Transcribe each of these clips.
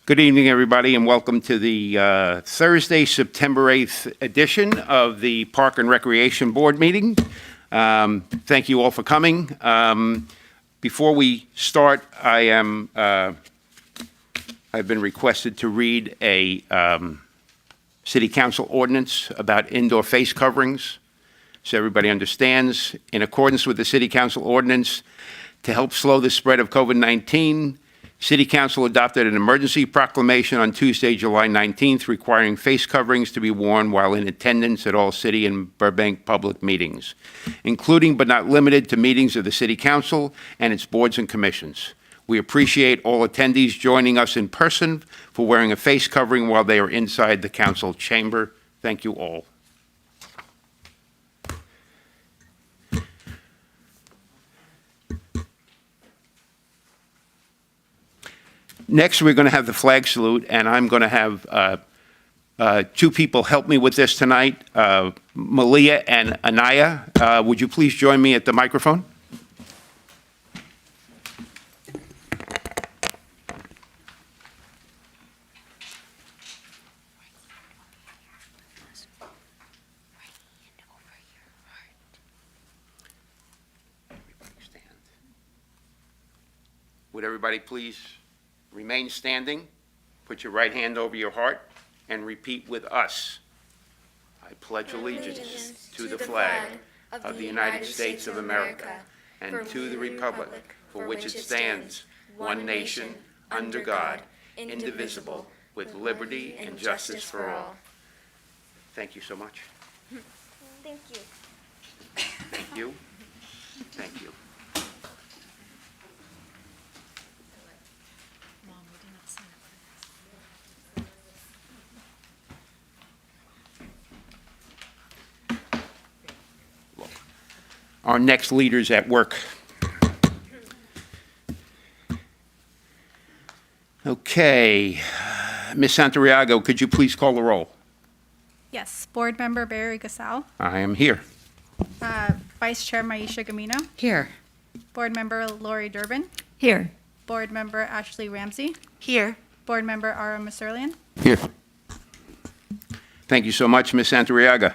Good evening, everybody, and welcome to the Thursday, September 8th edition of the Park and Recreation Board meeting. Thank you all for coming. Before we start, I've been requested to read a City Council ordinance about indoor face coverings, so everybody understands. In accordance with the City Council ordinance, to help slow the spread of COVID-19, City Council adopted an emergency proclamation on Tuesday, July 19th, requiring face coverings to be worn while in attendance at all city and Burbank public meetings, including but not limited to meetings of the City Council and its boards and commissions. We appreciate all attendees joining us in person for wearing a face covering while they are inside the council chamber. Thank you all. Next, we're going to have the flag salute, and I'm going to have two people help me with this tonight, Malia and Anaya. Would you please join me at the microphone? Would everybody please remain standing, put your right hand over your heart, and repeat with us. I pledge allegiance to the flag of the United States of America and to the republic for which it stands, one nation, under God, indivisible, with liberty and justice for all. Thank you so much. Thank you. Thank you. Thank you. Our next leaders at work. Okay, Ms. Santiago, could you please call the roll? Yes. Board Member Barry Gasal. I am here. Vice Chair Maisha Gamino. Here. Board Member Lori Durbin. Here. Board Member Ashley Ramsey. Here. Board Member Ara Masurlian. Here. Thank you so much, Ms. Santiago.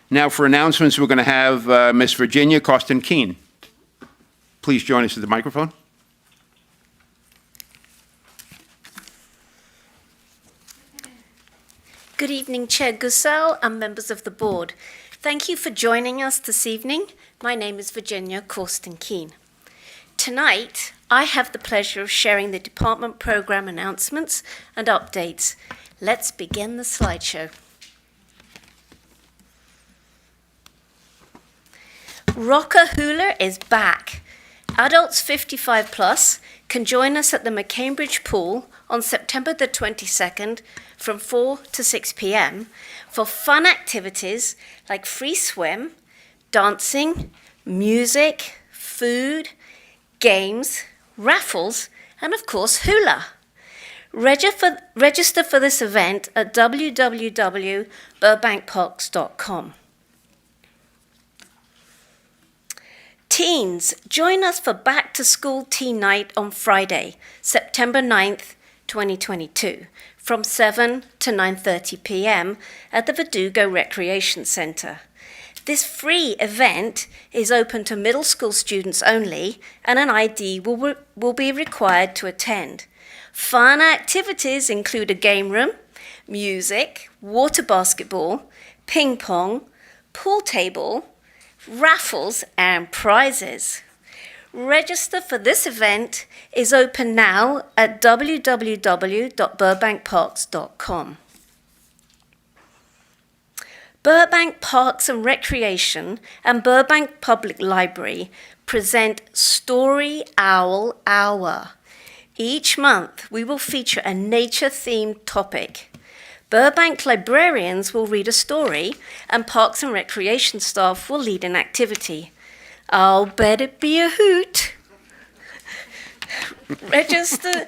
Now for announcements, we're going to have Ms. Virginia Costin-Keene. Please join us at the microphone. Good evening, Chair Gusau and members of the board. Thank you for joining us this evening. My name is Virginia Costin-Keene. Tonight, I have the pleasure of sharing the department program announcements and updates. Let's begin the slideshow. Rocker Hula is back. Adults 55 plus can join us at the McCambridge Pool on September the 22nd from 4 to 6 p.m. for fun activities like free swim, dancing, music, food, games, raffles, and of course hula. Register for this event at www.burbankparks.com. Teens, join us for Back to School Teen Night on Friday, September 9th, 2022, from 7 to 9:30 p.m. at the Verdugo Recreation Center. This free event is open to middle school students only, and an ID will be required to attend. Fun activities include a game room, music, water basketball, ping pong, pool table, raffles, and prizes. Register for this event is open now at www.burbankparks.com. Burbank Parks and Recreation and Burbank Public Library present Story Owl Hour. Each month, we will feature a nature-themed topic. Burbank librarians will read a story, and Parks and Recreation staff will lead an activity. I'll bet it be a hoot. Registration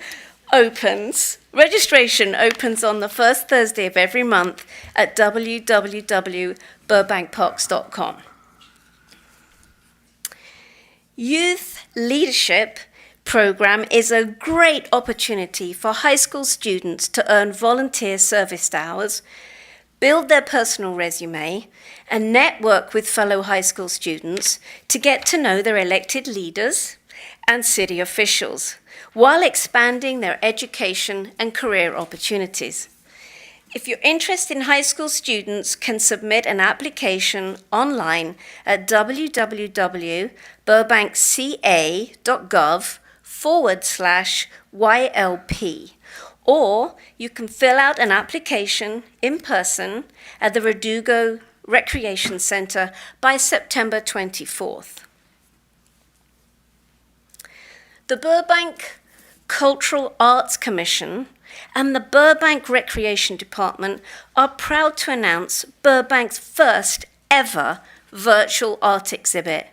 opens on the first Thursday of every month at www.burbankparks.com. Youth Leadership program is a great opportunity for high school students to earn volunteer service hours, build their personal resume, and network with fellow high school students to get to know their elected leaders and city officials, while expanding their education and career opportunities. If you're interested in high school students, can submit an application online at www.burbankca.gov/YLP, or you can fill out an application in person at the Verdugo Recreation Center by September 24th. The Burbank Cultural Arts Commission and the Burbank Recreation Department are proud to announce Burbank's first ever virtual art exhibit.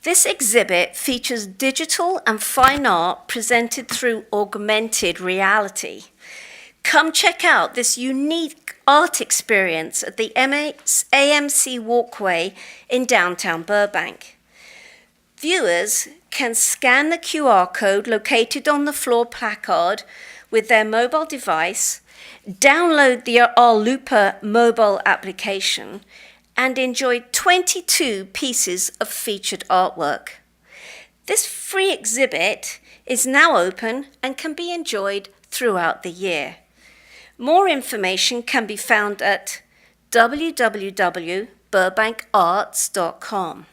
This exhibit features digital and fine art presented through augmented reality. Come check out this unique art experience at the AMC Walkway in downtown Burbank. Viewers can scan the QR code located on the floor placard with their mobile device, download the Lupa mobile application, and enjoy 22 pieces of featured artwork. This free exhibit is now open and can be enjoyed throughout the year. More information can be found at www.burbankarts.com.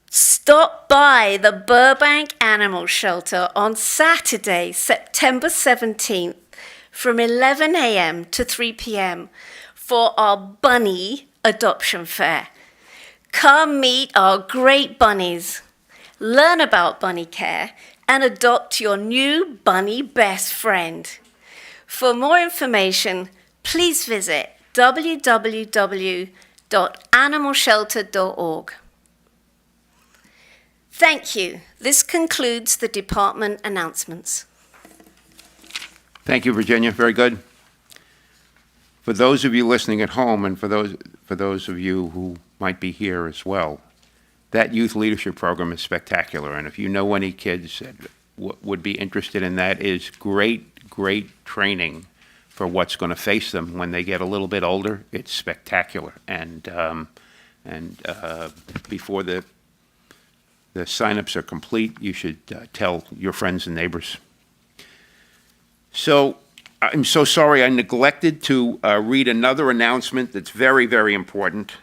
Stop by the Burbank Animal Shelter on Saturday, September 17th from 11 a.m. to 3 p.m. for our bunny adoption fair. Come meet our great bunnies, learn about bunny care, and adopt your new bunny best friend. For more information, please visit www.animalshelter.org. Thank you. This concludes the department announcements. Thank you, Virginia. Very good. For those of you listening at home, and for those of you who might be here as well, that youth leadership program is spectacular. And if you know any kids that would be interested in that, is great, great training for what's going to face them when they get a little bit older. It's spectacular. And before the signups are complete, you should tell your friends and neighbors. So I'm so sorry I neglected to read another announcement that's very, very important.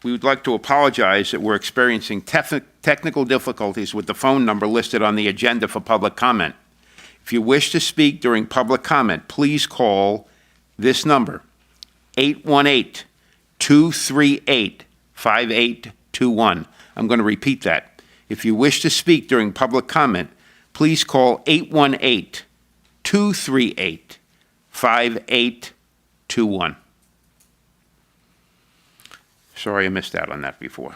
We would like to apologize that we're experiencing technical difficulties with the phone number listed on the agenda for public comment. If you wish to speak during public comment, please call this number, 818-238-5821. I'm going to repeat that. If you wish to speak during public comment, please call 818-238-5821. Sorry I missed out on that before.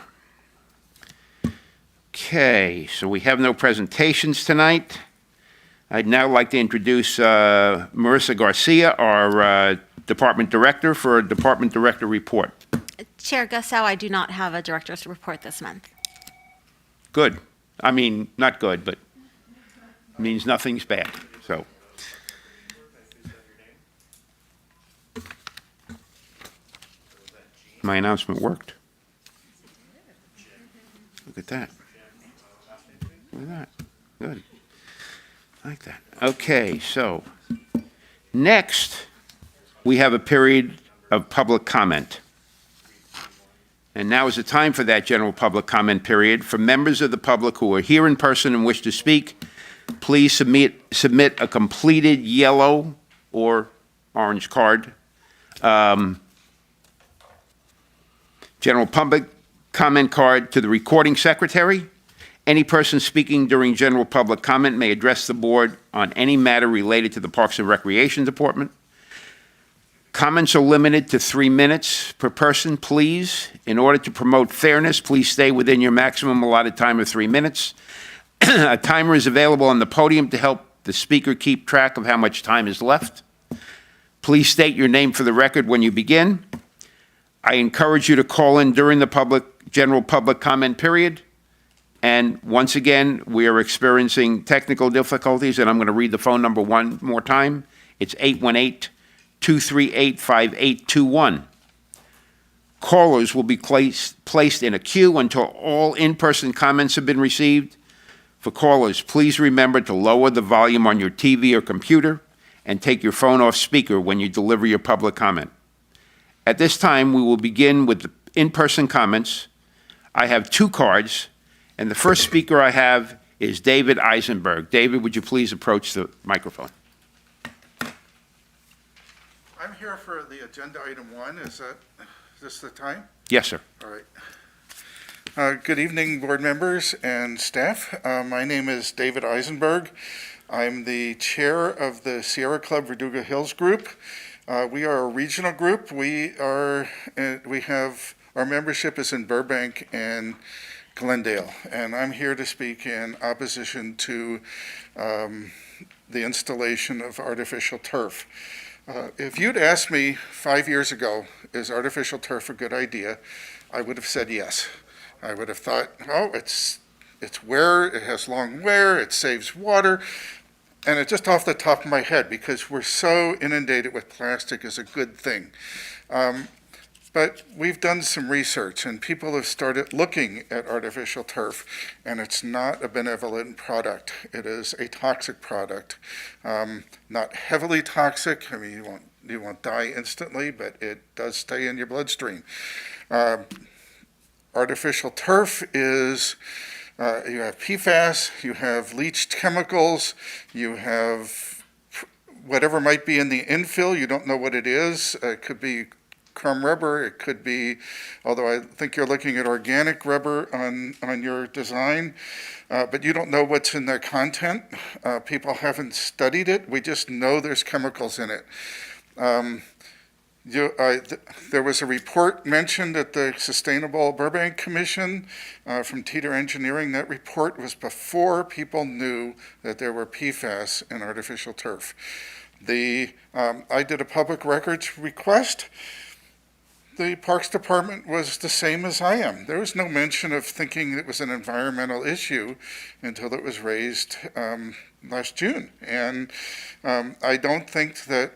Okay, so we have no presentations tonight. I'd now like to introduce Marissa Garcia, our Department Director, for a Department Director report. Chair Gussow, I do not have a director's report this month. Good. I mean, not good, but means nothing's bad, so. My announcement worked. Look at that. Look at that. Good. I like that. Okay, so next, we have a period of public comment. And now is the time for that general public comment period. For members of the public who are here in person and wish to speak, please submit a completed yellow or orange card. General public comment card to the recording secretary. Any person speaking during general public comment may address the board on any matter related to the Parks and Recreation Department. Comments are limited to 3 minutes per person, please. In order to promote fairness, please stay within your maximum allotted time of 3 minutes. A timer is available on the podium to help the speaker keep track of how much time is left. Please state your name for the record when you begin. I encourage you to call in during the general public comment period. And once again, we are experiencing technical difficulties, and I'm going to read the phone number one more time. It's 818-238-5821. Callers will be placed in a queue until all in-person comments have been received. For callers, please remember to lower the volume on your TV or computer and take your phone off speaker when you deliver your public comment. At this time, we will begin with the in-person comments. I have 2 cards, and the first speaker I have is David Eisenberg. David, would you please approach the microphone? I'm here for the agenda item 1. Is this the time? Yes, sir. All right. Good evening, board members and staff. My name is David Eisenberg. I'm the chair of the Sierra Club Verdugo Hills Group. We are a regional group. Our membership is in Burbank and Glendale, and I'm here to speak in opposition to the installation of artificial turf. If you'd asked me 5 years ago, is artificial turf a good idea, I would have said yes. I would have thought, oh, it's wear, it has long wear, it saves water, and it's just off the top of my head because we're so inundated with plastic is a good thing. But we've done some research, and people have started looking at artificial turf, and it's not a benevolent product. It is a toxic product. Not heavily toxic. I mean, you won't die instantly, but it does stay in your bloodstream. Artificial turf is, you have PFAS, you have leached chemicals, you have whatever might be in the infill. You don't know what it is. It could be crumb rubber, it could be, although I think you're looking at organic rubber on your design, but you don't know what's in the content. People haven't studied it. We just know there's chemicals in it. There was a report mentioned at the Sustainable Burbank Commission from Teeter Engineering. That report was before people knew that there were PFAS in artificial turf. I did a public records request. The Parks Department was the same as I am. There was no mention of thinking it was an environmental issue until it was raised last June. And I don't think that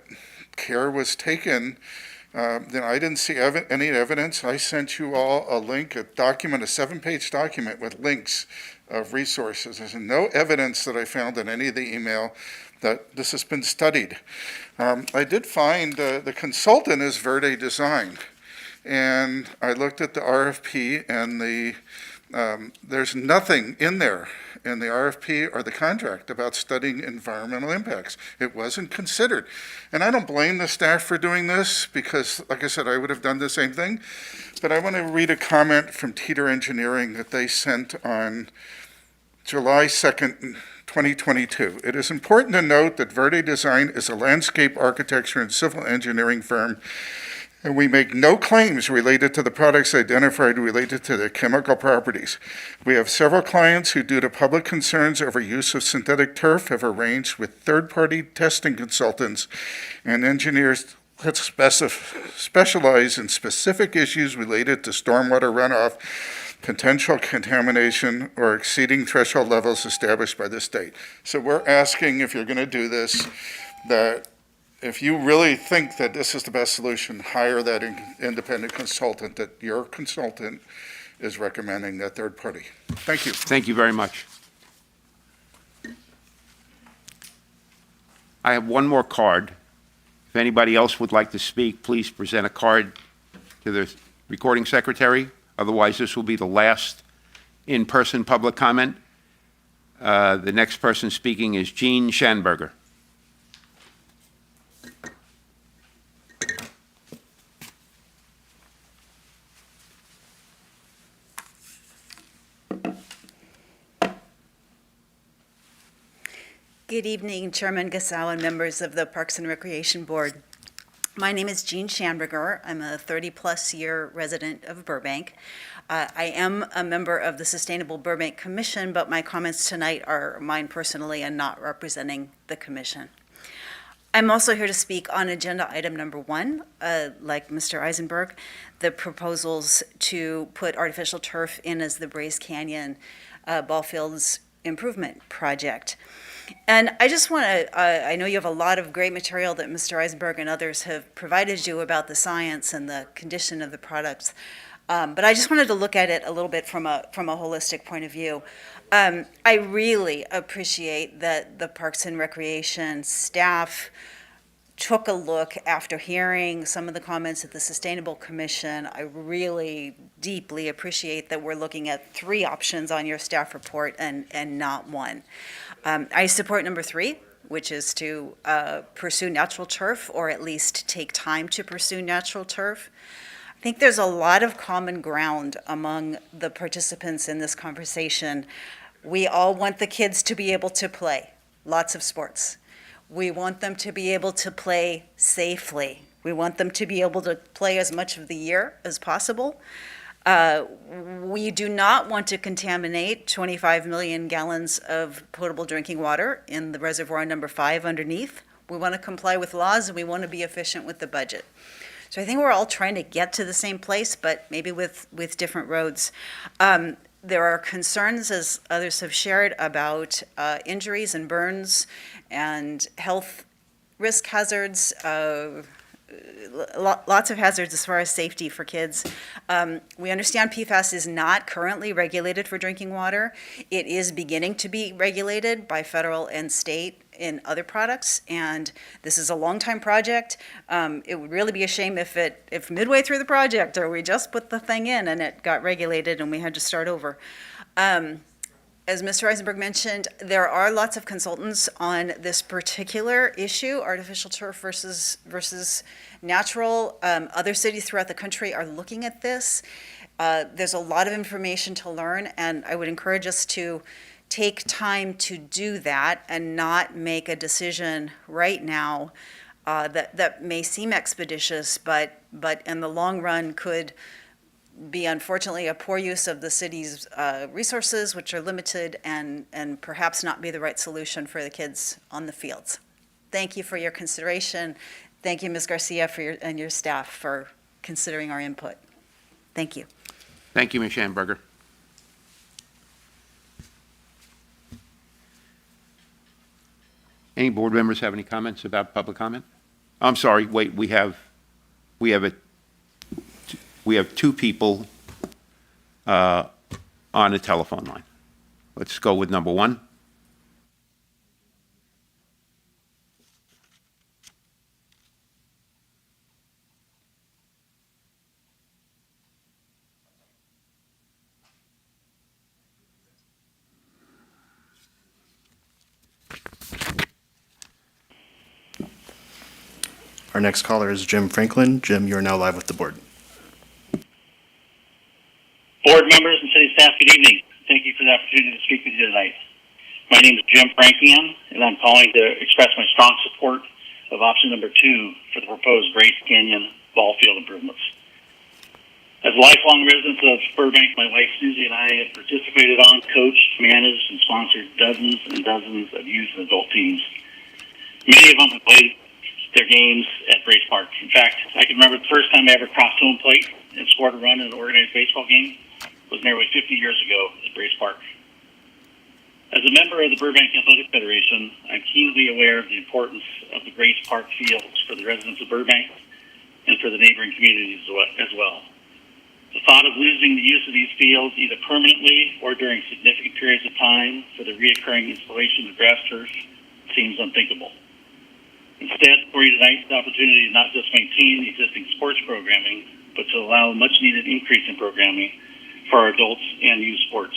care was taken. I didn't see any evidence. I sent you all a link, a 7-page document with links of resources. There's no evidence that I found in any of the email that this has been studied. I did find the consultant is Verde Design. And I looked at the RFP, and there's nothing in there in the RFP or the contract about studying environmental impacts. It wasn't considered. And I don't blame the staff for doing this because, like I said, I would have done the same thing. But I want to read a comment from Teeter Engineering that they sent on July 2nd, 2022. It is important to note that Verde Design is a landscape architecture and civil engineering firm, and we make no claims related to the products identified related to their chemical properties. We have several clients who, due to public concerns over use of synthetic turf, have arranged with third-party testing consultants and engineers that specialize in specific issues related to stormwater runoff, potential contamination, or exceeding threshold levels established by the state. So we're asking, if you're going to do this, that if you really think that this is the best solution, hire that independent consultant that your consultant is recommending, that third party. Thank you. Thank you very much. I have one more card. If anybody else would like to speak, please present a card to the recording secretary. Otherwise, this will be the last in-person public comment. The next person speaking is Jean Schanberger. Good evening, Chairman Gasau and members of the Parks and Recreation Board. My name is Jean Schanberger. I'm a 30-plus year resident of Burbank. I am a member of the Sustainable Burbank Commission, but my comments tonight are mine personally and not representing the commission. I'm also here to speak on agenda item number 1, like Mr. Eisenberg, the proposals to put artificial turf in as the Bryce Canyon ball fields improvement project. And I just want to, I know you have a lot of great material that Mr. Eisenberg and others have provided you about the science and the condition of the products. But I just wanted to look at it a little bit from a holistic point of view. I really appreciate that the Parks and Recreation staff took a look after hearing some of the comments at the Sustainable Commission. I really deeply appreciate that we're looking at 3 options on your staff report and not 1. I support number 3, which is to pursue natural turf, or at least take time to pursue natural turf. I think there's a lot of common ground among the participants in this conversation. We all want the kids to be able to play lots of sports. We want them to be able to play safely. We want them to be able to play as much of the year as possible. We do not want to contaminate 25 million gallons of potable drinking water in the reservoir number 5 underneath. We want to comply with laws, and we want to be efficient with the budget. So I think we're all trying to get to the same place, but maybe with different roads. There are concerns, as others have shared, about injuries and burns and health risk hazards, lots of hazards as far as safety for kids. We understand PFAS is not currently regulated for drinking water. It is beginning to be regulated by federal and state in other products, and this is a long-time project. It would really be a shame if midway through the project, or we just put the thing in and it got regulated and we had to start over. As Mr. Eisenberg mentioned, there are lots of consultants on this particular issue, artificial turf versus natural. Other cities throughout the country are looking at this. There's a lot of information to learn, and I would encourage us to take time to do that and not make a decision right now that may seem expeditious, but in the long run could be, unfortunately, a poor use of the city's resources, which are limited, and perhaps not be the right solution for the kids on the fields. Thank you for your consideration. Thank you, Ms. Garcia, and your staff for considering our input. Thank you. Thank you, Ms. Schamberger. Any board members have any comments about public comment? I'm sorry, wait, we have 2 people on a telephone line. Let's go with number 1. Our next caller is Jim Franklin. Jim, you are now live with the board. Board members and city staff, good evening. Thank you for the opportunity to speak with you tonight. My name is Jim Franklin, and I'm calling to express my strong support of option number 2 for the proposed Bryce Canyon ball field improvements. As lifelong residents of Burbank, my wife Susie and I have participated on, coached, managed, and sponsored dozens and dozens of youth and adult teams. Many of them have played their games at Bryce Park. In fact, I can remember the first time I ever crossed home plate and scored a run in an organized baseball game was nearly 50 years ago at Bryce Park. As a member of the Burbank Athletic Federation, I'm keenly aware of the importance of the Bryce Park fields for the residents of Burbank and for the neighboring communities as well. The thought of losing the use of these fields either permanently or during significant periods of time for the reoccurring installation of grass turf seems unthinkable. Instead, for you tonight, the opportunity to not just maintain the existing sports programming, but to allow a much-needed increase in programming for our adults and youth sports.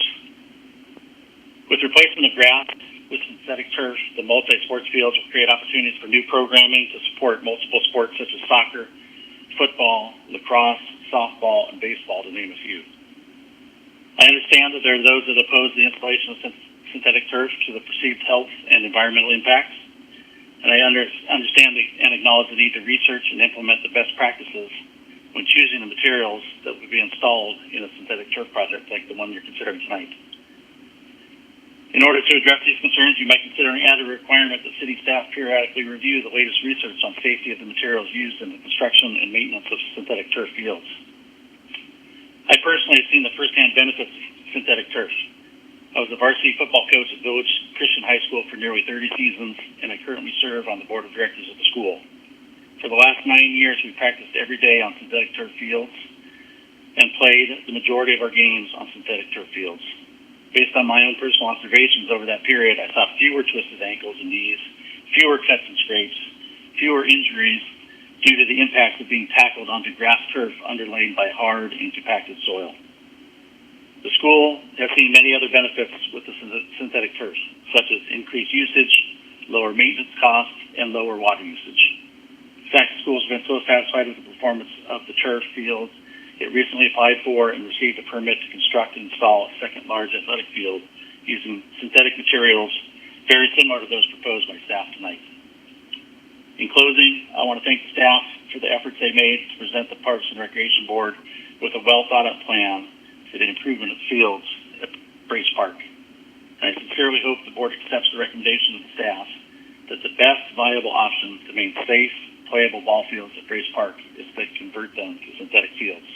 With replacement of grass with synthetic turf, the multi-sports fields will create opportunities for new programming to support multiple sports such as soccer, football, lacrosse, softball, and baseball, to name a few. I understand that there are those that oppose the installation of synthetic turf to the perceived health and environmental impacts, and I understand and acknowledge the need to research and implement the best practices when choosing the materials that would be installed in a synthetic turf project like the one you're considering tonight. In order to address these concerns, you might consider an added requirement that city staff periodically review the latest research on safety of the materials used in the construction and maintenance of synthetic turf fields. I personally have seen the firsthand benefits of synthetic turf. I was a varsity football coach at Village Christian High School for nearly 30 seasons, and I currently serve on the board of directors of the school. For the last 9 years, we practiced every day on synthetic turf fields and played the majority of our games on synthetic turf fields. Based on my own personal observations over that period, I saw fewer twisted ankles and knees, fewer cuts and scrapes, fewer injuries due to the impact of being tackled onto grass turf underlain by hard and compacted soil. The school has seen many other benefits with the synthetic turf, such as increased usage, lower maintenance costs, and lower water usage. In fact, the school has been so satisfied with the performance of the turf fields, it recently applied for and received a permit to construct and install a second large athletic field using synthetic materials very similar to those proposed by staff tonight. In closing, I want to thank the staff for the efforts they made to present the Parks and Recreation Board with a well-thought-out plan for the improvement of fields at Brace Park. And I sincerely hope the board accepts the recommendation of the staff that the best viable option to maintain safe, playable ball fields at Brace Park is to convert them to synthetic fields.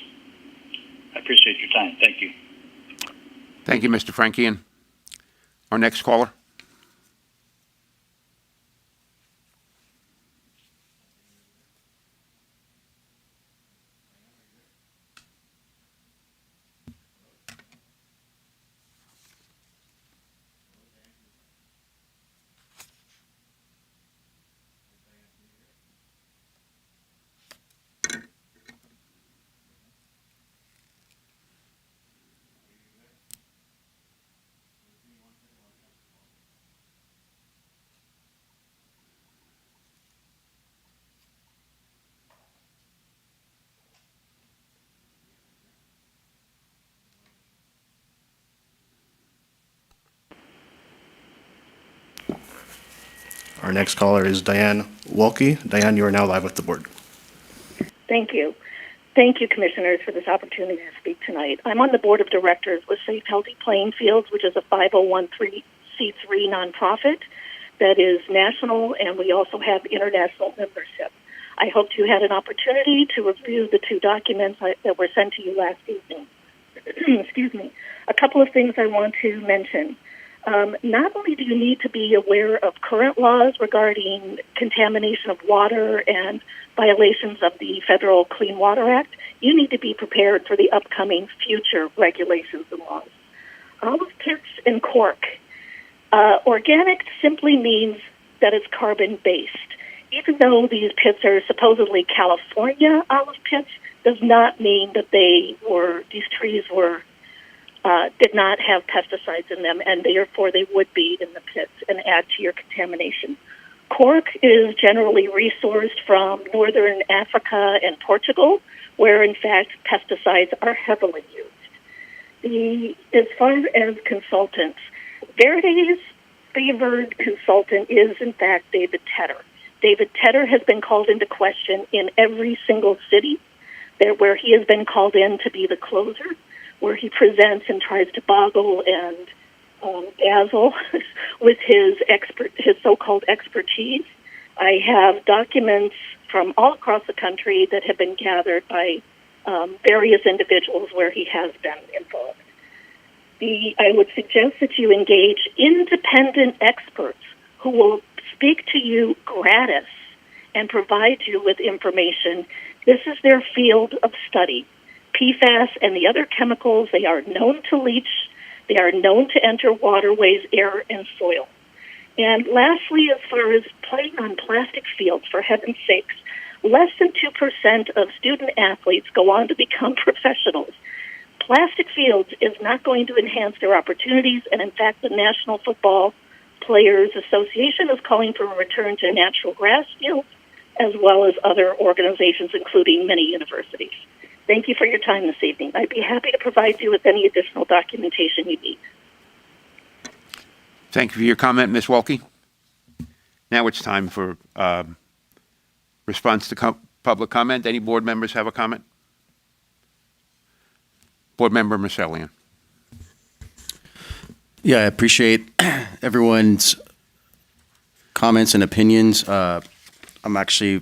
I appreciate your time. Thank you. Thank you, Mr. Frankian. Our next caller. Our next caller is Diane Wolke. Diane, you are now live with the board. Thank you. Thank you, Commissioners, for this opportunity to speak tonight. I'm on the Board of Directors with Safe Healthy Playing Fields, which is a 501c3 nonprofit that is national, and we also have international membership. I hope you had an opportunity to review the two documents that were sent to you last evening. Excuse me. A couple of things I want to mention. Not only do you need to be aware of current laws regarding contamination of water and violations of the Federal Clean Water Act, you need to be prepared for the upcoming future regulations and laws. Olive pits and cork. Organic simply means that it's carbon-based. Even though these pits are supposedly California olive pits, does not mean that these trees did not have pesticides in them, and therefore they would be in the pits and add to your contamination. Cork is generally resourced from northern Africa and Portugal, where in fact pesticides are heavily used. As far as consultants, Verity's favored consultant is in fact David Tedder. David Tedder has been called into question in every single city where he has been called in to be the closer, where he presents and tries to boggle and dazzle with his so-called expertise. I have documents from all across the country that have been gathered by various individuals where he has been involved. I would suggest that you engage independent experts who will speak to you gratis and provide you with information. This is their field of study. PFAS and the other chemicals, they are known to leach. They are known to enter waterways, air, and soil. And lastly, as far as playing on plastic fields, for heaven's sakes, less than 2% of student athletes go on to become professionals. Plastic fields is not going to enhance their opportunities, and in fact, the National Football Players Association is calling for a return to natural grass fields, as well as other organizations, including many universities. Thank you for your time this evening. I'd be happy to provide you with any additional documentation you need. Thank you for your comment, Ms. Wolke. Now it's time for response to public comment. Any board members have a comment? Board Member Marcellian. Yeah, I appreciate everyone's comments and opinions. I'm actually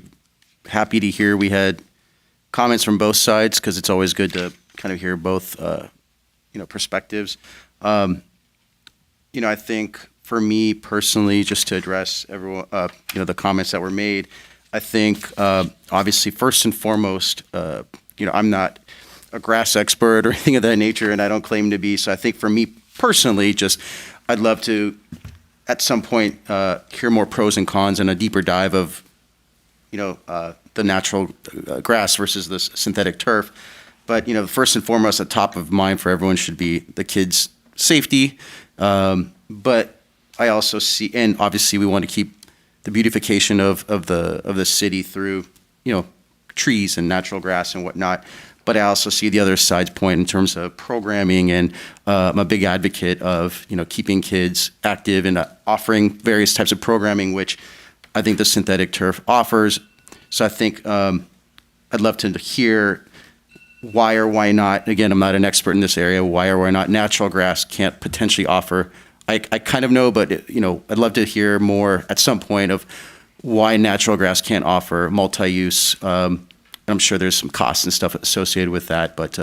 happy to hear we had comments from both sides because it's always good to kind of hear both, perspectives. I think for me personally, just to address everyone, the comments that were made, I think obviously first and foremost, I'm not a grass expert or anything of that nature, and I don't claim to be. So I think for me personally, I'd love to at some point hear more pros and cons and a deeper dive of, the natural grass versus the synthetic turf. But, first and foremost, at top of mind for everyone should be the kids' safety. But I also see, and obviously we want to keep the beautification of the city through, trees and natural grass and whatnot. But I also see the other side's point in terms of programming, and I'm a big advocate of, keeping kids active and offering various types of programming, which I think the synthetic turf offers. So I think I'd love to hear why or why not, again, I'm not an expert in this area, why or why not natural grass can't potentially offer. I kind of know, but, I'd love to hear more at some point of why natural grass can't offer multi-use. I'm sure there's some costs and stuff associated with that, but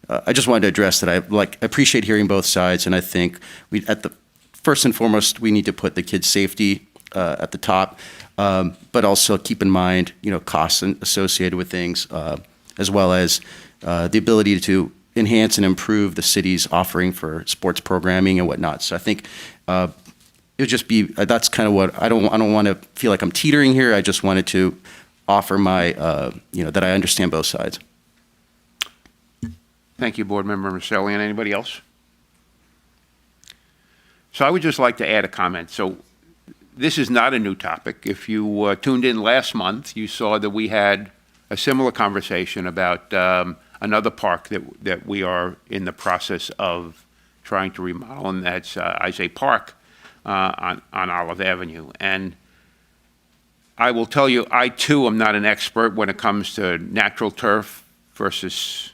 I just wanted to address that. I appreciate hearing both sides, and I think first and foremost, we need to put the kids' safety at the top, but also keep in mind, costs associated with things, as well as the ability to enhance and improve the city's offering for sports programming and whatnot. So I think it'll just be, that's kind of what, I don't want to feel like I'm teetering here. I just wanted to offer my, that I understand both sides. Thank you, Board Member Maselli. And anybody else? So I would just like to add a comment. So this is not a new topic. If you tuned in last month, you saw that we had a similar conversation about another park that we are in the process of trying to remodel, and that's Isay Park on Olive Avenue. And I will tell you, I too am not an expert when it comes to natural turf versus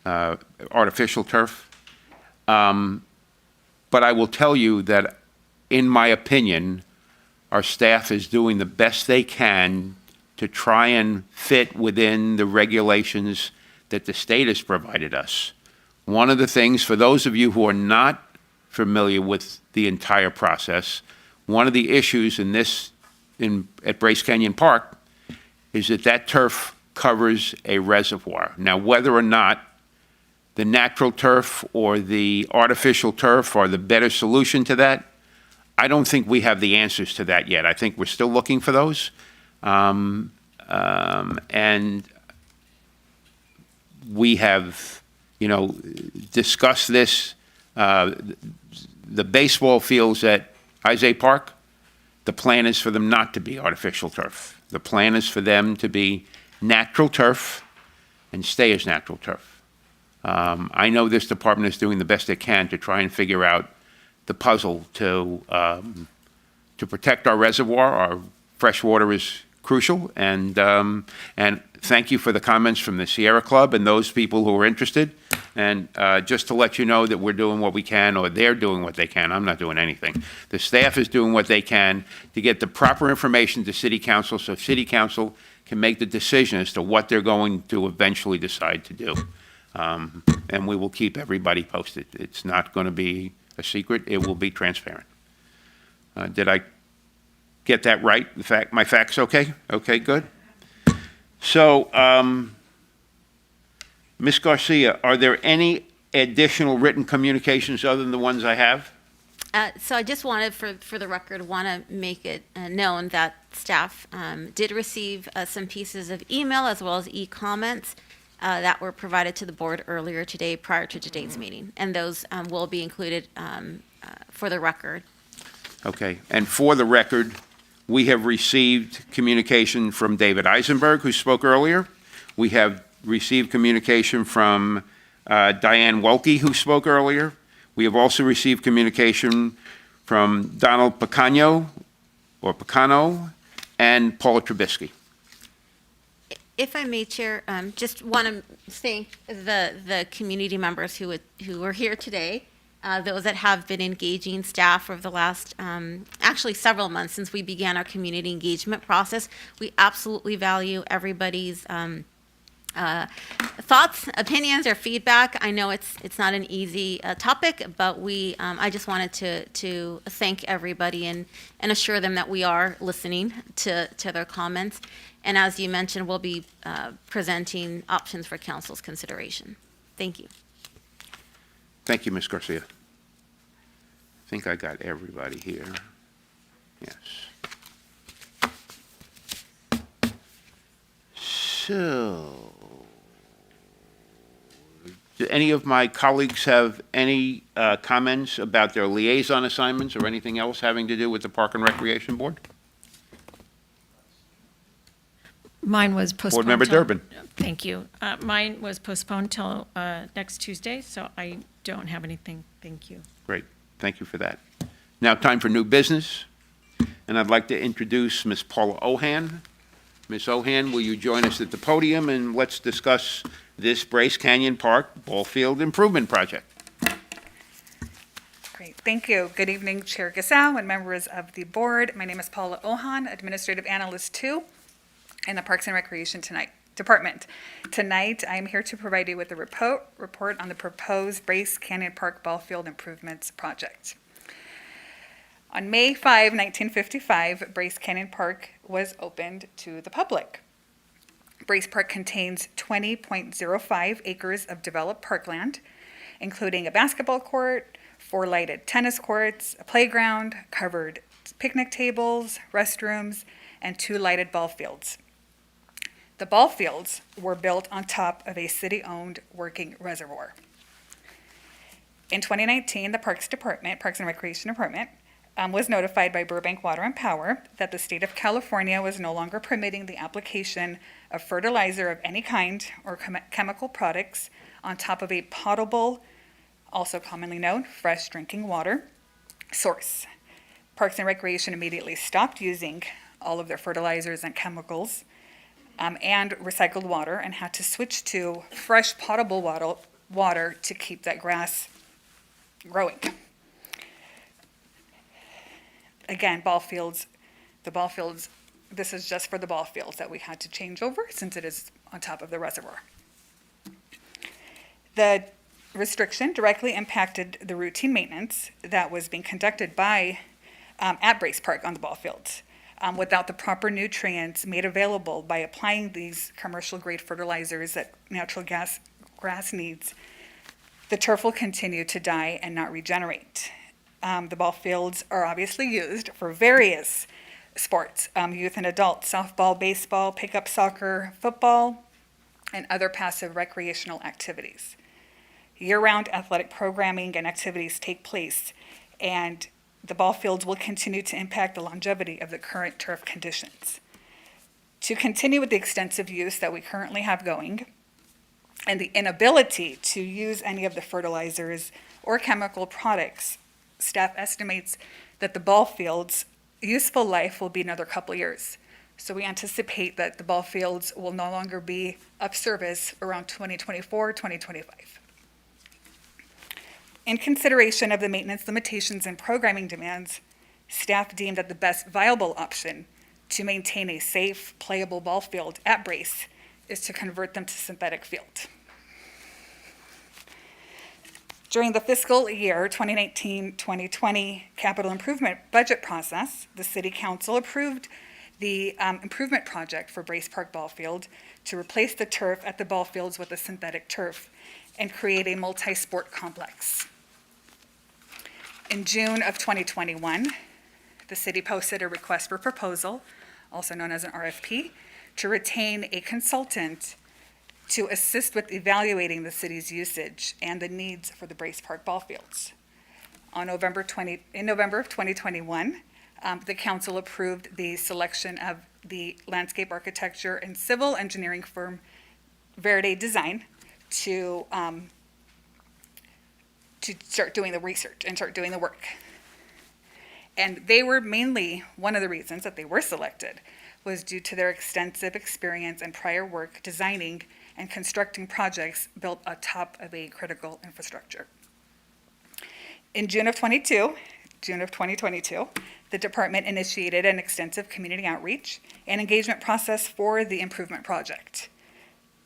artificial turf. But I will tell you that, in my opinion, our staff is doing the best they can to try and fit within the regulations that the state has provided us. One of the things, for those of you who are not familiar with the entire process, one of the issues at Bryce Canyon Park is that turf covers a reservoir. Now, whether or not the natural turf or the artificial turf are the better solution to that, I don't think we have the answers to that yet. I think we're still looking for those. And we have, discussed this. The baseball fields at Isay Park, the plan is for them not to be artificial turf. The plan is for them to be natural turf and stay as natural turf. I know this department is doing the best it can to try and figure out the puzzle to protect our reservoir. Our fresh water is crucial, and thank you for the comments from the Sierra Club and those people who are interested. And just to let you know that we're doing what we can, or they're doing what they can. I'm not doing anything. The staff is doing what they can to get the proper information to City Council so City Council can make the decision as to what they're going to eventually decide to do. And we will keep everybody posted. It's not going to be a secret. It will be transparent. Did I get that right? My facts okay? Okay, good. So, Ms. Garcia, are there any additional written communications other than the ones I have? So I just wanted, for the record, want to make it known that staff did receive some pieces of email as well as e-comments that were provided to the board earlier today prior to today's meeting. And those will be included for the record. Okay. And for the record, we have received communication from David Eisenberg, who spoke earlier. We have received communication from Diane Welke, who spoke earlier. We have also received communication from Donald Picano, and Paula Trubisky. If I may, Chair, just want to thank the community members who were here today those that have been engaging staff over the last, actually several months since we began our community engagement process. We absolutely value everybody's thoughts, opinions, or feedback. I know it's not an easy topic, but I just wanted to thank everybody and assure them that we are listening to their comments. And as you mentioned, we'll be presenting options for council's consideration. Thank you. Thank you, Ms. Garcia. I think I got everybody here. Yes. So, do any of my colleagues have any comments about their liaison assignments or anything else having to do with the Park and Recreation Board? Mine was postponed. Board Member till- Durbin. Thank you. Mine was postponed till next Tuesday, so I don't have anything. Thank you. Great, thank you for that. Now, time for new business, and I'd like to introduce Ms. Paula Ohan. Ms. Ohan, will you join us at the podium, and let's discuss this Bryce Canyon Park Ball Field Improvement Project. Great, thank you. Good evening, Chair Gasau and members of the board. My name is Paula Ohan, Administrative Analyst 2 in the Parks and Recreation Department. Tonight, I am here to provide you with a report on the proposed Bryce Canyon Park Ball Field Improvements Project. On May 5, 1955, Bryce Canyon Park was opened to the public. Bryce Park contains 20.05 acres of developed parkland, including a basketball court, 4 lighted tennis courts, a playground, covered picnic tables, restrooms, and 2 lighted ball fields. The ball fields were built on top of a city-owned working reservoir. In 2019, the Parks and Recreation Department, was notified by Burbank Water and Power that the state of California was no longer permitting the application of fertilizer of any kind or chemical products on top of a potable, also commonly known, fresh drinking water source. Parks and Recreation immediately stopped using all of their fertilizers and chemicals and recycled water and had to switch to fresh potable water to keep that grass growing. Again, this is just for the ball fields that we had to change over since it is on top of the reservoir. The restriction directly impacted the routine maintenance that was being conducted at Bryce Park on the ball fields. Without the proper nutrients made available by applying these commercial-grade fertilizers that natural grass needs, the turf will continue to die and not regenerate. The ball fields are obviously used for various sports, youth and adult, softball, baseball, pickup soccer, football, and other passive recreational activities. Year-round athletic programming and activities take place, and the ball fields will continue to impact the longevity of the current turf conditions. To continue with the extensive use that we currently have going, and the inability to use any of the fertilizers or chemical products, staff estimates that the ball field's useful life will be another couple years. So we anticipate that the ball fields will no longer be of service around 2024, 2025. In consideration of the maintenance limitations and programming demands, staff deemed that the best viable option to maintain a safe, playable ball field at Bryce is to convert them to synthetic field. During the fiscal year 2019-2020 capital improvement budget process, the City Council approved the improvement project for Bryce Park Ball Field to replace the turf at the ball fields with a synthetic turf and create a multi-sport complex. In June of 2021, the city posted a request for proposal, also known as an RFP, to retain a consultant to assist with evaluating the city's usage and the needs for the Bryce Park ball fields. In November of 2021, the council approved the selection of the landscape architecture and civil engineering firm Verde Design to start doing the research and start doing the work. And they were mainly, one of the reasons that they were selected was due to their extensive experience and prior work designing and constructing projects built atop of a critical infrastructure. In June of 2022, the department initiated an extensive community outreach and engagement process for the improvement project,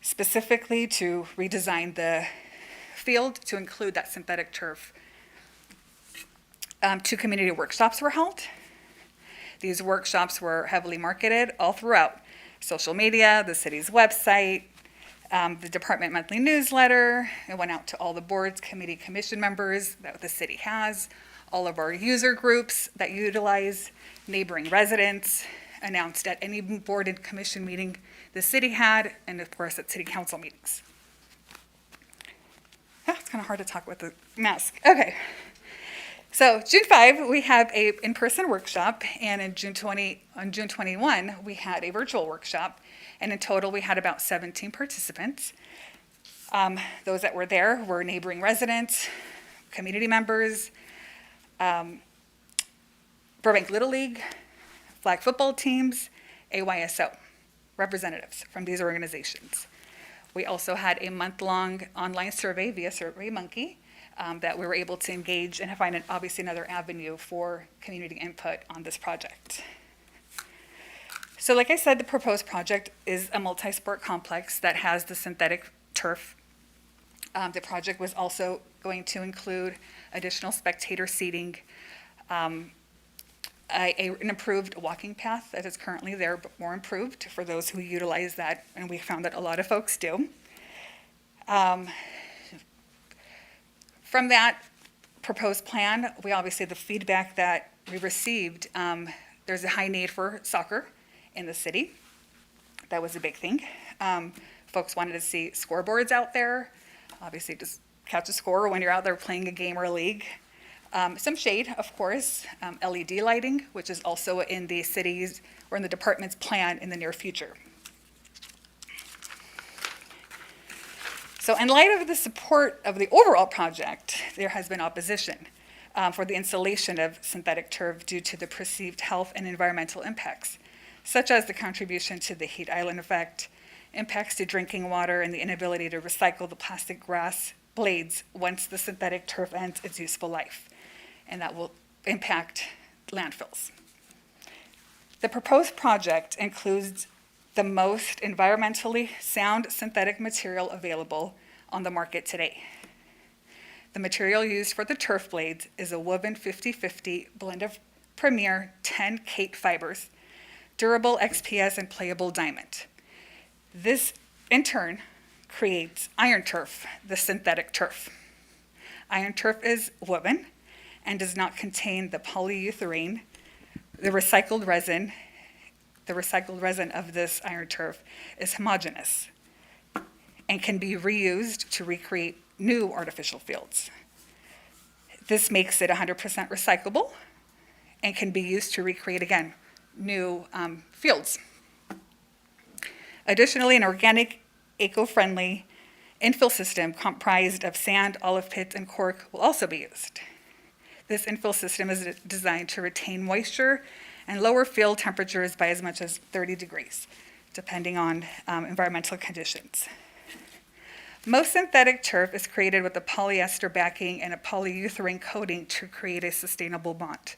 specifically to redesign the field to include that synthetic turf. 2 community workshops were held. These workshops were heavily marketed all throughout social media, the city's website, the department monthly newsletter. It went out to all the boards, committee, commission members that the city has, all of our user groups that utilize, neighboring residents, announced at any board and commission meeting the city had, and of course at city council meetings. It's kind of hard to talk with the mask. Okay. So June 5, we have a in-person workshop, and on June 21, we had a virtual workshop, and in total, we had about 17 participants. Those that were there were neighboring residents, community members, Burbank Little League, flag football teams, AYSO, representatives from these organizations. We also had a month-long online survey via SurveyMonkey that we were able to engage and find obviously another avenue for community input on this project. So like I said, the proposed project is a multi-sport complex that has the synthetic turf. The project was also going to include additional spectator seating, an improved walking path that is currently there, but more improved for those who utilize that, and we found that a lot of folks do. From that proposed plan, we obviously, the feedback that we received, there's a high need for soccer in the city. That was a big thing. Folks wanted to see scoreboards out there, obviously just catch a score when you're out there playing a game or a league. Some shade, of course, LED lighting, which is also in the city's or in the department's plan in the near future. So in light of the support of the overall project, there has been opposition for the installation of synthetic turf due to the perceived health and environmental impacts, such as the contribution to the heat island effect, impacts to drinking water, and the inability to recycle the plastic grass blades once the synthetic turf ends its useful life, and that will impact landfills. The proposed project includes the most environmentally sound synthetic material available on the market today. The material used for the turf blades is a woven 50-50 blend of premier 10 Kate fibers, durable XPS, and playable diamond. This, in turn, creates iron turf, the synthetic turf. Iron turf is woven and does not contain the polyurethane, the recycled resin. The recycled resin of this iron turf is homogeneous and can be reused to recreate new artificial fields. This makes it 100% recyclable and can be used to recreate, again, new fields. Additionally, an organic, eco-friendly infill system comprised of sand, olive pits, and cork will also be used. This infill system is designed to retain moisture and lower field temperatures by as much as 30 degrees, depending on environmental conditions. Most synthetic turf is created with a polyester backing and a polyurethane coating to create a sustainable bond.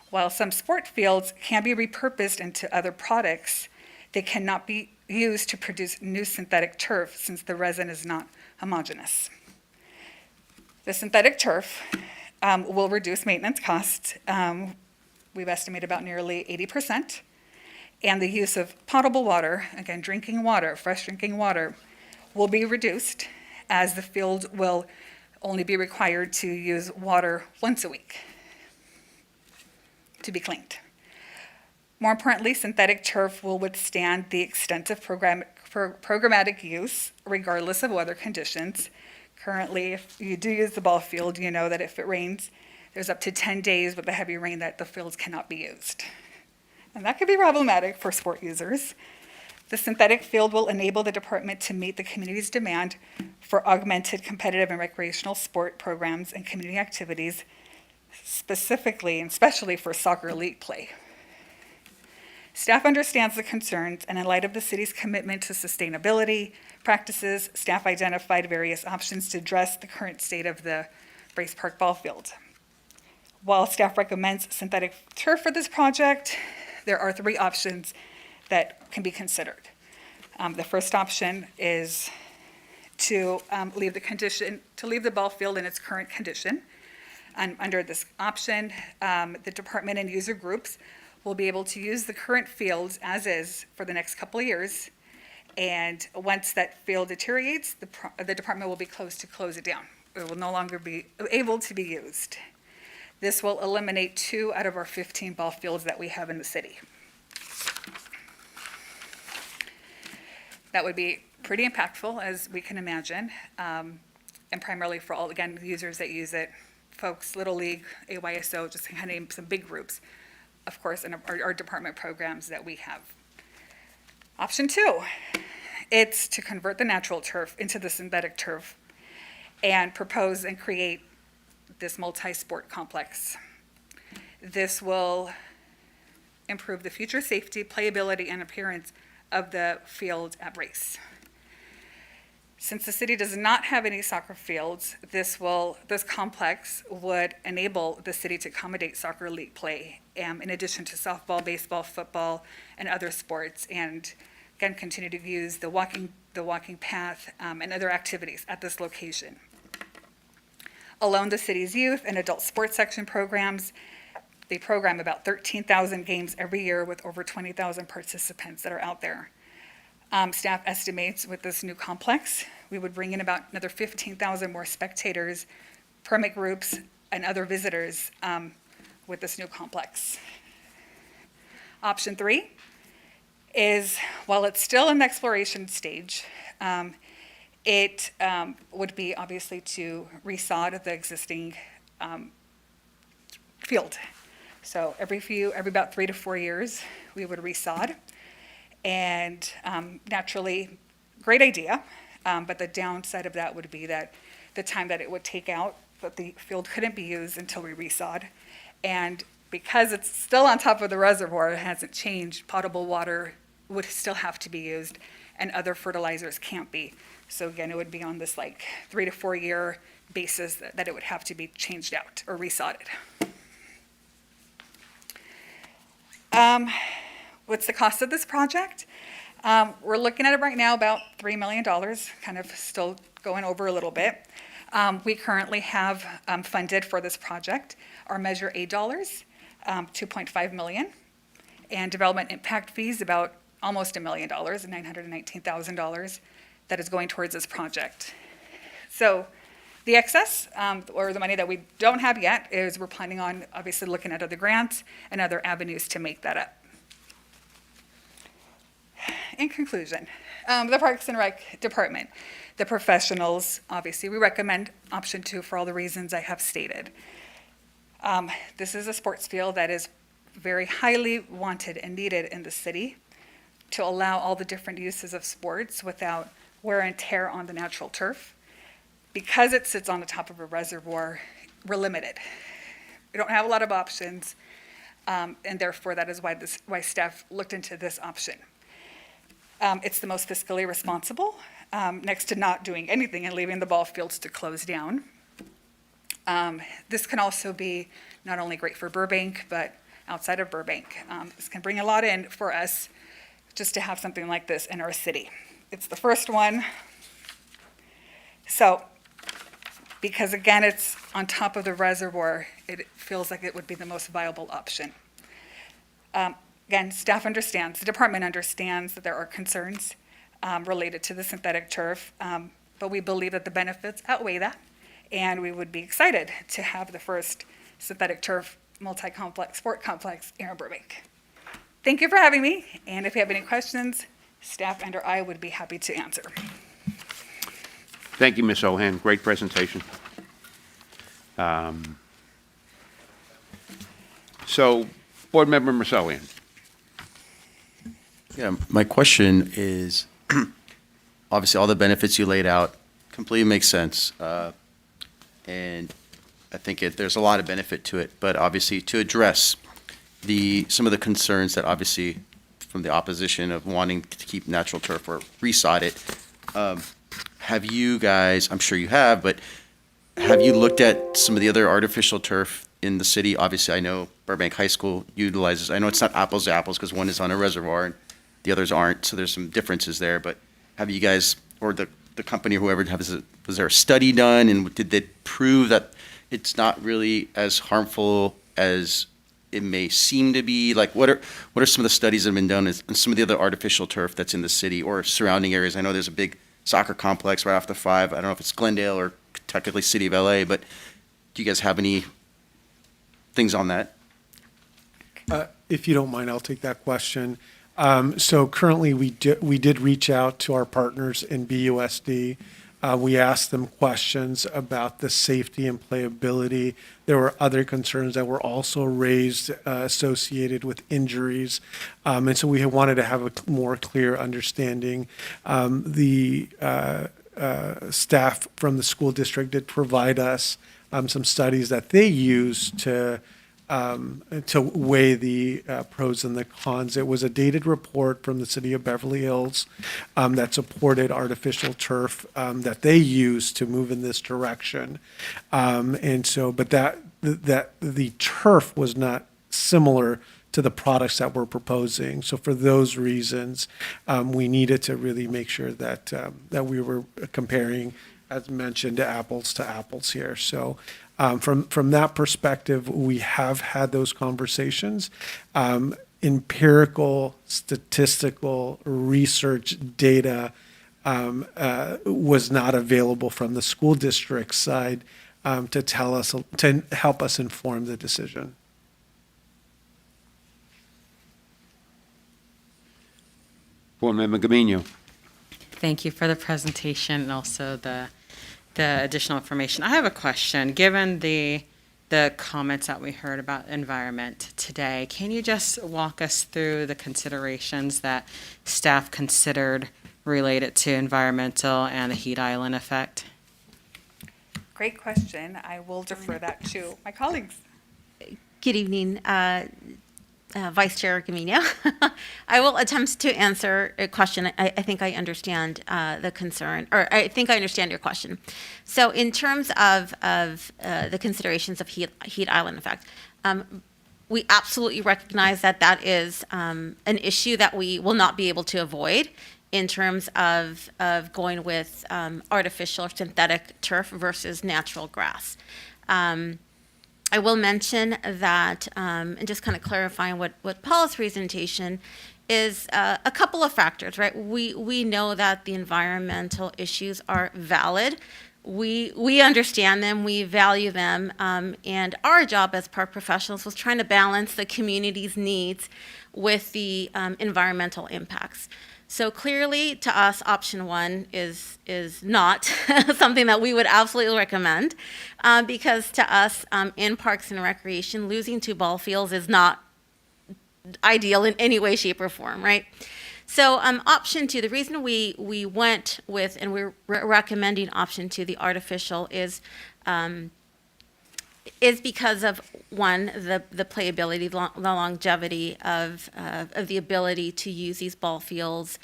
While some sport fields can be repurposed into other products, they cannot be used to produce new synthetic turf since the resin is not homogeneous. The synthetic turf will reduce maintenance costs. We've estimated about nearly 80%. And the use of potable water, again, drinking water, fresh drinking water, will be reduced as the field will only be required to use water once a week to be cleaned. More importantly, synthetic turf will withstand the extensive programmatic use regardless of weather conditions. Currently, if you do use the ball field, you know that if it rains, there's up to 10 days with the heavy rain that the fields cannot be used. And that could be problematic for sport users. The synthetic field will enable the department to meet the community's demand for augmented competitive and recreational sport programs and community activities, specifically and especially for soccer league play. Staff understands the concerns, and in light of the city's commitment to sustainability practices, staff identified various options to address the current state of the Brace Park Ball Field. While staff recommends synthetic turf for this project, there are 3 options that can be considered. The first option is to leave the ball field in its current condition. And under this option, the department and user groups will be able to use the current fields as is for the next couple of years. And once that field deteriorates, the department will be closed to close it down. It will no longer be able to be used. This will eliminate 2 out of our 15 ball fields that we have in the city. That would be pretty impactful, as we can imagine, and primarily for all, again, the users that use it, folks, Little League, AYSO, just to kind of name some big groups, of course, and our department programs that we have. Option 2, it's to convert the natural turf into the synthetic turf and propose and create this multi-sport complex. This will improve the future safety, playability, and appearance of the field at Brace. Since the city does not have any soccer fields, this complex would enable the city to accommodate soccer league play, in addition to softball, baseball, football, and other sports, and again, continue to use the walking path and other activities at this location. Alone, the city's youth and adult sports section programs, they program about 13,000 games every year with over 20,000 participants that are out there. Staff estimates with this new complex, we would bring in about another 15,000 more spectators, permit groups, and other visitors with this new complex. Option 3 is, while it's still in the exploration stage, it would be obviously to resod the existing field. So every about 3 to 4 years, we would resod. And naturally, great idea, but the downside of that would be that the time that it would take out, that the field couldn't be used until we resod. And because it's still on top of the reservoir, it hasn't changed, potable water would still have to be used, and other fertilizers can't be. So again, it would be on this 3 to 4 year basis that it would have to be changed out or resodded. What's the cost of this project? We're looking at it right now about $3 million, kind of still going over a little bit. We currently have funded for this project our Measure A dollars, $2.5 million, and development impact fees about almost $1 million, $919,000 that is going towards this project. So the excess, or the money that we don't have yet, is we're planning on obviously looking at other grants and other avenues to make that up. In conclusion, the Parks and Rec Department, the professionals, obviously we recommend option 2 for all the reasons I have stated. This is a sports field that is very highly wanted and needed in the city to allow all the different uses of sports without wear and tear on the natural turf. Because it sits on the top of a reservoir, we're limited. We don't have a lot of options, and therefore that is why staff looked into this option. It's the most fiscally responsible, next to not doing anything and leaving the ball fields to close down. This can also be not only great for Burbank, but outside of Burbank. This can bring a lot in for us just to have something like this in our city. It's the first one. So, because again, it's on top of the reservoir, it feels like it would be the most viable option. Again, staff understands, the department understands that there are concerns related to the synthetic turf, but we believe that the benefits outweigh that, and we would be excited to have the first synthetic turf multi-complex sport complex here in Burbank. Thank you for having me, and if you have any questions, staff and or I would be happy to answer. Thank you, Ms. Ohan. Great presentation. So, Board Member Marcellian. Yeah, my question is, obviously, all the benefits you laid out completely make sense. And I think there's a lot of benefit to it, but obviously to address some of the concerns that obviously from the opposition of wanting to keep natural turf or resod it, have you guys, I'm sure you have, but have you looked at some of the other artificial turf in the city? Obviously, I know Burbank High School utilizes, I know it's not apples to apples because one is on a reservoir and the others aren't, so there's some differences there, but have you guys, or the company or whoever, was there a study done, and did they prove that it's not really as harmful as it may seem to be? Like, what are some of the studies that have been done on some of the other artificial turf that's in the city or surrounding areas? I know there's a big soccer complex right off the 5. I don't know if it's Glendale or technically City of LA, but do you guys have any things on that? If you don't mind, I'll take that question. So currently, we did reach out to our partners in BUSD. We asked them questions about the safety and playability. There were other concerns that were also raised associated with injuries. And so we wanted to have a more clear understanding. The staff from the school district did provide us some studies that they used to weigh the pros and the cons. It was a dated report from the city of Beverly Hills that supported artificial turf that they used to move in this direction. And so, but that the turf was not similar to the products that we're proposing. So for those reasons, we needed to really make sure that we were comparing, as mentioned, apples to apples here. So from that perspective, we have had those conversations. Empirical, statistical research data was not available from the school district side to help us inform the decision. Board Member Gamino. Thank you for the presentation and also the additional information. I have a question. Given the comments that we heard about environment today, can you just walk us through the considerations that staff considered related to environmental and the heat island effect? Great question. I will defer that to my colleagues. Good evening, Vice Chair Gamino. I will attempt to answer a question. I think I understand the concern, or I think I understand your question. So in terms of the considerations of heat island effect, we absolutely recognize that that is an issue that we will not be able to avoid in terms of going with artificial or synthetic turf versus natural grass. I will mention that, and just kind of clarifying what Paula's presentation is, a couple of factors, right? We know that the environmental issues are valid. We understand them, we value them, and our job as park professionals was trying to balance the community's needs with the environmental impacts. So clearly, to us, option one is not something that we would absolutely recommend, because to us, in Parks and Recreation, losing 2 ball fields is not ideal in any way, shape, or form, right? So option two, the reason we went with, and we're recommending option two, the artificial, is because of, one, the playability, the longevity of the ability to use these ball fields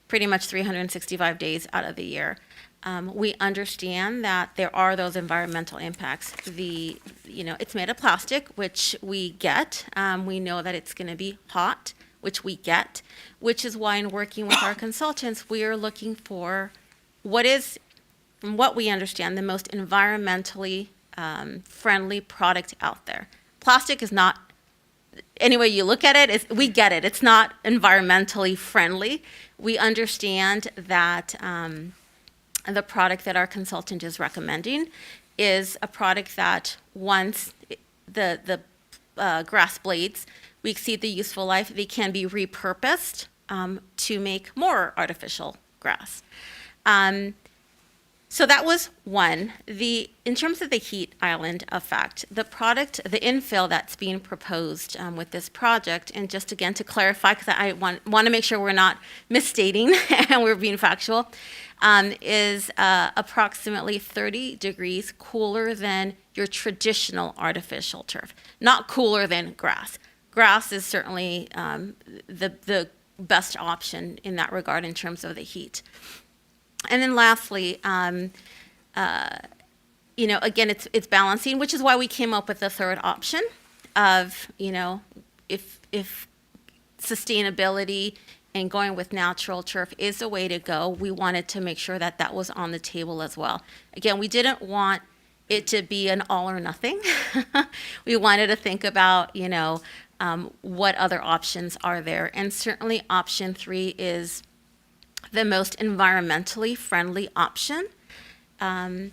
pretty much 365 days out of the year. We understand that there are those environmental impacts. It's made of plastic, which we get. We know that it's going to be hot, which we get, which is why in working with our consultants, we are looking for what is, from what we understand, the most environmentally friendly product out there. Plastic is not, any way you look at it, we get it. It's not environmentally friendly. We understand that the product that our consultant is recommending is a product that once the grass blades, we exceed the useful life, they can be repurposed to make more artificial grass. So that was one. In terms of the heat island effect, the product, the infill that's being proposed with this project, and just again to clarify, because I want to make sure we're not misstating and we're being factual, is approximately 30 degrees cooler than your traditional artificial turf, not cooler than grass. Grass is certainly the best option in that regard in terms of the heat. And then lastly, again, it's balancing, which is why we came up with the third option of, if sustainability and going with natural turf is the way to go, we wanted to make sure that that was on the table as well. Again, we didn't want it to be an all or nothing. We wanted to think about, what other options are there. And certainly option 3 is the most environmentally friendly option. And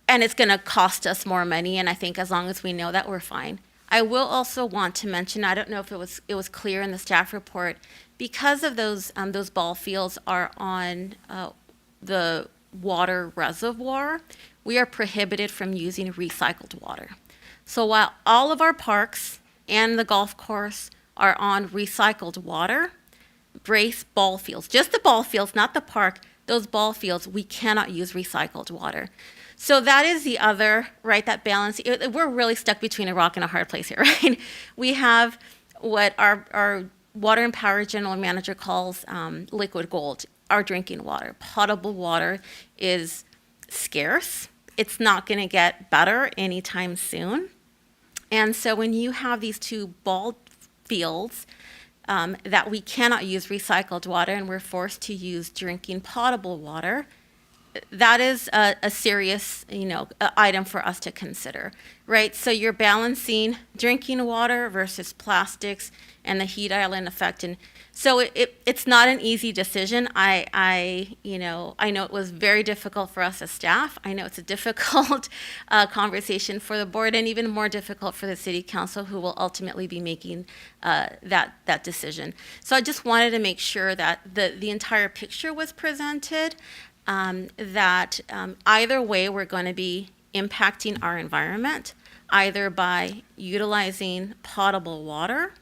it's going to cost us more money. And I think as long as we know that, we're fine. I will also want to mention, I don't know if it was clear in the staff report, because of those ball fields are on the water reservoir, we are prohibited from using recycled water. So while all of our parks and the golf course are on recycled water, Brace ball fields, just the ball fields, not the park, those ball fields, we cannot use recycled water. So that is the other, right, that balance. We're really stuck between a rock and a hard place here, right? We have what our water and power general manager calls liquid gold, our drinking water. Potable water is scarce. It's not going to get better anytime soon. And so when you have these two ball fields that we cannot use recycled water and we're forced to use drinking potable water, that is a serious, item for us to consider, right? So you're balancing drinking water versus plastics and the heat island effect. And so it's not an easy decision. I know it was very difficult for us as staff. I know it's a difficult conversation for the board, and even more difficult for the city council, who will ultimately be making that decision. So I just wanted to make sure that the entire picture was presented. That either way we're going to be impacting our environment, either by utilizing potable water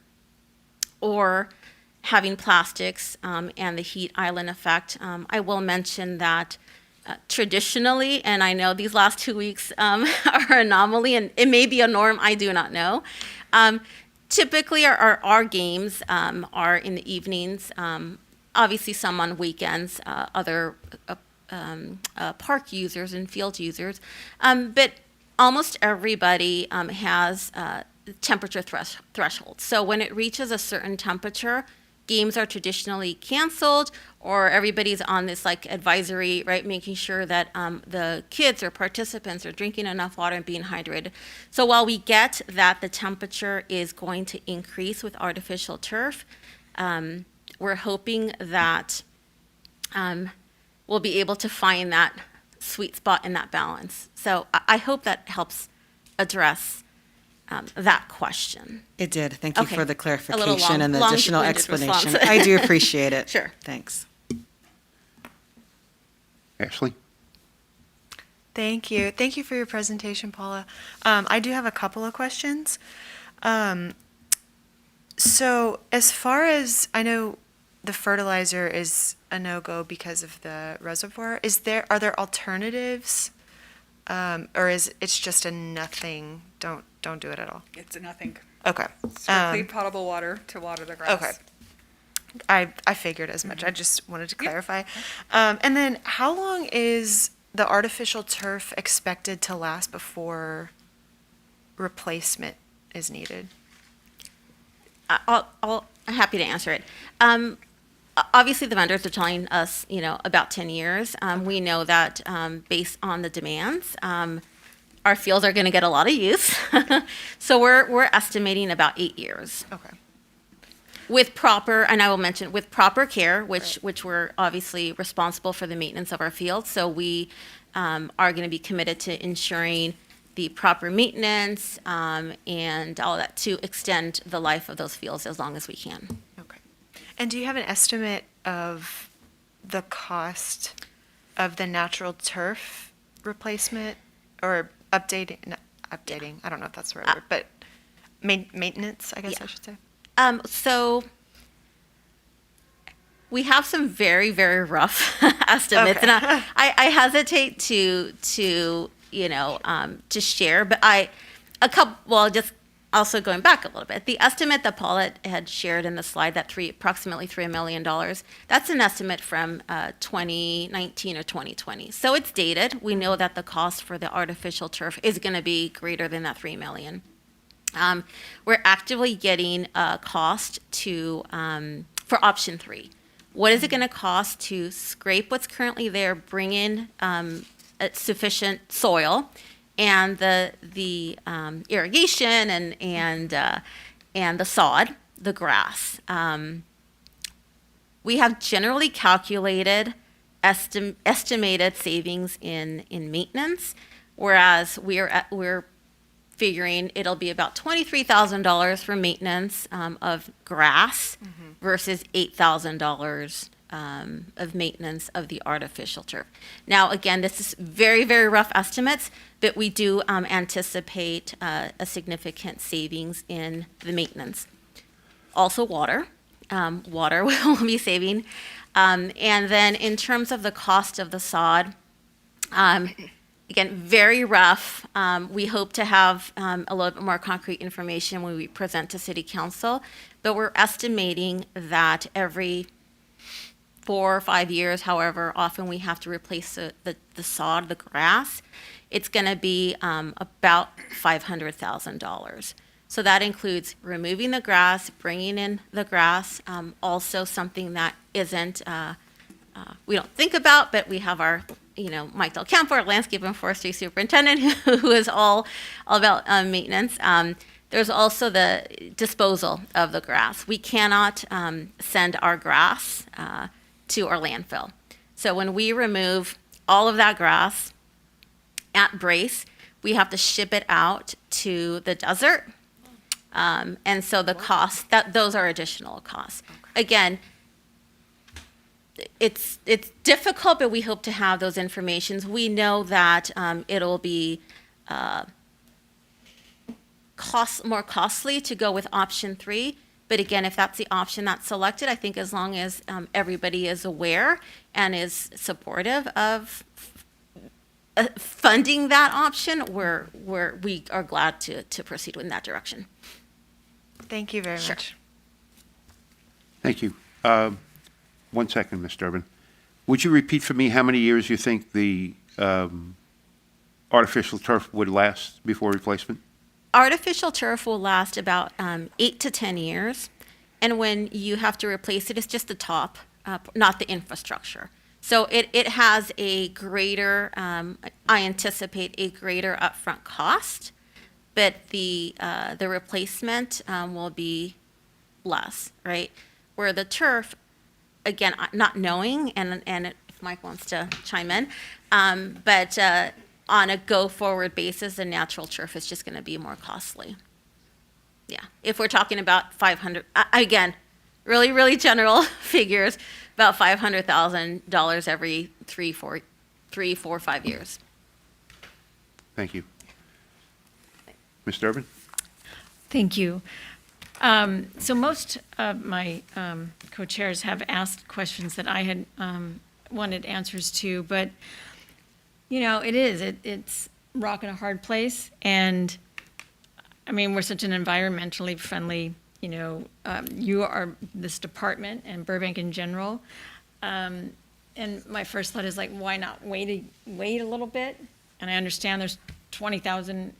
or having plastics and the heat island effect. I will mention that traditionally, and I know these last 2 weeks are an anomaly, and it may be a norm, I do not know. Typically our games are in the evenings, obviously some on weekends, other park users and field users, but almost everybody has temperature thresholds. So when it reaches a certain temperature, games are traditionally canceled, or everybody's on this advisory, right, making sure that the kids or participants are drinking enough water and being hydrated. So while we get that the temperature is going to increase with artificial turf, we're hoping that we'll be able to find that sweet spot and that balance. So I hope that helps address that question. It did. Thank you Okay. for the A clarification little and the additional long-winded explanation. response. I do appreciate it. Sure. Thanks. Ashley? Thank you. Thank you for your presentation, Paula. I do have a couple of questions. So as far as I know, the fertilizer is a no-go because of the reservoir. Are there alternatives? Or it's just a nothing, don't do it at all? It's nothing. Okay. Strictly potable water to water the grass. Okay. I figured as much. I just wanted to clarify. And then how long is the artificial turf expected to last before replacement is needed? I'm happy to answer it. Obviously, the vendors are telling us, about 10 years. We know that based on the demands, our fields are going to get a lot of use. So we're estimating about 8 years. Okay. With proper, and I will mention, with proper care, which we're obviously responsible for the maintenance of our fields. So we are going to be committed to ensuring the proper maintenance and all that to extend the life of those fields as long as we can. Okay. And do you have an estimate of the cost of the natural turf replacement or updating, I don't know if that's the right word, but maintenance, I guess I should say? So we have some very, very rough estimates, Okay. and I hesitate to share, but also going back a little bit, the estimate that Paula had shared in the slide, that approximately $3 million, that's an estimate from 2019 or 2020. So it's dated. We know that the cost for the artificial turf is going to be greater than that $3 million. We're actively getting a cost for option 3. What is it going to cost to scrape what's currently there, bring in sufficient soil, and the irrigation and the sod, the grass. We have generally calculated estimated savings in maintenance, whereas we're figuring it'll be about $23,000 for maintenance of grass versus $8,000 of maintenance of the artificial turf. Now, again, this is very, very rough estimates, but we do anticipate a significant savings in the maintenance. Also, water. Water will be saving. And then in terms of the cost of the sod, again, very rough. We hope to have a little bit more concrete information when we present to City Council, but we're estimating that every 4 or 5 years, however often we have to replace the sod, the grass, it's going to be about $500,000. So that includes removing the grass, bringing in the grass, also something that isn't, we don't think about, but we have our, Mike Del Campo, our landscape and forestry superintendent, who is all about maintenance. There's also the disposal of the grass. We cannot send our grass to our landfill. So when we remove all of that grass at Brace, we have to ship it out to the desert. And so the costs, those are additional costs. Again, it's difficult, but we hope to have those informations. We know that it'll be more costly to go with option 3. But again, if that's the option that's selected, I think as long as everybody is aware and is supportive of funding that option, we are glad to proceed in that direction. Thank you very much. Thank you. 1 second, Ms. Durbin. Would you repeat for me how many years you think the artificial turf would last before replacement? Artificial turf will last about 8 to 10 years. And when you have to replace it, it's just the top, not the infrastructure. So it has a greater, I anticipate a greater upfront cost, but the replacement will be less, right? Where the turf, again, not knowing, and if Mike wants to chime in, but on a go-forward basis, the natural turf is just going to be more costly. Yeah, if we're talking about 500, again, really, really general figures, about $500,000 every 3, 4, 5 years. Thank you. Ms. Durbin? Thank you. So most of my co-chairs have asked questions that I had wanted answers to, but it's rock in a hard place. And I mean, we're such an environmentally friendly, you are this department and Burbank in general. And my first thought is like, why not wait a little bit? And I understand there's 20,000,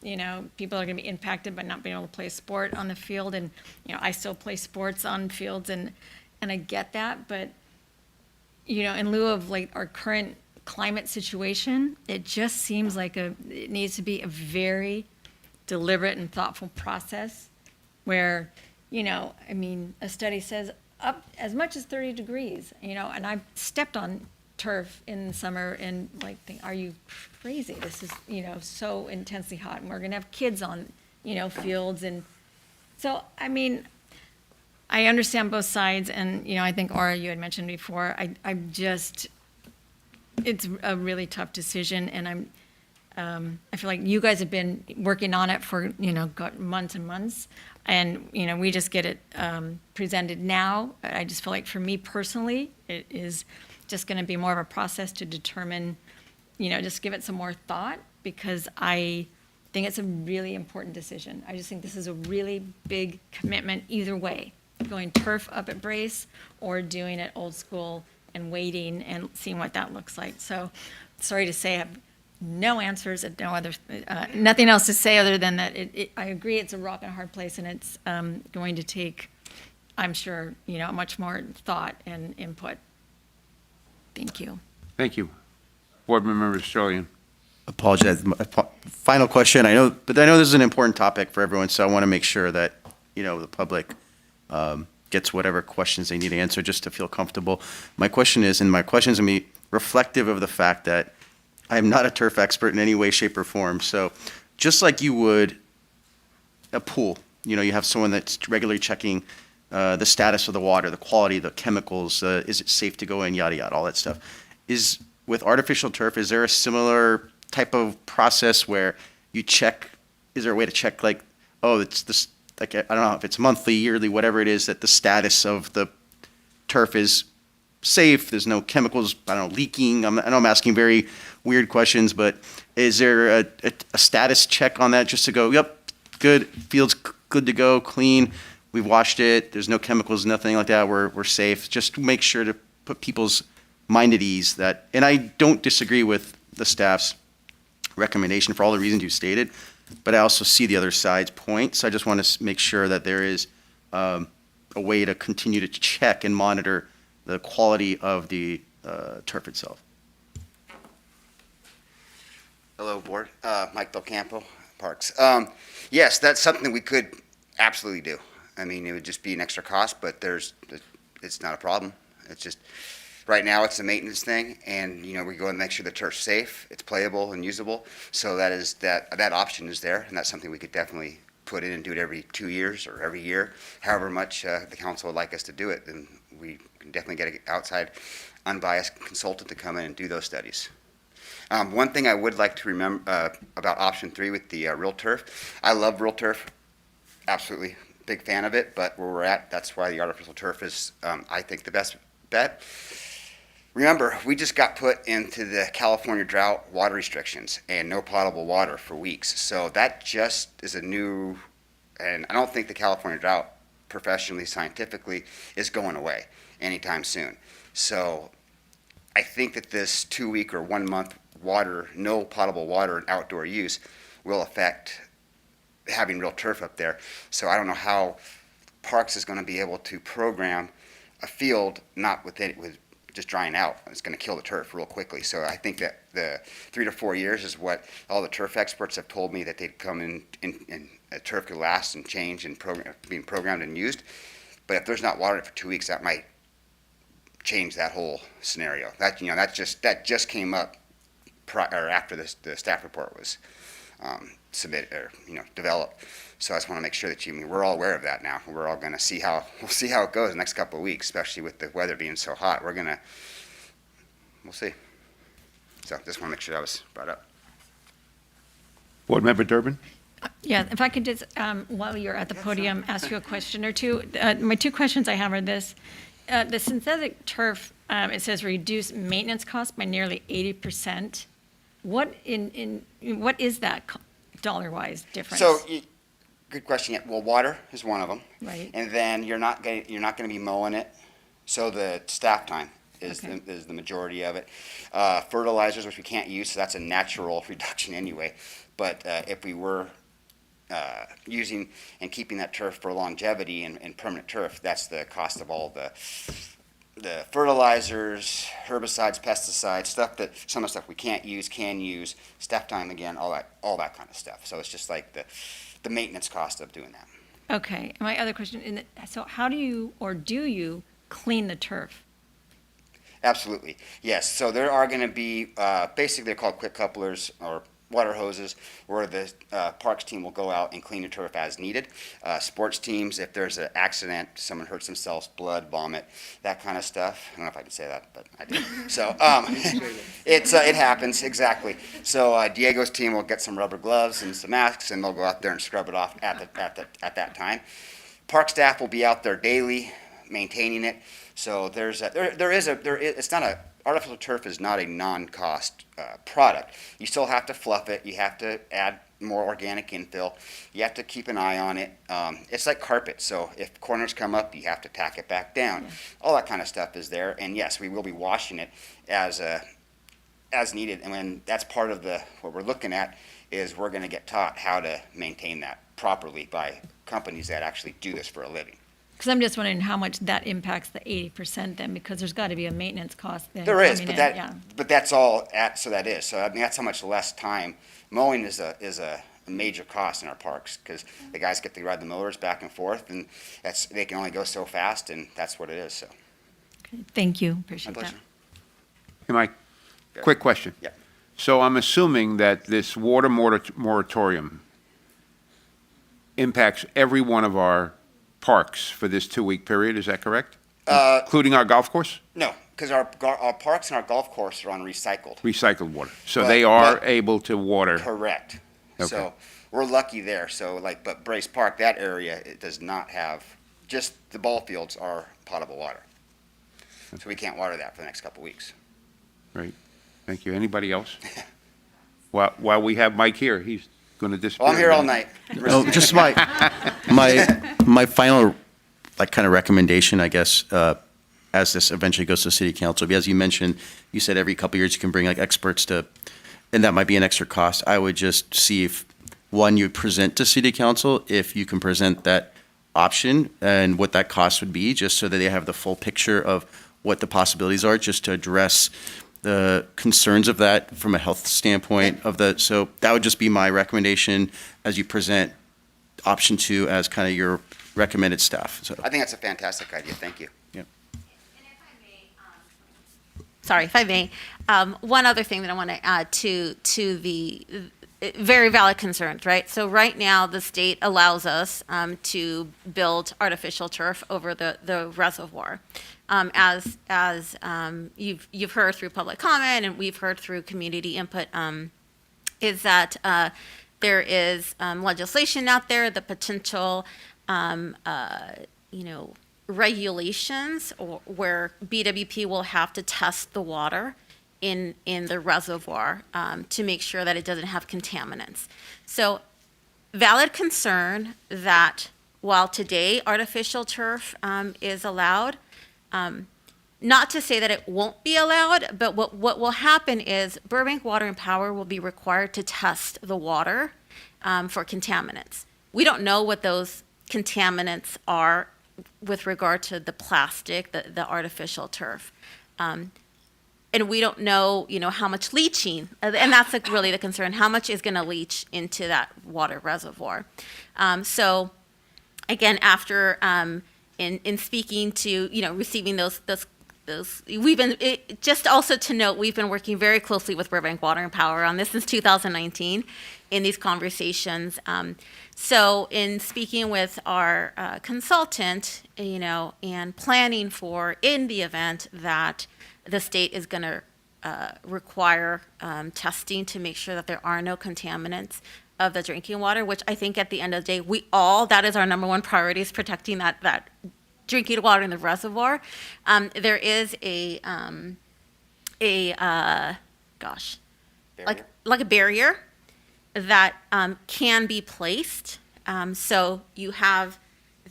people are going to be impacted by not being able to play a sport on the field. And, I still play sports on fields and I get that. But, in lieu of like our current climate situation, it just seems like it needs to be a very deliberate and thoughtful process where, a study says up as much as 30 degrees, and I've stepped on turf in the summer and like think, are you crazy? This is, so intensely hot and we're going to have kids on, fields. And so, I understand both sides. And, I think Aura, you had mentioned before, it's a really tough decision. And I feel like you guys have been working on it for, got months and months. And, we just get it presented now. I just feel like for me personally, it is just going to be more of a process to determine, just give it some more thought, because I think it's a really important decision. I just think this is a really big commitment either way, going turf up at Brace or doing it old school and waiting and seeing what that looks like. So sorry to say I have no answers and nothing else to say other than that I agree it's a rock and a hard place, and it's going to take, I'm sure, much more thought and input. Thank you. Thank you. Board Member Australian. Apologize. Final question. I know this is an important topic for everyone, so I want to make sure that, the public gets whatever questions they need to answer just to feel comfortable. My question is, and my question is going to be reflective of the fact that I am not a turf expert in any way, shape, or form. So just like you would a pool, you have someone that's regularly checking the status of the water, the quality, the chemicals, is it safe to go in, yada, yada, all that stuff. With artificial turf, is there a similar type of process where you check, is there a way to check it's this, I don't know if it's monthly, yearly, whatever it is, that the status of the turf is safe, there's no chemicals, I don't know, leaking? I know I'm asking very weird questions, but is there a status check on that just to go, yep, good, field's good to go, clean, we've washed it, there's no chemicals, nothing like that, we're safe, just to make sure to put people's mind at ease that, and I don't disagree with the staff's recommendation for all the reasons you stated, but I also see the other side's point, so I just want to make sure that there is a way to continue to check and monitor the quality of the turf itself. Hello, Board. Mike Del Campo, Parks. Yes, that's something we could absolutely do. I mean, it would just be an extra cost, but it's not a problem. It's just, right now it's a maintenance thing, and, we go and make sure the turf's safe, it's playable and usable. So that option is there, and that's something we could definitely put in and do it every 2 years or every year, however much the council would like us to do it. Then we can definitely get an outside, unbiased consultant to come in and do those studies. One thing I would like to remember about option 3 with the real turf, I love real turf, absolutely big fan of it, but where we're at, that's why the artificial turf is, I think, the best bet. Remember, we just got put into the California drought water restrictions and no potable water for weeks. So that just is a new, and I don't think the California drought professionally, scientifically, is going away anytime soon. So I think that this 2-week or 1 month water, no potable water and outdoor use will affect having real turf up there. So I don't know how Parks is going to be able to program a field not with just drying out. It's going to kill the turf real quickly. So I think that the 3 to 4 years is what all the turf experts have told me, that they'd come in and a turf could last and change and being programmed and used. But if there's not water for 2 weeks, that might change that whole scenario. That just came up after the staff report was submitted or developed. So I just want to make sure that we're all aware of that now. We're all going to see how it goes the next couple of weeks, especially with the weather being so hot. We'll see. So just want to make sure that was brought up. Board Member Durbin. Yeah, if I could just, while you're at the podium, ask you a question or two. My 2 questions I have are this. The synthetic turf, it says reduce maintenance costs by nearly 80%. What is that dollar-wise difference? So, good question. Well, water is one of them. Right. And then you're not going to be mowing it, so the staff time is the majority of it. Fertilizers, which we can't use, so that's a natural reduction anyway. But if we were using and keeping that turf for longevity and permanent turf, that's the cost of all the fertilizers, herbicides, pesticides, some of the stuff we can't use, can use, staff time again, all that kind of stuff. So it's just like the maintenance cost of doing that. Okay. My other question, so how do you clean the turf? Absolutely. Yes. So there are going to be, basically they're called quick couplers or water hoses, where the parks team will go out and clean the turf as needed. Sports teams, if there's an accident, someone hurts themselves, blood, vomit, that kind of stuff. I don't know if I can say that, but I did. So it happens, exactly. So Diego's team will get some rubber gloves and some masks, and they'll go out there and scrub it off at that time. Park staff will be out there daily maintaining it. So artificial turf is not a non-cost product. You still have to fluff it. You have to add more organic infill. You have to keep an eye on it. It's like carpet, so if corners come up, you have to tack it back down. All that kind of stuff is there, and yes, we will be washing it as needed. And when that's part of what we're looking at is we're going to get taught how to maintain that properly by companies that actually do this for a living. Because I'm just wondering how much that impacts the 80% then, because there's got to be a maintenance cost then. There is, coming but in, yeah. but that's all so that is. So I mean, that's how much less time. Mowing is a major cost in our parks because the guys get to ride the mowers back and forth, and they can only go so fast, and that's what it is. So. Okay, thank you, My appreciate that. pleasure. Hey, Mike, quick question. Yeah. So I'm assuming that this water moratorium impacts every one of our parks for this 2-week period, is that correct? Including our golf course? No, because our parks and our golf course are on recycled. Recycled water. So But- they are but- able to water. Correct. Okay. So we're lucky there. So but Brace Park, that area, it does not have, just the ball fields are potable water. So we can't water that for the next couple of weeks. Right. Thank you. Anybody else? While we have Mike here, he's going to disappear. Well, I'm here all night. No, just my final, like, kind of recommendation, I guess, as this eventually goes to city council. As you mentioned, you said every couple of years you can bring like experts to, and that might be an extra cost. I would just see if, one, you present to city council, if you can present that option and what that cost would be, just so that they have the full picture of what the possibilities are, just to address the concerns of that from a health standpoint so that would just be my recommendation as you present option 2 as kind of your recommended staff. So I think that's a fantastic idea. Thank you. Sorry, if I may, one other thing that I want to add to the very valid concerns, right? So right now, the state allows us to build artificial turf over the reservoir. As you've heard through public comment and we've heard through community input, is that there is legislation out there, the potential, regulations where BWP will have to test the water in the reservoir to make sure that it doesn't have contaminants. So valid concern that while today artificial turf is allowed, not to say that it won't be allowed, but what will happen is Burbank Water and Power will be required to test the water for contaminants. We don't know what those contaminants are with regard to the plastic, the artificial turf. And we don't know, how much leaching, and that's really the concern, how much is going to leach into that water reservoir. So again, after in speaking to, receiving those, we've been, just also to note, we've been working very closely with Burbank Water and Power on this since 2019 in these conversations. So in speaking with our consultant, and planning for in the event that the state is going to require testing to make sure that there are no contaminants of the drinking water, which I think at the end of the day, that is our number one priority, is protecting that drinking water in the reservoir. There is like a barrier that can be placed. So you have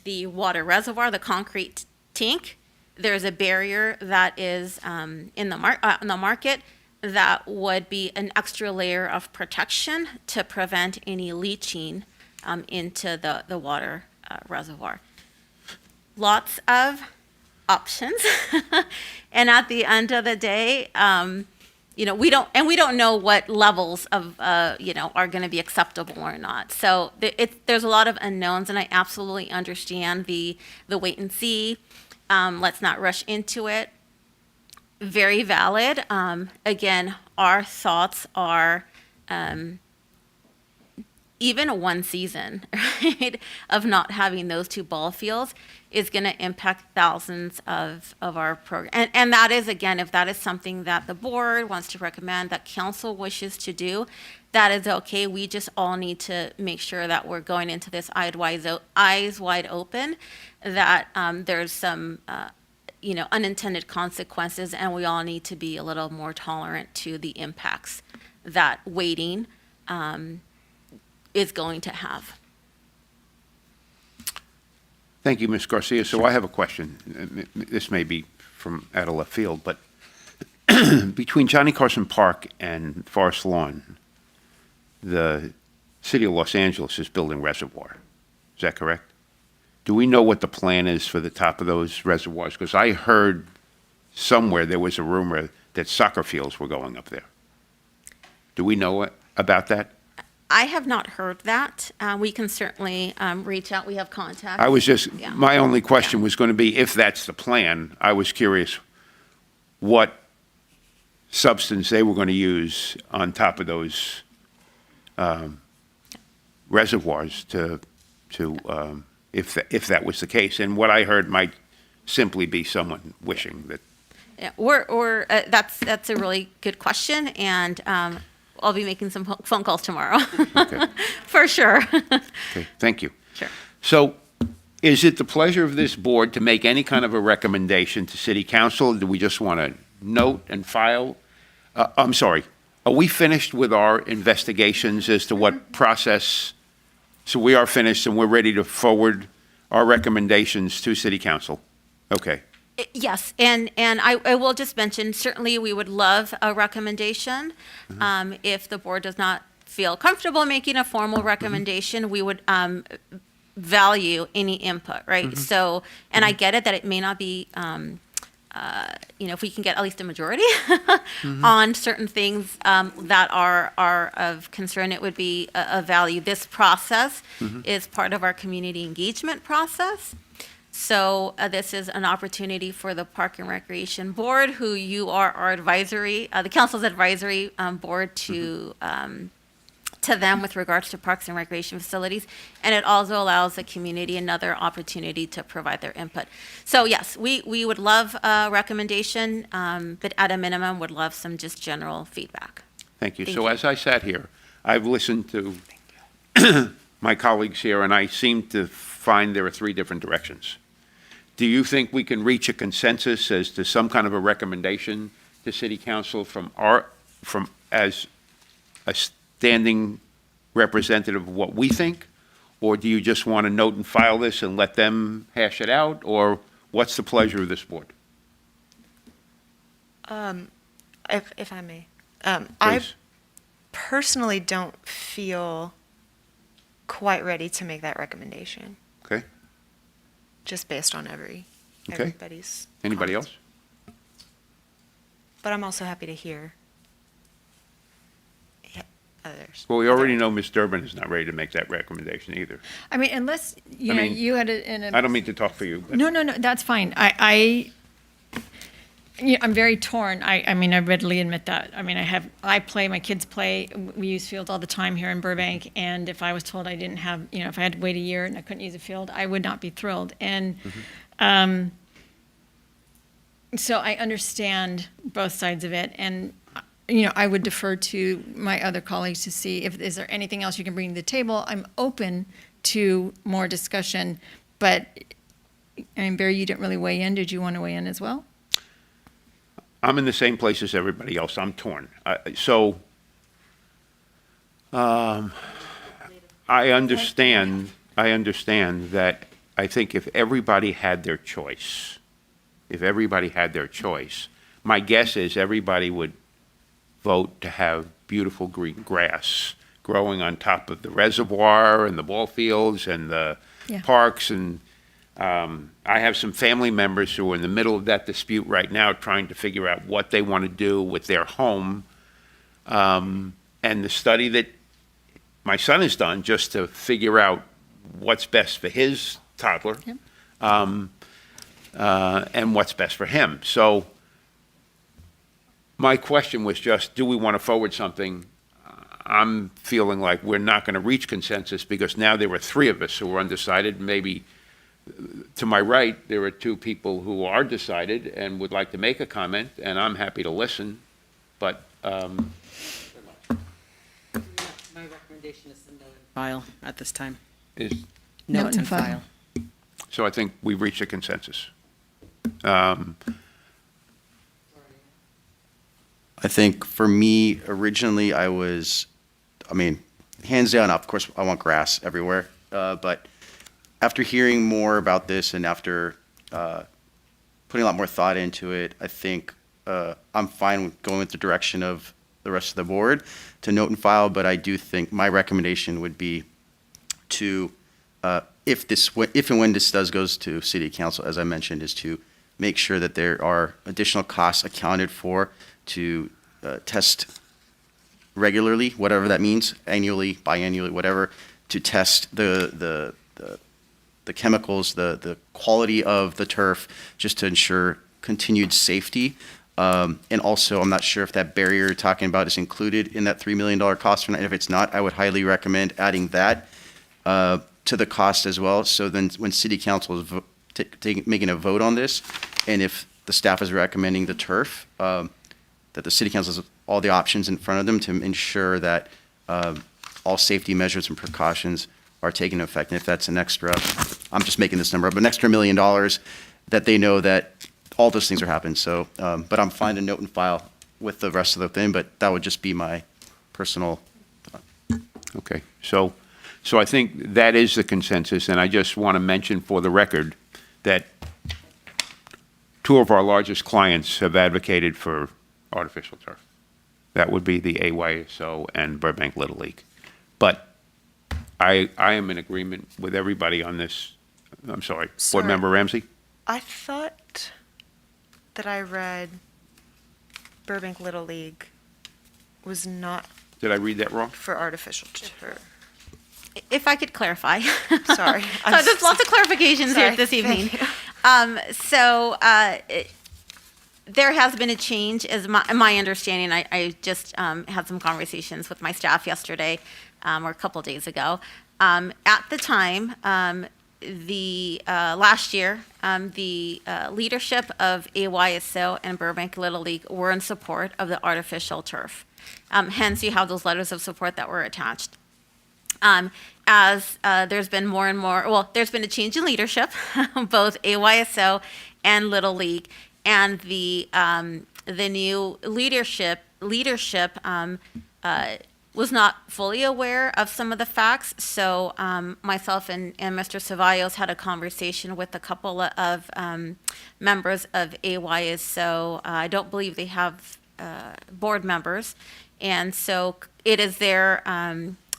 the water reservoir, the concrete tank. There's a barrier that is in the market that would be an extra layer of protection to prevent any leaching into the water reservoir. Lots of options. And at the end of the day, we don't know what levels of, are going to be acceptable or not. So there's a lot of unknowns, and I absolutely understand the wait and see. Let's not rush into it. Very valid. Again, our thoughts are even one season, right, of not having those 2 ball fields is going to impact thousands of our program. And that is, again, if that is something that the board wants to recommend, that council wishes to do, that is okay. We just all need to make sure that we're going into this eyes wide open, that there's some, unintended consequences, and we all need to be a little more tolerant to the impacts that waiting is going to have. Thank you, Ms. Garcia. So I have a question. This may be from out of left field, but between Johnny Carson Park and Forest Lawn, the city of Los Angeles is building reservoir. Is that correct? Do we know what the plan is for the top of those reservoirs? Because I heard somewhere there was a rumor that soccer fields were going up there. Do we know about that? I have not heard that. We can certainly reach out. We have contacts. I was just, Yeah. my only question was going to be, if that's the plan, I was curious what substance they were going to use on top of those reservoirs if that was the case. And what I heard might simply be someone wishing that. Yeah, that's a really good question, and I'll be making some phone calls tomorrow. Okay. For sure. Okay, thank you. Sure. So is it the pleasure of this board to make any kind of a recommendation to city council? Do we just want to note and file? I'm sorry, are we finished with our investigations as to what process? So we are finished and we're ready to forward our recommendations to city council? Okay. Yes, and I will just mention, certainly we would love a recommendation. If the board does not feel comfortable making a formal recommendation, we would value any input, right? So, and I get it that it may not be, if we can get at least a majority on certain things that are of concern, it would be a value. This process is part of our community engagement process. So this is an opportunity for the Park and Recreation Board, who you are our advisory, the council's advisory board to them with regards to parks and recreation facilities. And it also allows the community another opportunity to provide their input. So yes, we would love a recommendation, but at a minimum would love some just general feedback. Thank you. Thank So you. as I sat here, I've listened to my colleagues here, and I seem to find there are three different directions. Do you think we can reach a consensus as to some kind of a recommendation to city council as a standing representative of what we think? Or do you just want to note and file this and let them hash it out? Or what's the pleasure of this board? If I may. I Please. personally don't feel quite ready to make that recommendation, Okay. just based on Okay. everybody's. Anybody comments. else? But I'm also happy to hear others. Well, we already know Ms. Durbin is not ready to make that recommendation either. I mean, unless, you I know, mean, you had it in a. I don't mean to talk for you, but No, that's fine. I'm very torn. I mean, I readily admit that. I mean, my kids play, we use fields all the time here in Burbank, and if I was told I didn't have, if I had to wait a year and I couldn't use a field, I would not be thrilled. And so I understand both sides of it, and, I would defer to my other colleagues to see is there anything else you can bring to the table. I'm open to more discussion, but, I mean, Barry, you didn't really weigh in. Did you want to weigh in as well? I'm in the same place as everybody else. I'm torn. I understand that I think if everybody had their choice, my guess is everybody would vote to have beautiful green grass growing on top of the reservoir and the ball fields and the parks. And I have some family members who are in the middle of that dispute right now, trying to figure out what they want to do with their home. And the study that my son has done just to figure out what's best for his toddler, and what's best for him. So my question was just, do we want to forward something? I'm feeling like we're not going to reach consensus because now there are three of us who are undecided. Maybe to my right, there are two people who are decided and would like to make a comment, and I'm happy to listen. But My recommendation is to note and file at this time. Note and file. So I think we've reached a consensus. I think for me, originally, hands down, of course, I want grass everywhere. But after hearing more about this and after putting a lot more thought into it, I think I'm fine with going with the direction of the rest of the board to note and file, but I do think my recommendation would be to, if and when this goes to city council, as I mentioned, is to make sure that there are additional costs accounted for to test regularly, whatever that means, annually, biannually, whatever, to test the chemicals, the quality of the turf, just to ensure continued safety. And also, I'm not sure if that barrier you're talking about is included in that $3 million cost or not. If it's not, I would highly recommend adding that to the cost as well. So then when city council is making a vote on this, and if the staff is recommending the turf, that the city council has all the options in front of them to ensure that all safety measures and precautions are taken into effect. And if that's an extra, I'm just making this number up, an extra $1 million, that they know that all those things are happening. So, but I'm fine to note and file with the rest of the thing, but that would just be my personal thought. Okay, so I think that is the consensus, and I just want to mention for the record that two of our largest clients have advocated for artificial turf. That would be the AYSO and Burbank Little League. But I am in agreement with everybody on this. I'm sorry, Sorry. Board Member Ramsey? I thought that I read Burbank Little League was not Did I read that wrong? for artificial turf. If I could clarify. Sorry. So there's lots of clarifications here Sorry. this evening. Thank you. There has been a change, as my understanding. I just had some conversations with my staff yesterday or a couple days ago. At the time, last year, the leadership of AYSO and Burbank Little League were in support of the artificial turf. Hence, you have those letters of support that were attached. As there's been more and more, well, there's been a change in leadership, both AYSO and Little League, and the new leadership was not fully aware of some of the facts. So myself and Mr. Ceballos had a conversation with a couple of members of AYSO. I don't believe they have board members, and so it is their.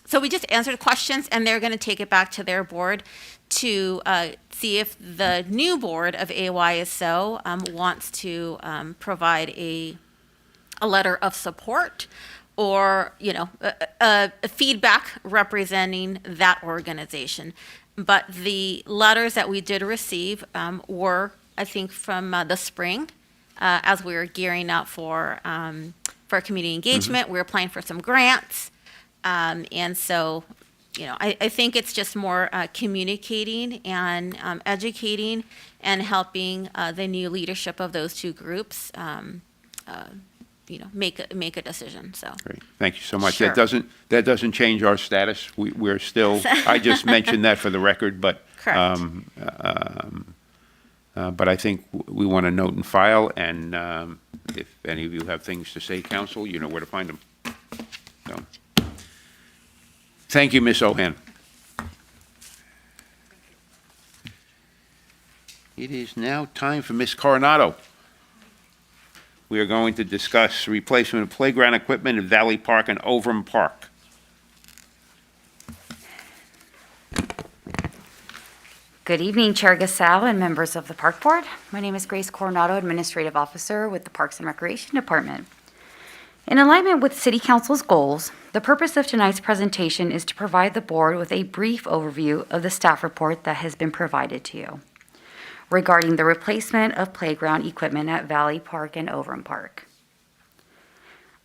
So we just answered questions, and they're going to take it back to their board to see if the new board of AYSO wants to provide a letter of support or, a feedback representing that organization. But the letters that we did receive were, I think, from the spring, as we were gearing up for community engagement. We were applying for some grants. And so, I think it's just more communicating and educating and helping the new leadership of those two groups, make a decision. So. Great, thank you so much. Sure. That doesn't change our status. We're still, I just mentioned that for the record, but. Correct. But I think we want to note and file, and if any of you have things to say, council, you know where to find them. So. Thank you, Ms. Ohan. It is now time for Ms. Coronado. We are going to discuss replacement of playground equipment in Valley Park and Overton Park. Good evening, Chair Gasal and members of the Park Board. My name is Grace Coronado, Administrative Officer with the Parks and Recreation Department. In alignment with City Council's goals, the purpose of tonight's presentation is to provide the board with a brief overview of the staff report that has been provided to you regarding the replacement of playground equipment at Valley Park and Overton Park.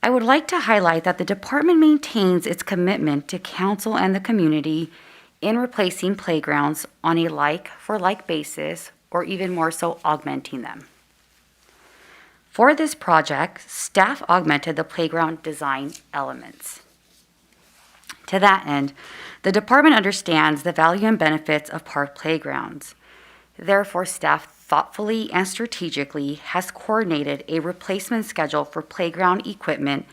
I would like to highlight that the department maintains its commitment to council and the community in replacing playgrounds on a like-for-like basis, or even more so, augmenting them. For this project, staff augmented the playground design elements. To that end, the department understands the value and benefits of park playgrounds. Therefore, staff thoughtfully and strategically has coordinated a replacement schedule for playground equipment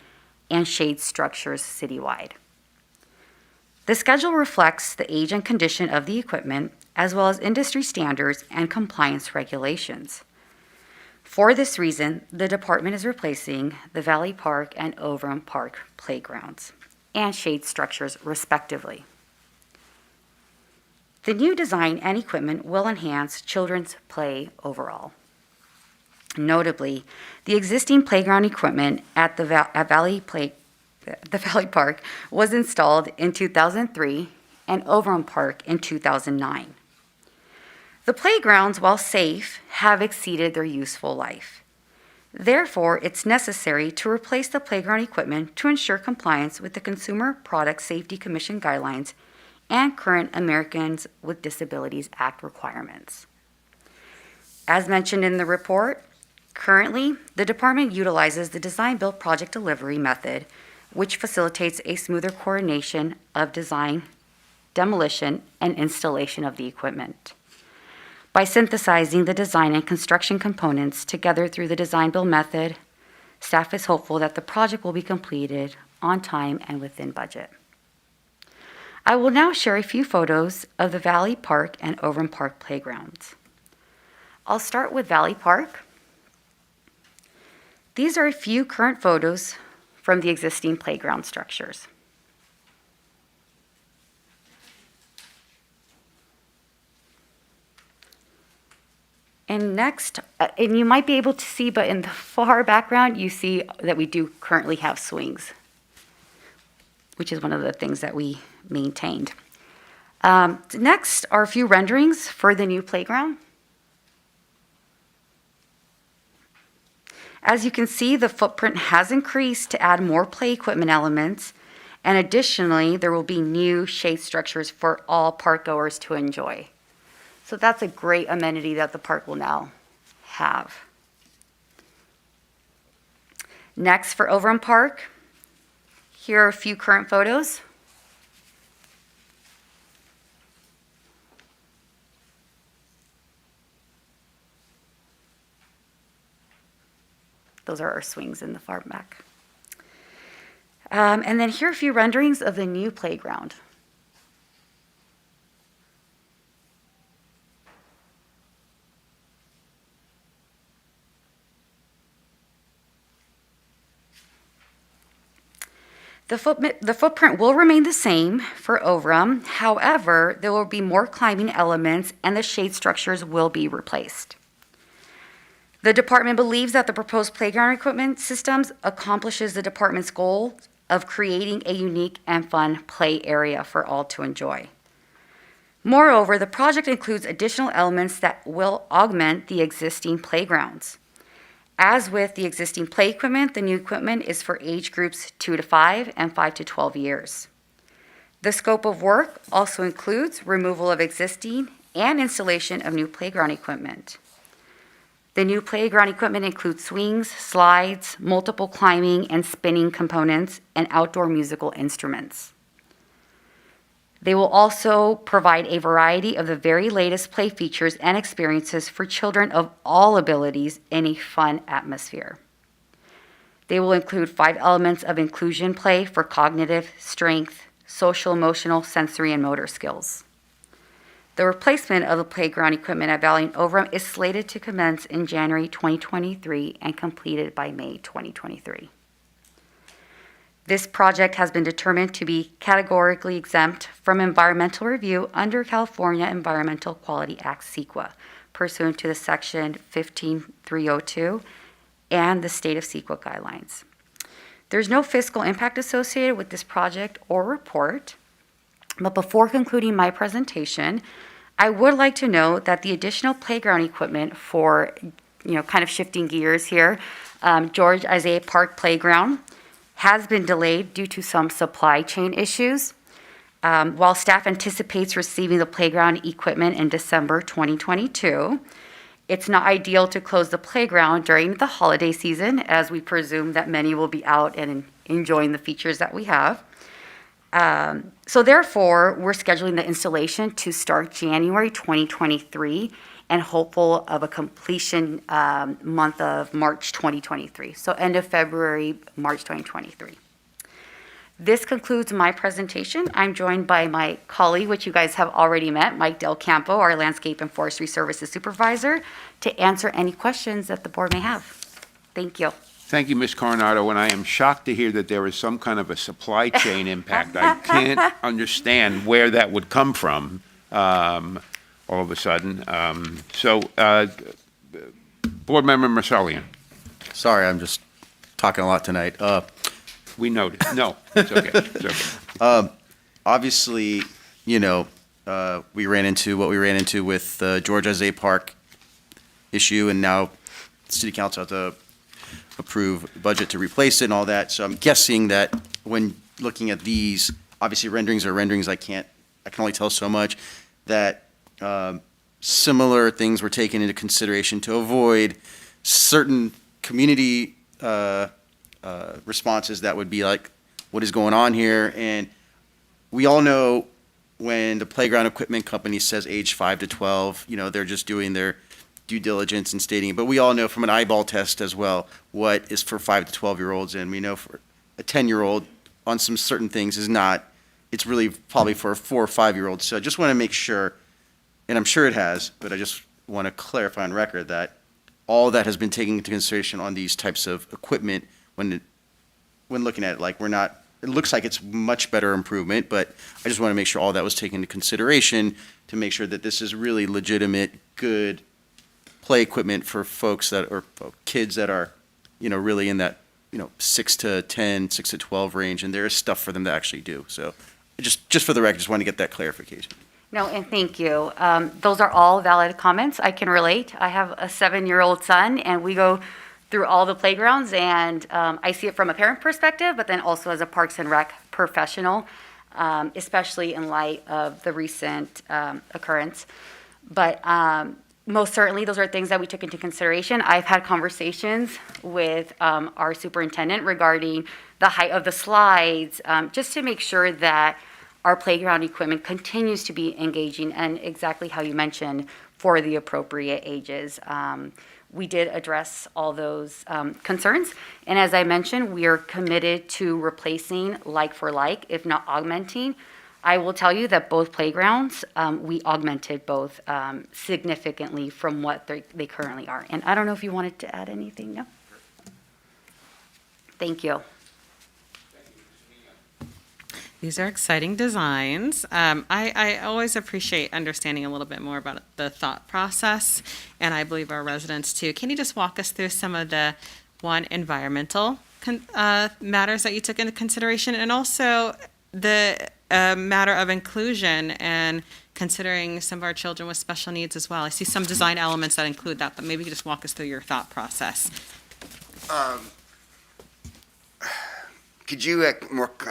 and shade structures citywide. The schedule reflects the age and condition of the equipment, as well as industry standards and compliance regulations. For this reason, the department is replacing the Valley Park and Overton Park playgrounds and shade structures respectively. The new design and equipment will enhance children's play overall. Notably, the existing playground equipment at the Valley Park was installed in 2003 and Overton Park in 2009. The playgrounds, while safe, have exceeded their useful life. Therefore, it's necessary to replace the playground equipment to ensure compliance with the Consumer Product Safety Commission guidelines and current Americans with Disabilities Act requirements. As mentioned in the report, currently, the department utilizes the design-build project delivery method, which facilitates a smoother coordination of design, demolition, and installation of the equipment. By synthesizing the design and construction components together through the design-build method, staff is hopeful that the project will be completed on time and within budget. I will now share a few photos of the Valley Park and Overton Park playgrounds. I'll start with Valley Park. These are a few current photos from the existing playground structures. And next, and you might be able to see, but in the far background, you see that we do currently have swings, which is one of the things that we maintained. Next are a few renderings for the new playground. As you can see, the footprint has increased to add more play equipment elements, and additionally, there will be new shade structures for all park goers to enjoy. So that's a great amenity that the park will now have. Next, for Overton Park, here are a few current photos. Those are our swings in the far back. And then here are a few renderings of the new playground. The footprint will remain the same for Overton. However, there will be more climbing elements and the shade structures will be replaced. The department believes that the proposed playground equipment systems accomplishes the department's goal of creating a unique and fun play area for all to enjoy. Moreover, the project includes additional elements that will augment the existing playgrounds. As with the existing play equipment, the new equipment is for age groups 2 to 5 and 5 to 12 years. The scope of work also includes removal of existing and installation of new playground equipment. The new playground equipment includes swings, slides, multiple climbing and spinning components, and outdoor musical instruments. They will also provide a variety of the very latest play features and experiences for children of all abilities in a fun atmosphere. They will include 5 elements of inclusion play for cognitive, strength, social, emotional, sensory, and motor skills. The replacement of the playground equipment at Valley and Overton is slated to commence in January 2023 and completed by May 2023. This project has been determined to be categorically exempt from environmental review under California Environmental Quality Act CEQA, pursuant to the Section 15302 and the State of CEQA guidelines. There's no fiscal impact associated with this project or report, but before concluding my presentation, I would like to note that the additional playground equipment for, kind of shifting gears here, George Isaiah Park Playground has been delayed due to some supply chain issues. While staff anticipates receiving the playground equipment in December 2022, it's not ideal to close the playground during the holiday season, as we presume that many will be out and enjoying the features that we have. So therefore, we're scheduling the installation to start January 2023 and hopeful of a completion month of March 2023. So end of February, March 2023. This concludes my presentation. I'm joined by my colleague, which you guys have already met, Mike Del Campo, our Landscape and Forestry Services Supervisor, to answer any questions that the board may have. Thank you. Thank you, Ms. Coronado, and I am shocked to hear that there is some kind of a supply chain impact. I can't understand where that would come from all of a sudden. Board Member Marcellian. Sorry, I'm just talking a lot tonight. We noted. No, it's okay. It's okay. Obviously, we ran into what we ran into with the George Isaiah Park issue, and now the City Council has to approve budget to replace it and all that. So I'm guessing that when looking at these, obviously renderings are renderings. I can only tell so much, that similar things were taken into consideration to avoid certain community responses that would be like, what is going on here? And we all know when the playground equipment company says age 5 to 12, they're just doing their due diligence and stating it. But we all know from an eyeball test as well what is for 5 to 12-year-olds, and we know for a 10-year-old on some certain things is not. It's really probably for a 4 or 5-year-old. So I just want to make sure, and I'm sure it has, but I just want to clarify on record that all that has been taken into consideration on these types of equipment when looking at it. Like, it looks like it's much better improvement, but I just want to make sure all that was taken into consideration to make sure that this is really legitimate, good play equipment for folks or kids that are, really in that, 6 to 10, 6 to 12 range, and there is stuff for them to actually do. So just for the record, just want to get that clarification. No, and thank you. Those are all valid comments. I can relate. I have a 7-year-old son, and we go through all the playgrounds, and I see it from a parent perspective, but then also as a Parks and Rec professional, especially in light of the recent occurrence. But most certainly, those are things that we took into consideration. I've had conversations with our superintendent regarding the height of the slides, just to make sure that our playground equipment continues to be engaging and exactly how you mentioned for the appropriate ages. We did address all those concerns. And as I mentioned, we are committed to replacing like for like, if not augmenting. I will tell you that both playgrounds, we augmented both significantly from what they currently are. And I don't know if you wanted to add anything, no? Thank you. These are exciting designs. I always appreciate understanding a little bit more about the thought process, and I believe our residents too. Can you just walk us through some of the environmental matters that you took into consideration, and also the matter of inclusion and considering some of our children with special needs as well? I see some design elements that include that, but maybe you could just walk us through your thought process. Could you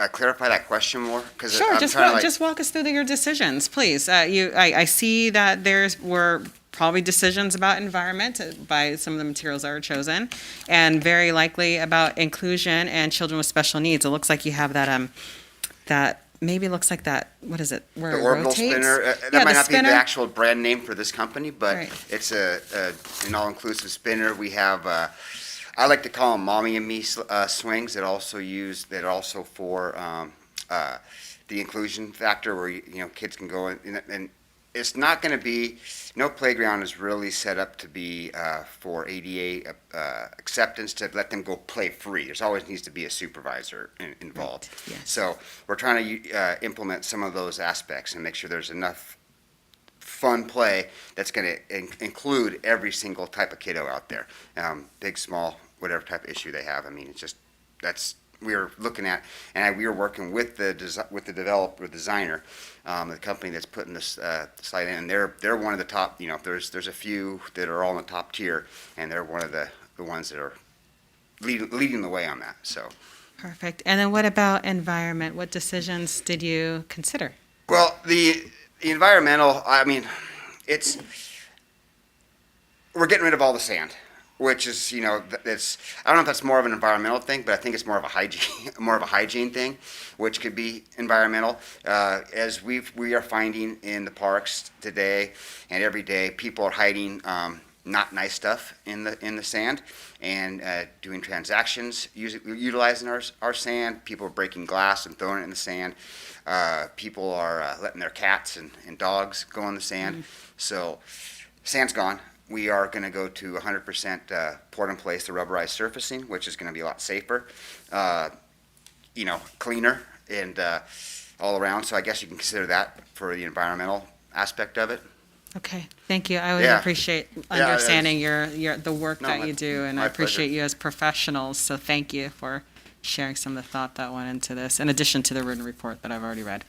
clarify that question more? Sure, just walk us through your decisions, please. I see that were probably decisions about environment by some of the materials that were chosen, and very likely about inclusion and children with special needs. It looks like you have that maybe looks like that, what is it? Where the it orbital rotates? spinner. That might not be the actual brand name for this company, but right. It's an all-inclusive spinner. We have, I like to call them mommy and me swings that also for the inclusion factor where, kids can go in, and it's not going to be, no playground is really set up to be for ADA acceptance to let them go play free. There's always needs to be a supervisor involved. Right. Yes. So we're trying to implement some of those aspects and make sure there's enough fun play that's going to include every single type of kiddo out there, big, small, whatever type of issue they have. I mean, it's just, we are looking at, and we are working with the developer, designer, the company that's putting this slide in, and they're one of the top. There's a few that are all in the top tier, and they're one of the ones that are leading the way on that. So Perfect. And then what about environment? What decisions did you consider? Well, the environmental. I mean, we're getting rid of all the sand. Which is, I don't know if that's more of an environmental thing, but I think it's more of a hygiene thing, which could be environmental. As we are finding in the parks today and every day, people are hiding not nice stuff in the sand, and doing transactions utilizing our sand. People are breaking glass and throwing it in the sand. People are letting their cats and dogs go in the sand. So sand's gone. We are going to go to 100% poured in place, the rubberized surfacing, which is going to be a lot safer, cleaner, and all around. So I guess you can consider that for the environmental aspect of it. Okay, thank you. I always Yeah. appreciate Yeah, understanding the work No, that my- you do, and I my appreciate pleasure. you as professionals. So thank you for sharing some of the thought that went into this, in addition to the written report that I've already read.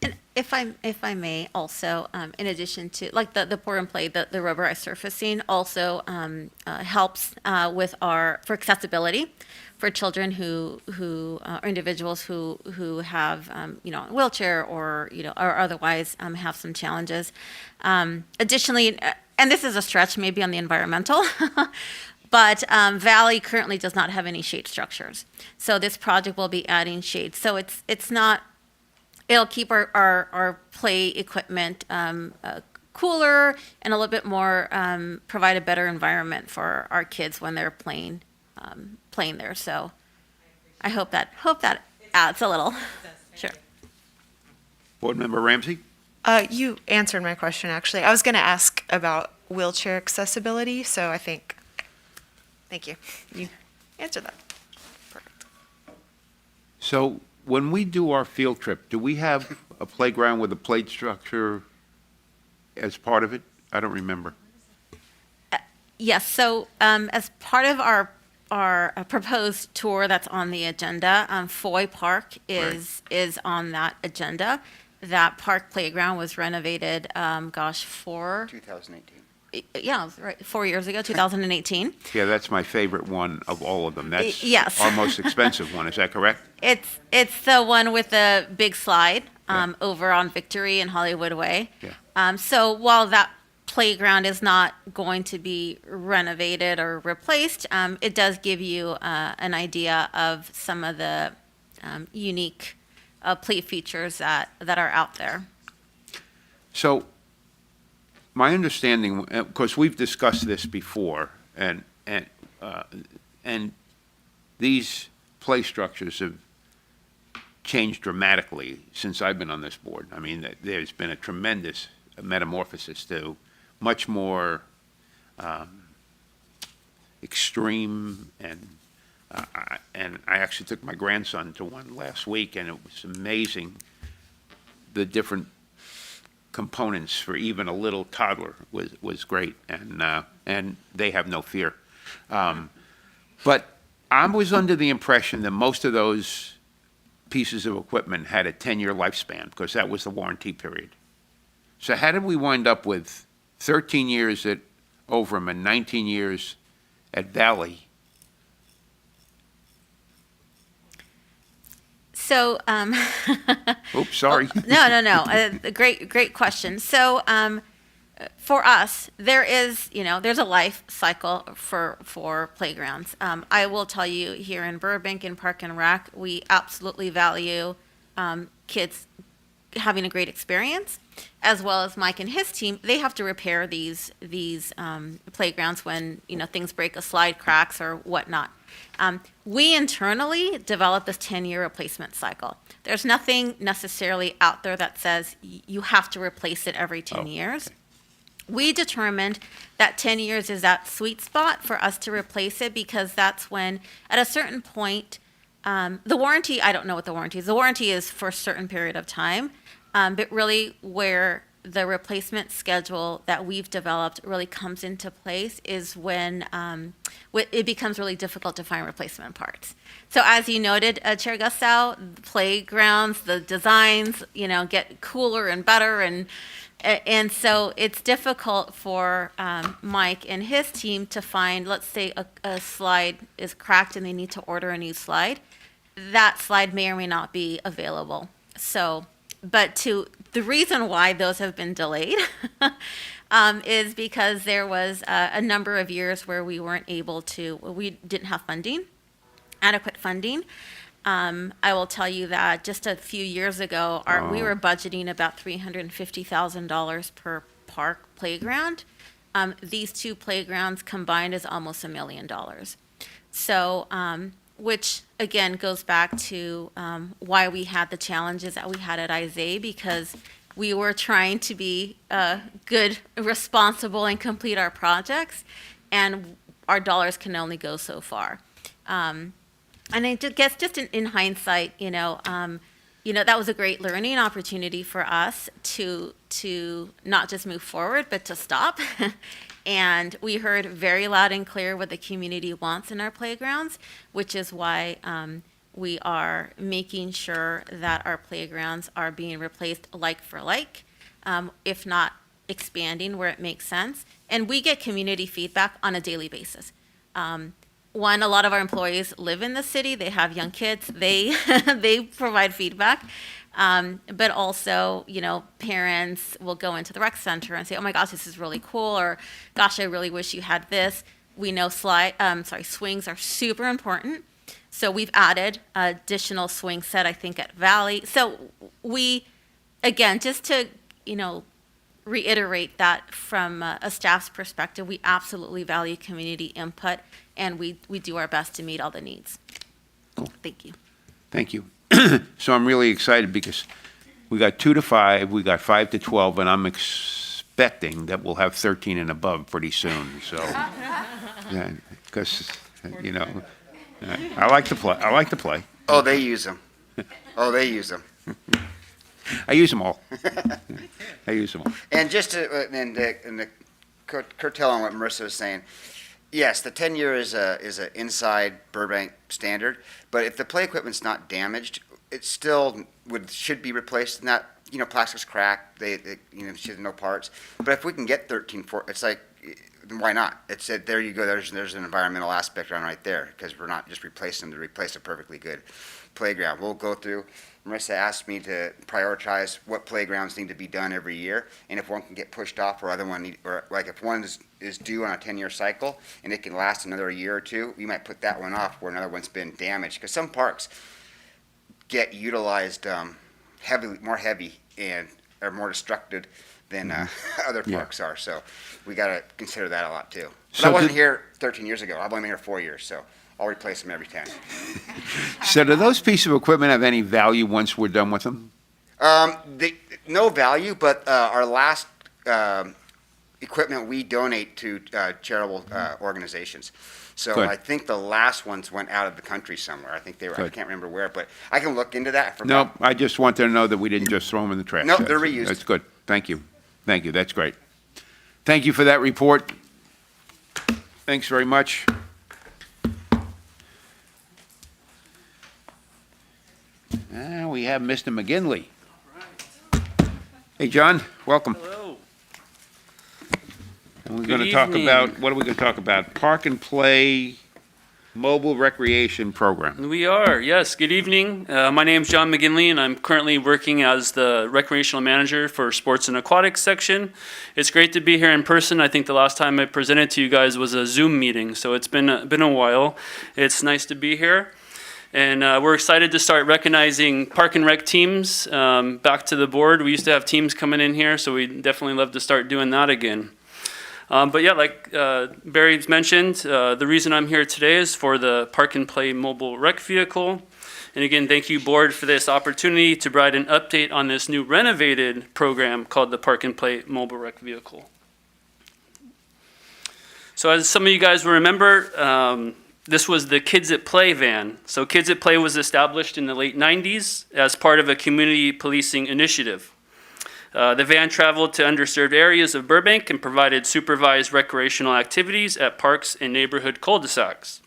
And if I may also, in addition to, like the pour and play, the rubberized surfacing also helps for accessibility for children who or individuals who have, a wheelchair or otherwise have some challenges. Additionally, and this is a stretch maybe on the environmental, but Valley currently does not have any shade structures. So this project will be adding shade. So it's not, it'll keep our play equipment cooler and a little bit more, provide a better environment for our kids when they're playing there. So I hope that adds a little. Sure. Board Member Ramsey? You answered my question, actually. I was going to ask about wheelchair accessibility, so thank you. You answered that. So when we do our field trip, do we have a playground with a play structure as part of it? I don't remember. Yes, so as part of our proposed tour that's on the agenda, Foy Park is on that agenda. That park playground was renovated, 2018. Yeah, right, 4 years ago, 2018. Yeah, that's my favorite one of all of them. That's Yes. our most expensive one, is that correct? It's the one with the big slide over on Victory and Hollywood Way. Yeah. So while that playground is not going to be renovated or replaced, it does give you an idea of some of the unique play features that are out there. So my understanding, because we've discussed this before, and these play structures have changed dramatically since I've been on this board. I mean, there's been a tremendous metamorphosis to much more extreme, and I actually took my grandson to one last week, and it was amazing the different components for even a little toddler was great, and they have no fear. But I was under the impression that most of those pieces of equipment had a 10-year lifespan, because that was the warranty period. So how did we wind up with 13 years at Overton and 19 years at Valley? So, Oops, sorry. No. Great question. So, for us, there's a life cycle for playgrounds. I will tell you, here in Burbank in Park and Rec, we absolutely value kids having a great experience, as well as Mike and his team. They have to repair these playgrounds when things break, a slide cracks or whatnot. We internally develop this 10-year replacement cycle. There's nothing necessarily out there that says you have to replace it every 10 years. Okay. We determined that 10 years is that sweet spot for us to replace it, because that's when, at a certain point, the warranty, I don't know what the warranty is. The warranty is for a certain period of time, but really where the replacement schedule that we've developed really comes into place is when it becomes really difficult to find replacement parts. So as you noted, Chair Gusau, the playgrounds, the designs, get cooler and better, and so it's difficult for Mike and his team to find, let's say a slide is cracked and they need to order a new slide. That slide may or may not be available. So, the reason why those have been delayed is because there was a number of years where we didn't have adequate funding. I will tell you that just a few years ago, we were budgeting about $350,000 per park playground. These two playgrounds combined is almost $1 million. So, which again goes back to why we had the challenges that we had at Isaiah, because we were trying to be good, responsible, and complete our projects, and our dollars can only go so far. And I guess just in hindsight, that was a great learning opportunity for us to not just move forward, but to stop. And we heard very loud and clear what the community wants in our playgrounds, which is why we are making sure that our playgrounds are being replaced like for like, if not expanding where it makes sense. And we get community feedback on a daily basis. One, a lot of our employees live in the city. They have young kids. They provide feedback. But also, parents will go into the rec center and say, "Oh my gosh, this is really cool," or "Gosh, I really wish you had this." We know swings are super important. So we've added additional swing set, I think, at Valley. So we, again, just to, reiterate that from a staff's perspective, we absolutely value community input, and we do our best to meet all the needs. Cool. Thank you. Thank you. So I'm really excited because we got 2 to 5, we got 5 to 12, and I'm expecting that we'll have 13 and above pretty soon. So, because, I like to play. I like to play. Oh, they use them. I use them all. I use them all. And just to curtail on what Marissa was saying, yes, the 10-year is a inside Burbank standard, but if the play equipment's not damaged, it still should be replaced. Not, plastic's cracked, they should have no parts. But if we can get 13, it's like, why not? It's there you go. There's an environmental aspect on right there, because we're not just replacing them to replace a perfectly good playground. We'll go through. Marissa asked me to prioritize what playgrounds need to be done every year, and if one can get pushed off, or if one is due on a 10-year cycle and it can last another year or two, we might put that one off where another one's been damaged, because some parks get utilized more heavy and are more destructed than other parks are. So we got to consider that a lot too. But I wasn't here 13 years ago. I've only been here 4 years, so I'll replace them every 10. So do those pieces of equipment have any value once we're done with them? No value, but our last equipment we donate to charitable organizations. So Good. I think the last ones went out of the country somewhere. I think they were. I can't remember where, but I can look into that. No, I just want to know that we didn't just throw them in the trash. No, That's- they're reused. That's good. Thank you. Thank you. That's great. Thank you for that report. Thanks very much. Now we have Mr. McGinley. Hey, John, welcome. Hello. And we're Good going to talk evening. about, what are we going to talk about? Park and Play Mobile Recreation Program. We are, yes. Good evening. My name's John McGinley, and I'm currently working as the recreational manager for sports and aquatics section. It's great to be here in person. I think the last time I presented to you guys was a Zoom meeting, so it's been a while. It's nice to be here. And we're excited to start recognizing park and rec teams back to the board. We used to have teams coming in here, so we'd definitely love to start doing that again. But yeah, like Barry's mentioned, the reason I'm here today is for the Park and Play mobile rec vehicle. And again, thank you, board, for this opportunity to provide an update on this new renovated program called the Park and Play mobile rec vehicle. So as some of you guys will remember, this was the Kids at Play van. So Kids at Play was established in the late 90s as part of a community policing initiative. The van traveled to underserved areas of Burbank and provided supervised recreational activities at parks and neighborhood cul-de-sacs.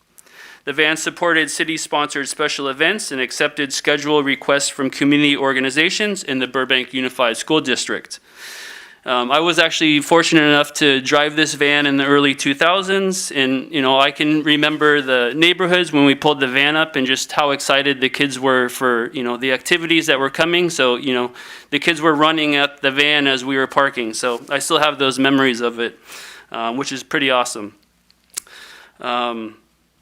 The van supported city-sponsored special events and accepted schedule requests from community organizations in the Burbank Unified School District. I was actually fortunate enough to drive this van in the early 2000s, and I can remember the neighborhoods when we pulled the van up and just how excited the kids were for the activities that were coming. So the kids were running at the van as we were parking. So I still have those memories of it, which is pretty awesome.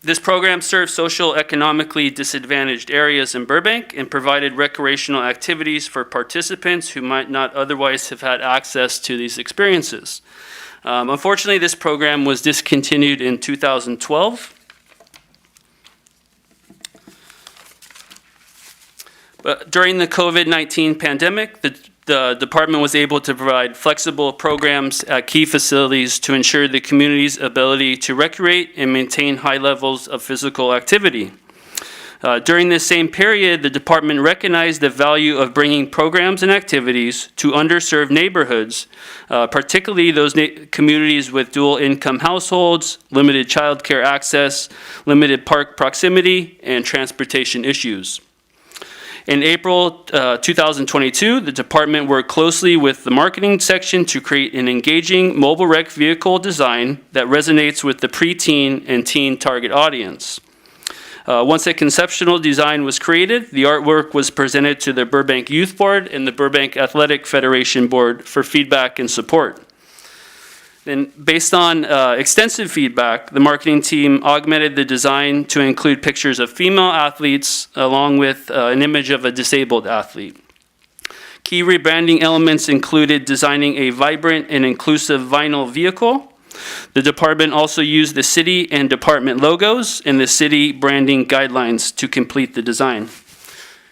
This program served social economically disadvantaged areas in Burbank and provided recreational activities for participants who might not otherwise have had access to these experiences. Unfortunately, this program was discontinued in 2012. But during the COVID-19 pandemic, the department was able to provide flexible programs at key facilities to ensure the community's ability to recreate and maintain high levels of physical activity. During this same period, the department recognized the value of bringing programs and activities to underserved neighborhoods, particularly those communities with dual income households, limited childcare access, limited park proximity, and transportation issues. In April 2022, the department worked closely with the marketing section to create an engaging mobile rec vehicle design that resonates with the preteen and teen target audience. Once a conceptual design was created, the artwork was presented to the Burbank Youth Board and the Burbank Athletic Federation Board for feedback and support. Then, based on extensive feedback, the marketing team augmented the design to include pictures of female athletes along with an image of a disabled athlete. Key rebranding elements included designing a vibrant and inclusive vinyl vehicle. The department also used the city and department logos and the city branding guidelines to complete the design.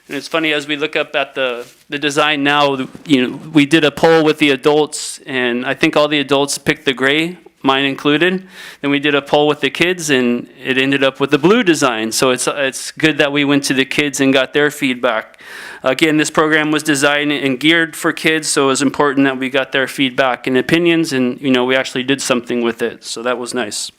And it's funny, as we look up at the design now, we did a poll with the adults, and I think all the adults picked the gray, mine included. Then we did a poll with the kids, and it ended up with the blue design. So it's good that we went to the kids and got their feedback. Again, this program was designed and geared for kids, so it was important that we got their feedback and opinions, and we actually did something with it. So that was nice.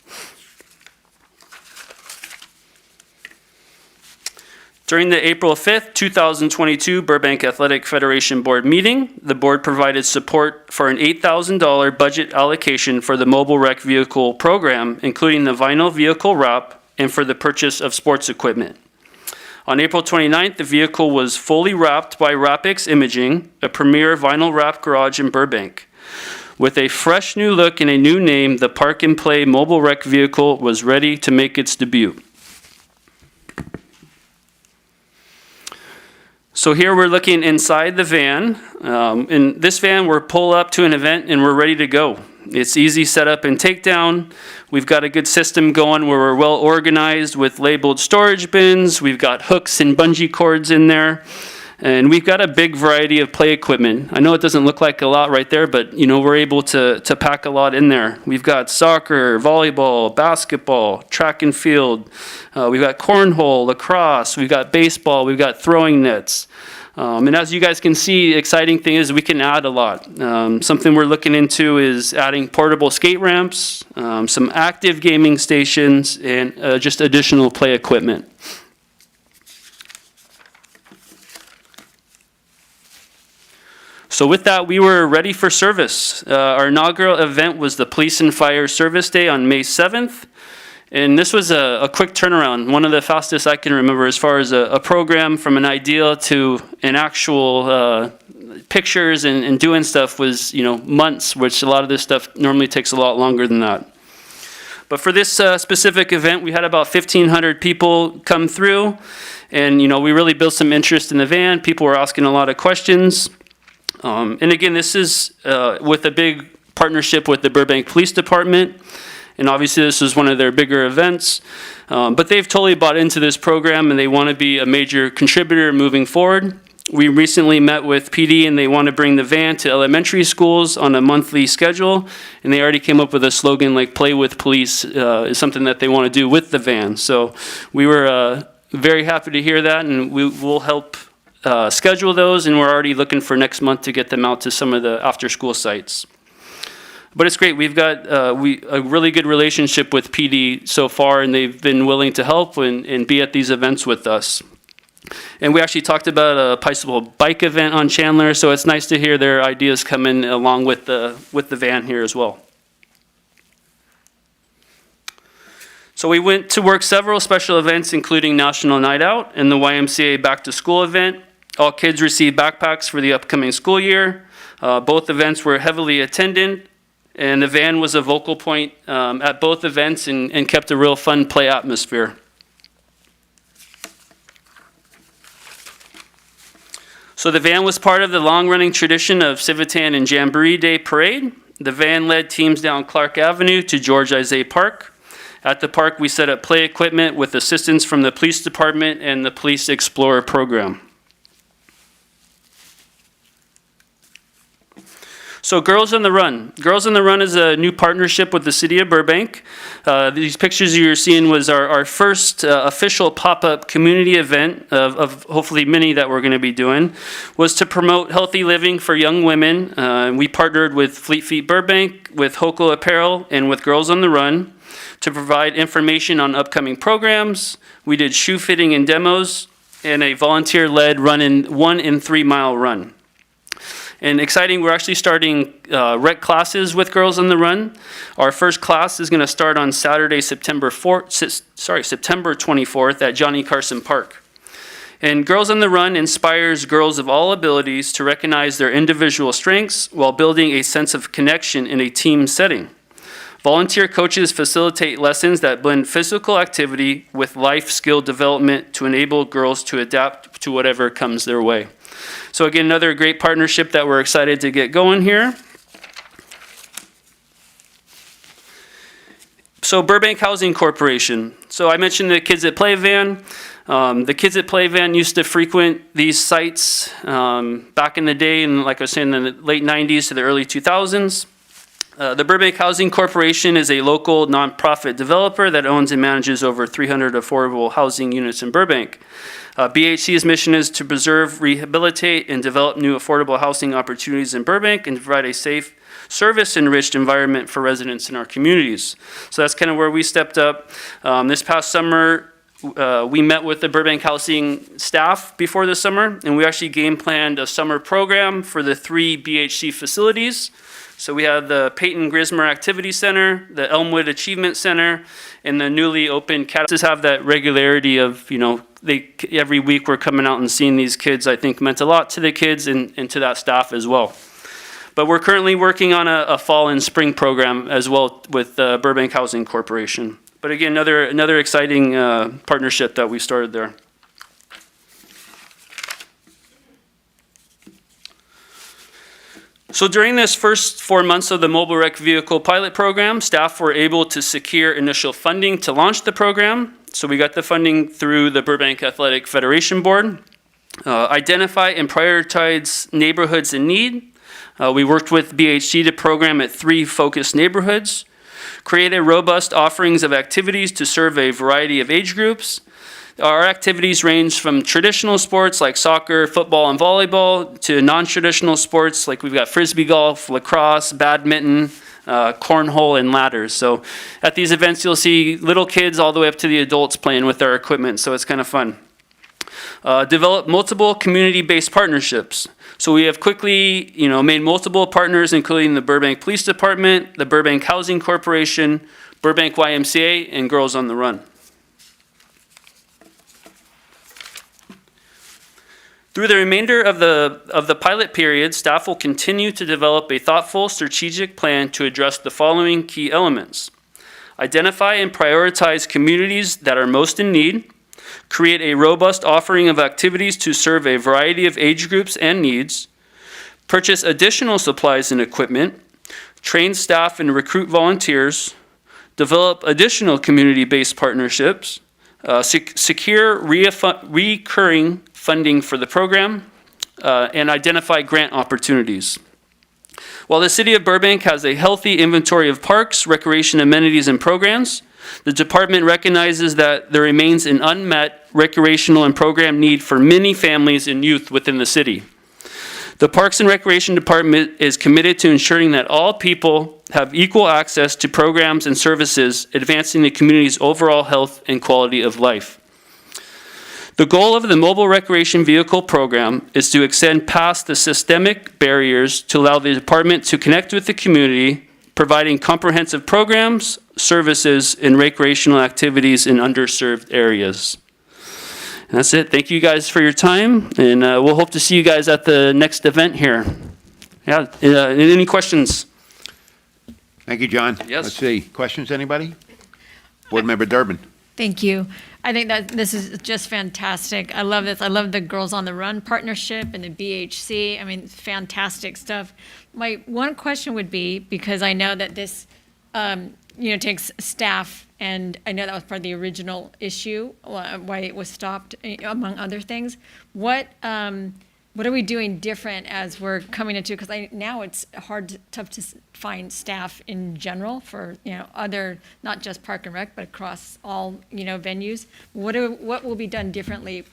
During the April 5th, 2022 Burbank Athletic Federation Board meeting, the board provided support for an $8,000 budget allocation for the mobile rec vehicle program, including the vinyl vehicle wrap and for the purchase of sports equipment. On April 29th, the vehicle was fully wrapped by Wrapix Imaging, a premier vinyl wrap garage in Burbank. With a fresh new look and a new name, the Park and Play mobile rec vehicle was ready to make its debut. So here we're looking inside the van. In this van, we're pull up to an event and we're ready to go. It's easy setup and takedown. We've got a good system going where we're well organized with labeled storage bins. We've got hooks and bungee cords in there. And we've got a big variety of play equipment. I know it doesn't look like a lot right there, but we're able to pack a lot in there. We've got soccer, volleyball, basketball, track and field. We've got cornhole, lacrosse. We've got baseball. We've got throwing nets. And as you guys can see, the exciting thing is we can add a lot. Something we're looking into is adding portable skate ramps, some active gaming stations, and just additional play equipment. So with that, we were ready for service. Our inaugural event was the Police and Fire Service Day on May 7th. And this was a quick turnaround, one of the fastest I can remember as far as a program from an idea to an actual pictures and doing stuff was, months, which a lot of this stuff normally takes a lot longer than that. But for this specific event, we had about 1,500 people come through. And, we really built some interest in the van. People were asking a lot of questions. And again, this is with a big partnership with the Burbank Police Department. And obviously this is one of their bigger events. But they've totally bought into this program and they want to be a major contributor moving forward. We recently met with PD and they want to bring the van to elementary schools on a monthly schedule. And they already came up with a slogan like "Play with Police" is something that they want to do with the van. So we were very happy to hear that, and we will help schedule those, and we're already looking for next month to get them out to some of the after-school sites. But it's great. We've got a really good relationship with PD so far, and they've been willing to help and be at these events with us. And we actually talked about a bicycle bike event on Chandler, so it's nice to hear their ideas come in along with the van here as well. So we went to work several special events, including National Night Out and the YMCA Back to School event. All kids received backpacks for the upcoming school year. Both events were heavily attended, and the van was a vocal point at both events and kept a real fun play atmosphere. So the van was part of the long-running tradition of Civitan and Jamboree Day Parade. The van led teams down Clark Avenue to George Isaiah Park. At the park, we set up play equipment with assistance from the police department and the Police Explorer program. So Girls on the Run. Girls on the Run is a new partnership with the city of Burbank. These pictures you're seeing was our first official pop-up community event of hopefully many that we're going to be doing, was to promote healthy living for young women. We partnered with Fleet Feet Burbank, with Hoko Apparel, and with Girls on the Run to provide information on upcoming programs. We did shoe fitting and demos, and a volunteer-led 1 in 3 mile run. And exciting, we're actually starting rec classes with Girls on the Run. Our first class is going to start on Saturday, September 24th at Johnny Carson Park. And Girls on the Run inspires girls of all abilities to recognize their individual strengths while building a sense of connection in a team setting. Volunteer coaches facilitate lessons that blend physical activity with life skill development to enable girls to adapt to whatever comes their way. So again, another great partnership that we're excited to get going here. So Burbank Housing Corporation. So I mentioned the Kids at Play van. The Kids at Play van used to frequent these sites back in the day, and like I was saying, in the late 90s to the early 2000s. The Burbank Housing Corporation is a local nonprofit developer that owns and manages over 300 affordable housing units in Burbank. BHC's mission is to preserve, rehabilitate, and develop new affordable housing opportunities in Burbank and to provide a safe, service-enriched environment for residents in our communities. So that's kind of where we stepped up. This past summer, we met with the Burbank Housing staff before the summer, and we actually game planned a summer program for the 3 BHC facilities. So we have the Peyton Grismer Activity Center, the Elmwood Achievement Center, and the newly opened just have that regularity of, every week we're coming out and seeing these kids, I think meant a lot to the kids and to that staff as well. But we're currently working on a fall and spring program as well with Burbank Housing Corporation. But again, another exciting partnership that we started there. So during this first 4 months of the Mobile Rec Vehicle Pilot Program, staff were able to secure initial funding to launch the program. So we got the funding through the Burbank Athletic Federation Board. Identify and prioritize neighborhoods in need. We worked with BHG to program at 3 focused neighborhoods. Create a robust offerings of activities to serve a variety of age groups. Our activities range from traditional sports like soccer, football, and volleyball to non-traditional sports like we've got frisbee golf, lacrosse, badminton, cornhole, and ladders. So at these events, you'll see little kids all the way up to the adults playing with our equipment, so it's kind of fun. Develop multiple community-based partnerships. So we have quickly, made multiple partners, including the Burbank Police Department, the Burbank Housing Corporation, Burbank YMCA, and Girls on the Run. Through the remainder of the pilot period, staff will continue to develop a thoughtful strategic plan to address the following key elements. Identify and prioritize communities that are most in need. Create a robust offering of activities to serve a variety of age groups and needs. Purchase additional supplies and equipment. Train staff and recruit volunteers. Develop additional community-based partnerships. Secure recurring funding for the program, and identify grant opportunities. While the City of Burbank has a healthy inventory of parks, recreation amenities, and programs, the department recognizes that there remains an unmet recreational and program need for many families and youth within the city. The Parks and Recreation Department is committed to ensuring that all people have equal access to programs and services advancing the community's overall health and quality of life. The goal of the Mobile Recreation Vehicle Program is to extend past the systemic barriers to allow the department to connect with the community, providing comprehensive programs, services, and recreational activities in underserved areas. And that's it. Thank you guys for your time, and we'll hope to see you guys at the next event here. Yeah, any questions? Thank you, John. Yes. Let's see. Questions, anybody? Board Member Durbin. Thank you. I think that this is just fantastic. I love this. I love the Girls on the Run partnership and the BHC. I mean, fantastic stuff. My one question would be, because I know that this, takes staff, and I know that was part of the original issue, why it was stopped, among other things. What are we doing different as we're coming into, because now it's tough to find staff in general for, other, not just Park and Rec, but across all, venues. What will be done differently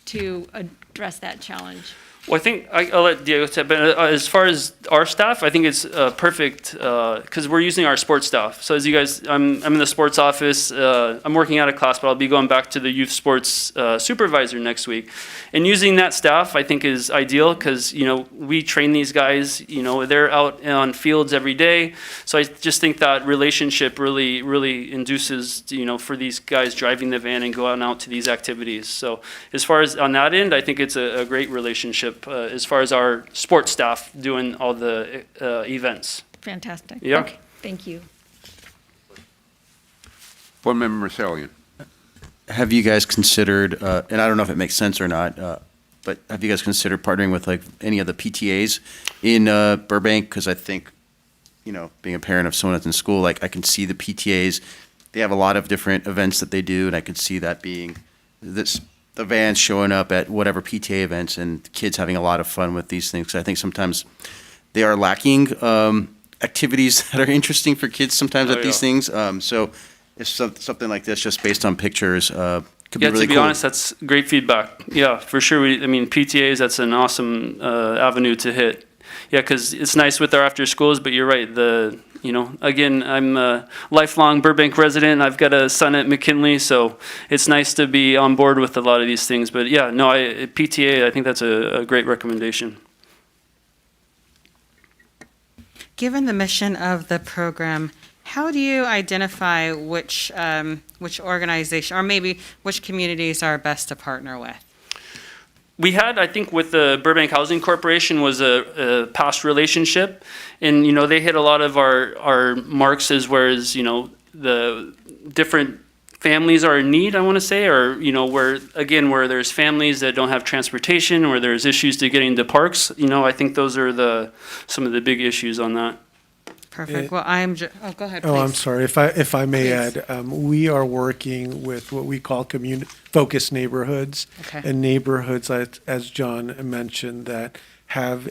to address that challenge? Well, I think I'll let Diego say, but as far as our staff, I think it's perfect because we're using our sports staff. So as you guys, I'm in the sports office. I'm working out of class, but I'll be going back to the youth sports supervisor next week. And using that staff, I think, is ideal because, we train these guys, they're out on fields every day. So I just think that relationship really, really induces, for these guys driving the van and going out to these activities. So as far as on that end, I think it's a great relationship. As far as our sports staff doing all the events. Fantastic. Yeah. Okay, thank you. Board Member Marsalian. Have you guys considered, and I don't know if it makes sense or not, but have you guys considered partnering with like any of the PTAs in Burbank? Because I think, being a parent of someone that's in school, like I can see the PTAs, they have a lot of different events that they do, and I can see that being the vans showing up at whatever PTA events and kids having a lot of fun with these things. I think sometimes they are lacking activities that are interesting for kids sometimes at these things. So if something like this, just based on pictures, could be really cool. To be honest, that's great feedback. Yeah, for sure. PTAs, that's an awesome avenue to hit. Yeah, because it's nice with our after schools, but you're right. Again, I'm a lifelong Burbank resident. I've got a son at McKinley, so it's nice to be on board with a lot of these things. But yeah, no, PTA, I think that's a great recommendation. Given the mission of the program, how do you identify which organization, or maybe which communities are best to partner with? We had, I think, with the Burbank Housing Corporation was a past relationship, and they hit a lot of our marks as whereas the different families are in need, I want to say, or where there's families that don't have transportation, where there's issues to getting to parks. I think those are some of the big issues on that. Perfect. Well, go ahead, please. Oh, I'm sorry. If I may Please. add, we are working with what we call focused neighborhoods. Okay. And neighborhoods, as John mentioned, that have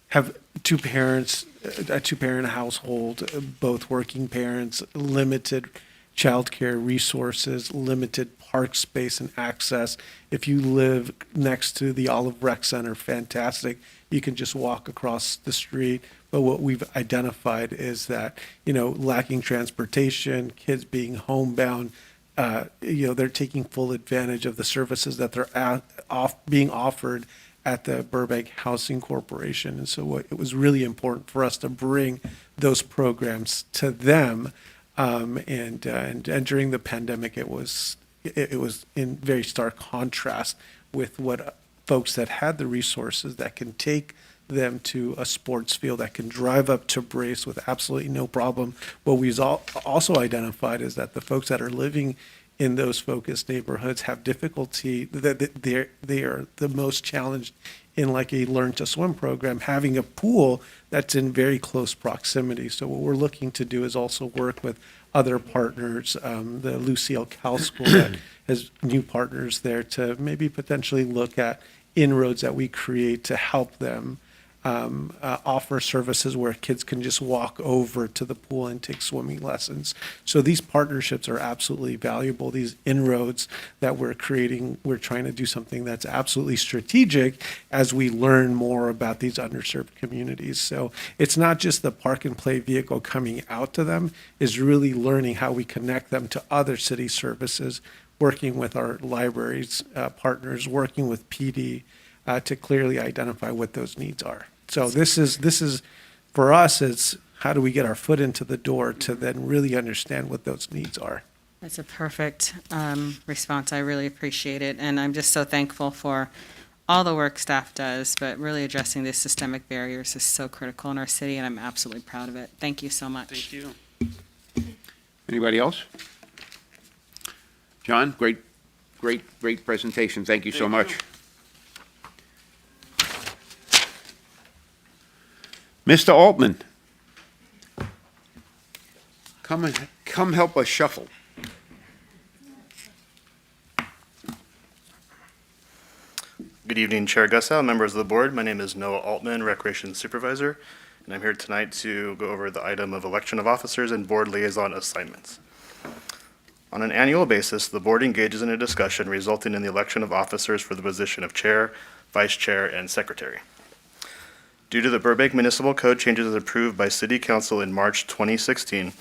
have two parents, a two-parent household, both working parents, limited childcare resources, limited park space and access. If you live next to the Olive Rec Center, fantastic. You can just walk across the street. But what we've identified is that, lacking transportation, kids being homebound, they're taking full advantage of the services that they're being offered at the Burbank Housing Corporation. And so it was really important for us to bring those programs to them. And during the pandemic, it was in very stark contrast with what folks that had the resources that can take them to a sports field, that can drive up to Brace with absolutely no problem. What we've also identified is that the folks that are living in those focused neighborhoods have difficulty, that they are the most challenged in like a learn to swim program, having a pool that's in very close proximity. So what we're looking to do is also work with other partners, the Lucille Cal School that has new partners there to maybe potentially look at inroads that we create to help them offer services where kids can just walk over to the pool and take swimming lessons. So these partnerships are absolutely valuable. These inroads that we're creating, we're trying to do something that's absolutely strategic as we learn more about these underserved communities. So it's not just the park and play vehicle coming out to them, is really learning how we connect them to other city services, working with our libraries partners, working with PD to clearly identify what those needs are. So this is for us, it's how do we get our foot into the door to then really understand what those needs are. That's a perfect response. I really appreciate it. And I'm just so thankful for all the work staff does, but really addressing these systemic barriers is so critical in our city, and I'm absolutely proud of it. Thank you so much. Thank you. Anybody else? John, great presentation. Thank you so much. Mr. Altman, come help us shuffle. Good evening, Chair Gussow, members of the board. My name is Noah Altman, Recreation Supervisor, and I'm here tonight to go over the item of election of officers and board liaison assignments. On an annual basis, the board engages in a discussion resulting in the election of officers for the position of chair, vice chair, and secretary. Due to the Burbank Municipal Code changes approved by City Council in March 2016,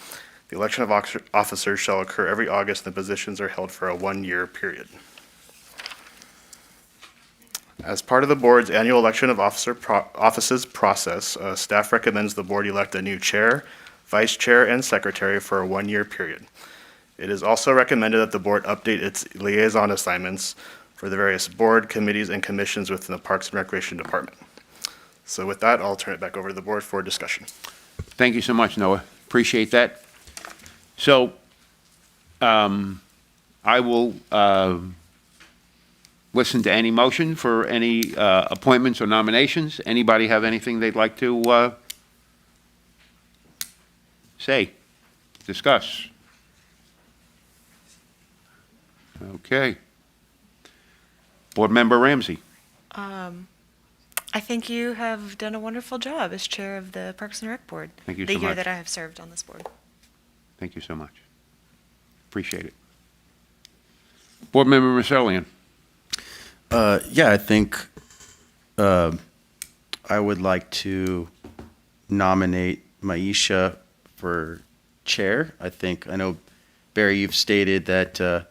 the election of officers shall occur every August, and the positions are held for a one-year period. As part of the board's annual election of offices process, staff recommends the board elect a new chair, vice chair, and secretary for a one-year period. It is also recommended that the board update its liaison assignments for the various board, committees, and commissions within the Parks and Recreation Department. So with that, I'll turn it back over to the board for discussion. Thank you so much, Noah. Appreciate that. So, I will listen to any motion for any appointments or nominations. Anybody have anything they'd like to say, discuss? Okay. Board Member Ramsey. I think you have done a wonderful job as chair of the Parks and Rec Board. Thank you the so year much. that I have served on this board. Thank you so much. Appreciate it. Board Member Masselian. Yeah, I think I would like to nominate Maisha for chair. I know, Barry, you've stated that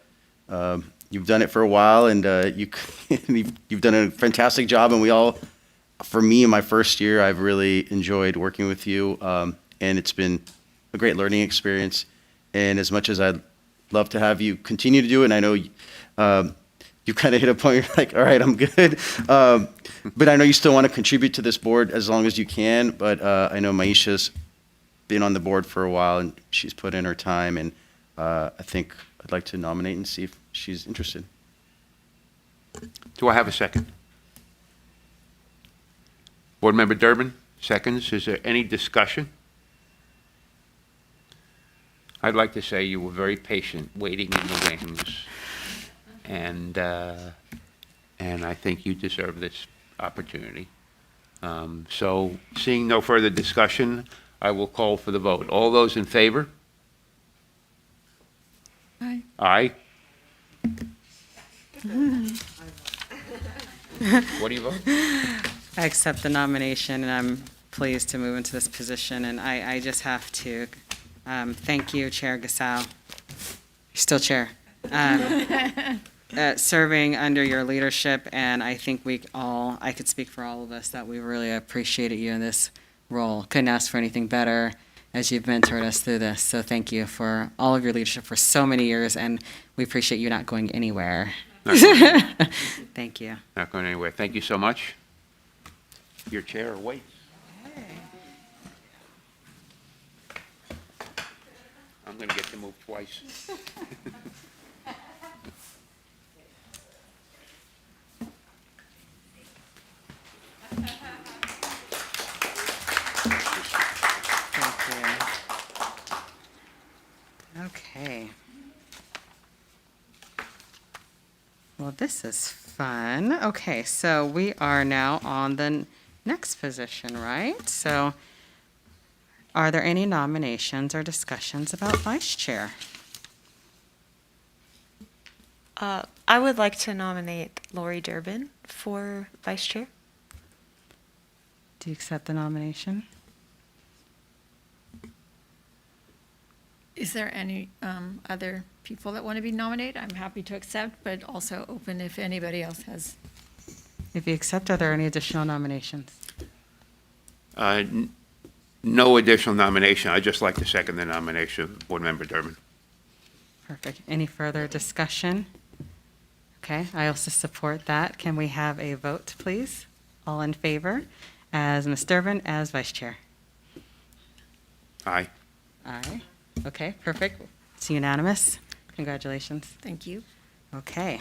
you've done it for a while, and you've done a fantastic job, and we all, for me, in my first year, I've really enjoyed working with you, and it's been a great learning experience. And as much as I'd love to have you continue to do it, and I know you kind of hit a point where you're like, all right, I'm good. But I know you still want to contribute to this board as long as you can. But I know Maisha's been on the board for a while, and she's put in her time. And I think I'd like to nominate and see if she's interested. Do I have a second? Board Member Durbin, seconds. Is there any discussion? I'd like to say you were very patient, waiting in the wings. And I think you deserve this opportunity. So, seeing no further discussion, I will call for the vote. All those in favor? Aye. Aye. What do you vote? I accept the nomination, and I'm pleased to move into this position. And I just have to thank you, Chair Gasal. You're still chair. Serving under your leadership, and I think I could speak for all of us, that we really appreciated you in this role. Couldn't ask for anything better as you've mentored us through this. So thank you for all of your leadership for so many years, and we appreciate you not going anywhere. Thank you. Not going anywhere. Thank you so much. Your chair awaits. I'm going to get to move twice. Okay. Well, this is fun. Okay, so we are now on the next position, right? So are there any nominations or discussions about vice chair? I would like to nominate Lori Durbin for vice chair. Do you accept the nomination? Is there any other people that want to be nominated? I'm happy to accept, but also open if anybody else has. If you accept, are there any additional nominations? No additional nomination. I'd just like to second the nomination of Board Member Durbin. Perfect. Any further discussion? Okay, I also support that. Can we have a vote, please? All in favor, as Ms. Durbin, as vice chair? Aye. Aye. Okay, perfect. It's unanimous. Congratulations. Thank you. Okay.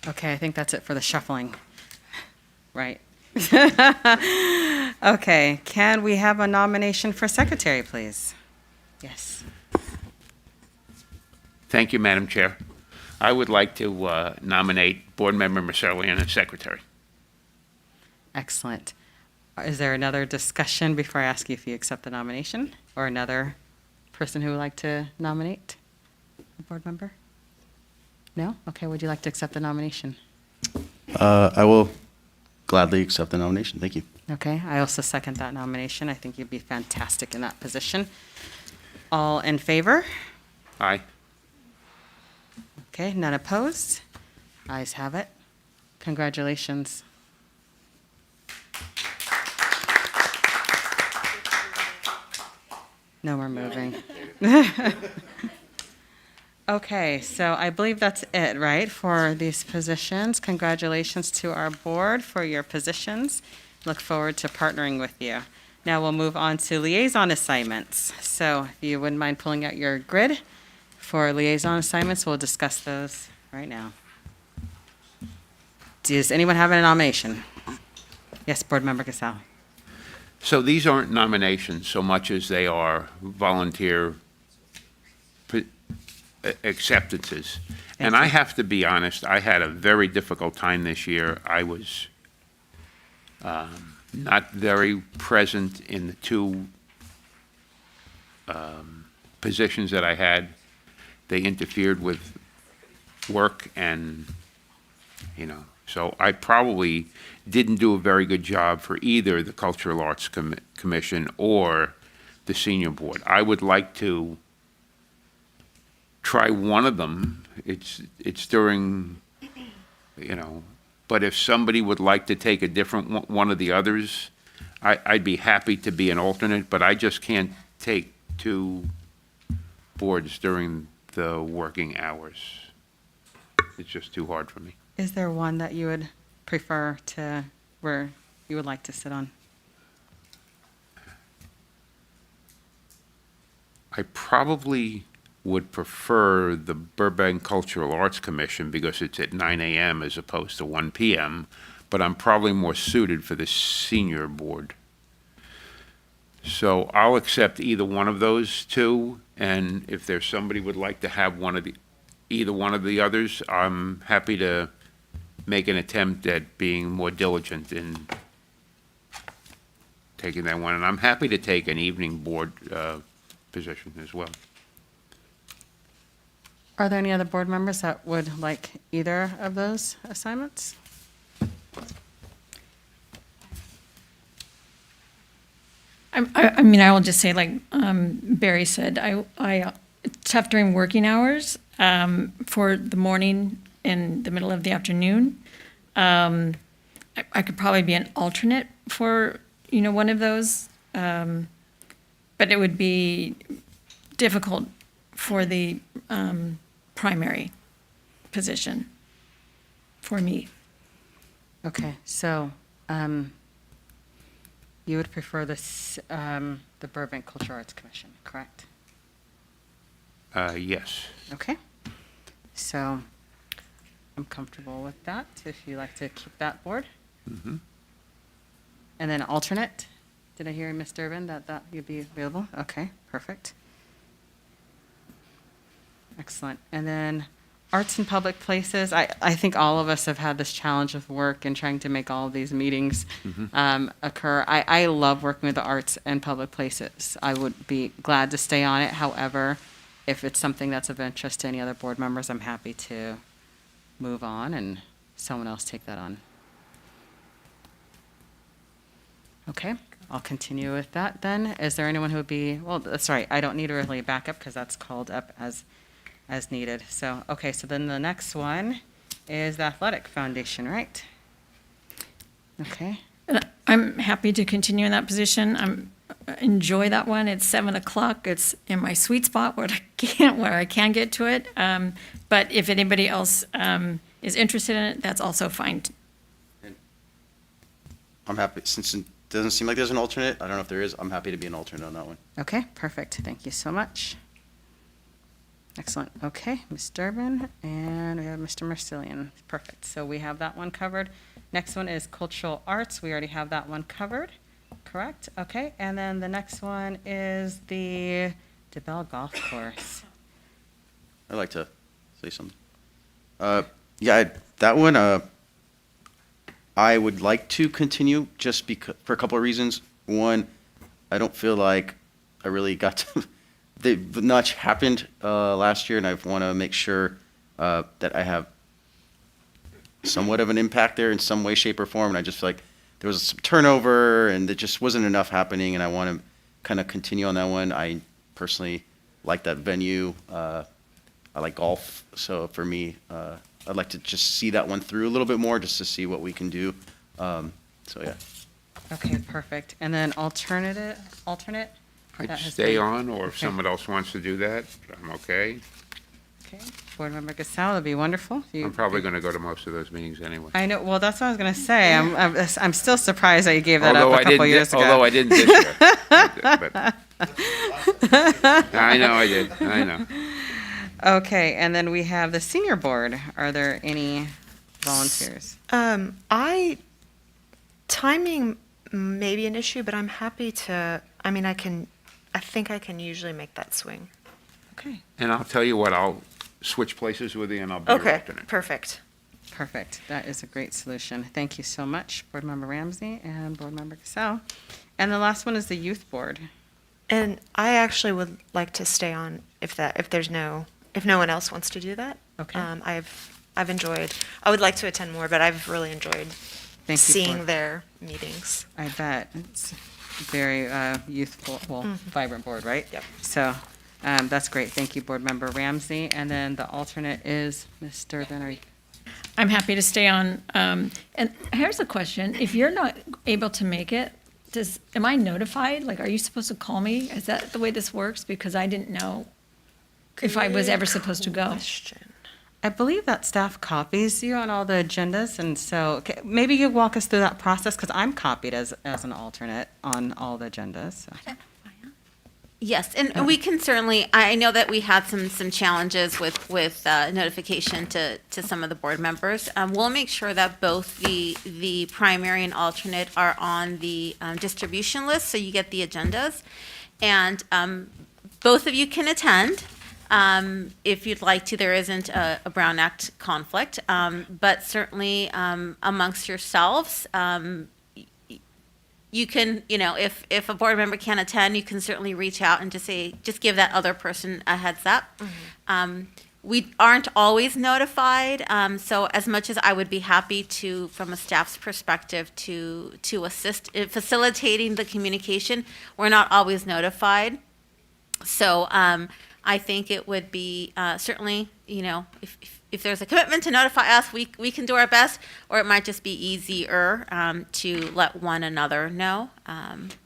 Okay, I think that's it for the shuffling. Right. Okay, can we have a nomination for secretary, please? Yes. Thank you, Madam Chair. I would like to nominate Board Member Maserlian as secretary. Excellent. Is there another discussion before I ask you if you accept the nomination? Or another person who would like to nominate a board member? No? Okay, would you like to accept the nomination? I will gladly accept the nomination. Thank you. Okay, I also second that nomination. I think you'd be fantastic in that position. All in favor? Aye. Okay, none opposed? Ayes have it. Congratulations. No more moving. Okay, so I believe that's it, right, for these positions. Congratulations to our board for your positions. Look forward to partnering with you. Now we'll move on to liaison assignments. So if you wouldn't mind pulling out your grid for liaison assignments, we'll discuss those right now. Does anyone have a nomination? Yes, Board Member Gasal. So these aren't nominations so much as they are volunteer acceptances. And I have to be honest, I had a very difficult time this year. I was not very present in the two positions that I had. They interfered with work and, so I probably didn't do a very good job for either the Cultural Arts Commission or the Senior Board. I would like to try one of them. It's during, but if somebody would like to take a different one of the others, I'd be happy to be an alternate, but I just can't take two boards during the working hours. It's just too hard for me. Is there one that you would prefer to, where you would like to sit on? I probably would prefer the Burbank Cultural Arts Commission because it's at 9 a.m. as opposed to 1 p.m., but I'm probably more suited for the Senior Board. So I'll accept either one of those two, and if there's somebody would like to have either one of the others, I'm happy to make an attempt at being more diligent in taking that one. And I'm happy to take an evening board position as well. Are there any other board members that would like either of those assignments? I mean, I will just say, like Barry said, it's tough during working hours for the morning and the middle of the afternoon. I could probably be an alternate for, one of those, but it would be difficult for the primary position for me. Okay, so you would prefer this, the Burbank Cultural Arts Commission, correct? Yes. Okay, so I'm comfortable with that, if you like to keep that board. Mm-hmm. And then alternate, did I hear Ms. Durbin that you'd be available? Okay, perfect. Excellent. And then arts in public places, I think all of us have had this challenge of work and trying to make all of these meetings occur. I love working with the arts and public places. I would be glad to stay on it. However, if it's something that's of interest to any other board members, I'm happy to move on and someone else take that on. Okay, I'll continue with that then. Is there anyone who would be, well, sorry, I don't need to really back up because that's called up as needed. So, okay, so then the next one is the Athletic Foundation, right? Okay. I'm happy to continue in that position. Enjoy that one. It's 7:00. It's in my sweet spot where I can get to it. But if anybody else is interested in it, that's also fine. I'm happy, since it doesn't seem like there's an alternate, I don't know if there is, I'm happy to be an alternate on that one. Okay, perfect. Thank you so much. Excellent. Okay, Ms. Durbin, and we have Mr. Marcillian. Perfect. So we have that one covered. Next one is cultural arts. We already have that one covered. Correct? Okay, and then the next one is the DeBelle Golf Course. I'd like to say something. Yeah, that one, I would like to continue just because, for a couple of reasons. One, I don't feel like I really got to, much happened last year, and I want to make sure that I have somewhat of an impact there in some way, shape, or form. And I just feel like there was some turnover, and there just wasn't enough happening, and I want to kind of continue on that one. I personally like that venue. I like golf, so for me, I'd like to just see that one through a little bit more, just to see what we can do. So yeah. Okay, perfect. And then alternate? I'd That has stay been- on, or if okay. someone else wants to do that, I'm okay. Okay, Board Member Gasal, that'd be wonderful. I'm probably going to go to most of those meetings anyway. I know, well, that's what I was going to say. I'm still surprised that you gave that Although up a couple years ago. Although I didn't this year. But I know I did, I know. Okay, and then we have the senior board. Are there any volunteers? Timing may be an issue, but I'm happy to, I think I can usually make that swing. Okay. And I'll tell you what, I'll switch places with you and I'll be your Okay, alternate. perfect. Perfect. That is a great solution. Thank you so much, Board Member Ramsey and Board Member Gasal. And the last one is the youth board. And I actually would like to stay on if no one else wants to do that. Okay. I've enjoyed, I would like to attend more, but I've really enjoyed Thank you seeing for- their meetings. I bet. It's very youthful, vibrant board, right? Yep. So that's great. Thank you, Board Member Ramsey. And then the alternate is Ms. Durbin. Are you- I'm happy to stay on. And here's a question. If you're not able to make it, am I notified? Like, are you supposed to call me? Is that the way this works? Because I didn't know if I was ever supposed to go. I believe that staff copies you on all the agendas, and so maybe you walk us through that process, because I'm copied as an alternate on all the agendas. So. Yes, and we can certainly, I know that we had some challenges with notification to some of the board members. We'll make sure that both the primary and alternate are on the distribution list, so you get the agendas. And both of you can attend. If you'd like to. There isn't a Brown Act conflict, but certainly amongst yourselves, you can, if a board member can't attend, you can certainly reach out and just give that other person a heads up. Mm-hmm. We aren't always notified, so as much as I would be happy to, from a staff's perspective, to assist in facilitating the communication, we're not always notified. So I think it would be certainly, if there's a commitment to notify us, we can do our best, or it might just be easier to let one another know.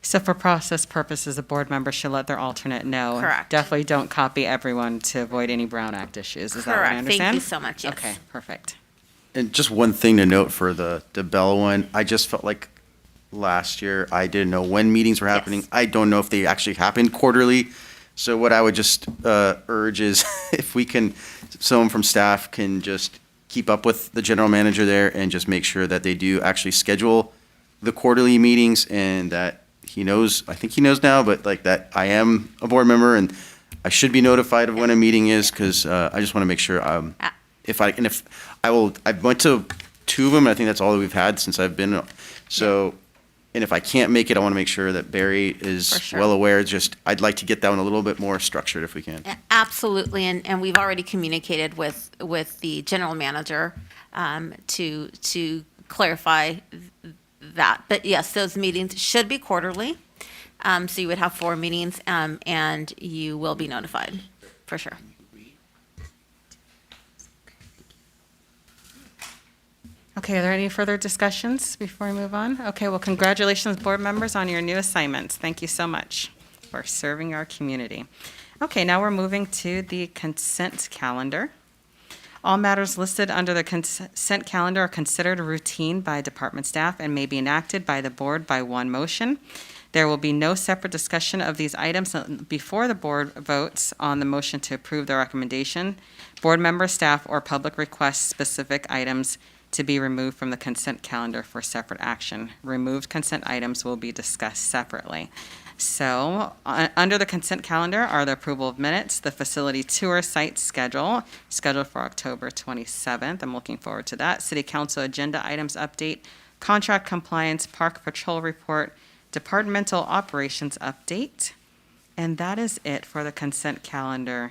So for process purposes, a board member should let their alternate know. Correct. Definitely don't copy everyone to avoid any Brown Act issues. Is that what I Correct. understand? Thank you so much, yes. Okay, perfect. And just one thing to note for the Bell one, I just felt like last year, I didn't know when meetings were happening. Yes. I don't know if they actually happened quarterly. So what I would just urge is if someone from staff can just keep up with the general manager there and just make sure that they do actually schedule the quarterly meetings, and that he knows, I think he knows now, but like that I am a board member and I should be notified of when a meeting is, because I just want to make sure if I went to 2 of them, and I think that's all that we've had since I've been, so, and if I can't make it, I want to make sure that Barry is For sure. well aware, I'd like to get that one a little bit more structured if we can. Absolutely, and we've already communicated with the general manager to clarify that. But yes, those meetings should be quarterly. So you would have 4 meetings, and you will be notified, for sure. Okay, are there any further discussions before we move on? Okay, well, congratulations, board members, on your new assignments. Thank you so much for serving our community. Okay, now we're moving to the consent calendar. All matters listed under the consent calendar are considered routine by department staff and may be enacted by the board by one motion. There will be no separate discussion of these items before the board votes on the motion to approve the recommendation. Board member, staff, or public request specific items to be removed from the consent calendar for separate action. Removed consent items will be discussed separately. So, under the consent calendar are the approval of minutes, the facility tour site scheduled for October 27th. I'm looking forward to that. City council agenda items update, contract compliance, park patrol report, departmental operations update, and that is it for the consent calendar.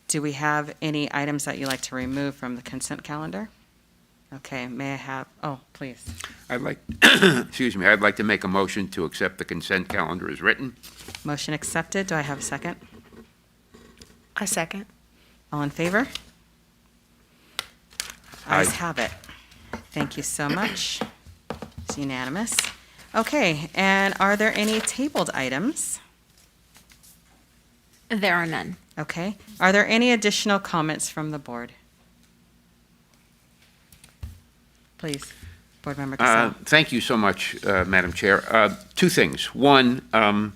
Do we have any items that you'd like to remove from the consent calendar? Okay, may I have, please. I'd like, excuse me, I'd like to make a motion to accept the consent calendar as written. Motion accepted. Do I have a second? A second. All in favor? Aye. Ayes have it. Thank you so much. It's unanimous. Okay, and are there any tabled items? There are none. Okay. Are there any additional comments from the board? Please, Board Member Casal. Thank you so much, Madam Chair. 2 things. One, and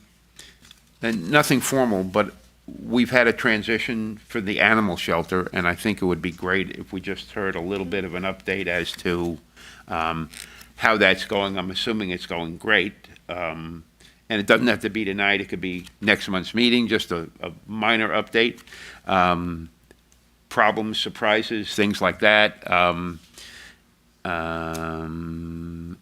nothing formal, but we've had a transition for the animal shelter, and I think it would be great if we just heard a little bit of an update as to how that's going. I'm assuming it's going great. And it doesn't have to be tonight. It could be next month's meeting, just a minor update. Problems, surprises, things like that. And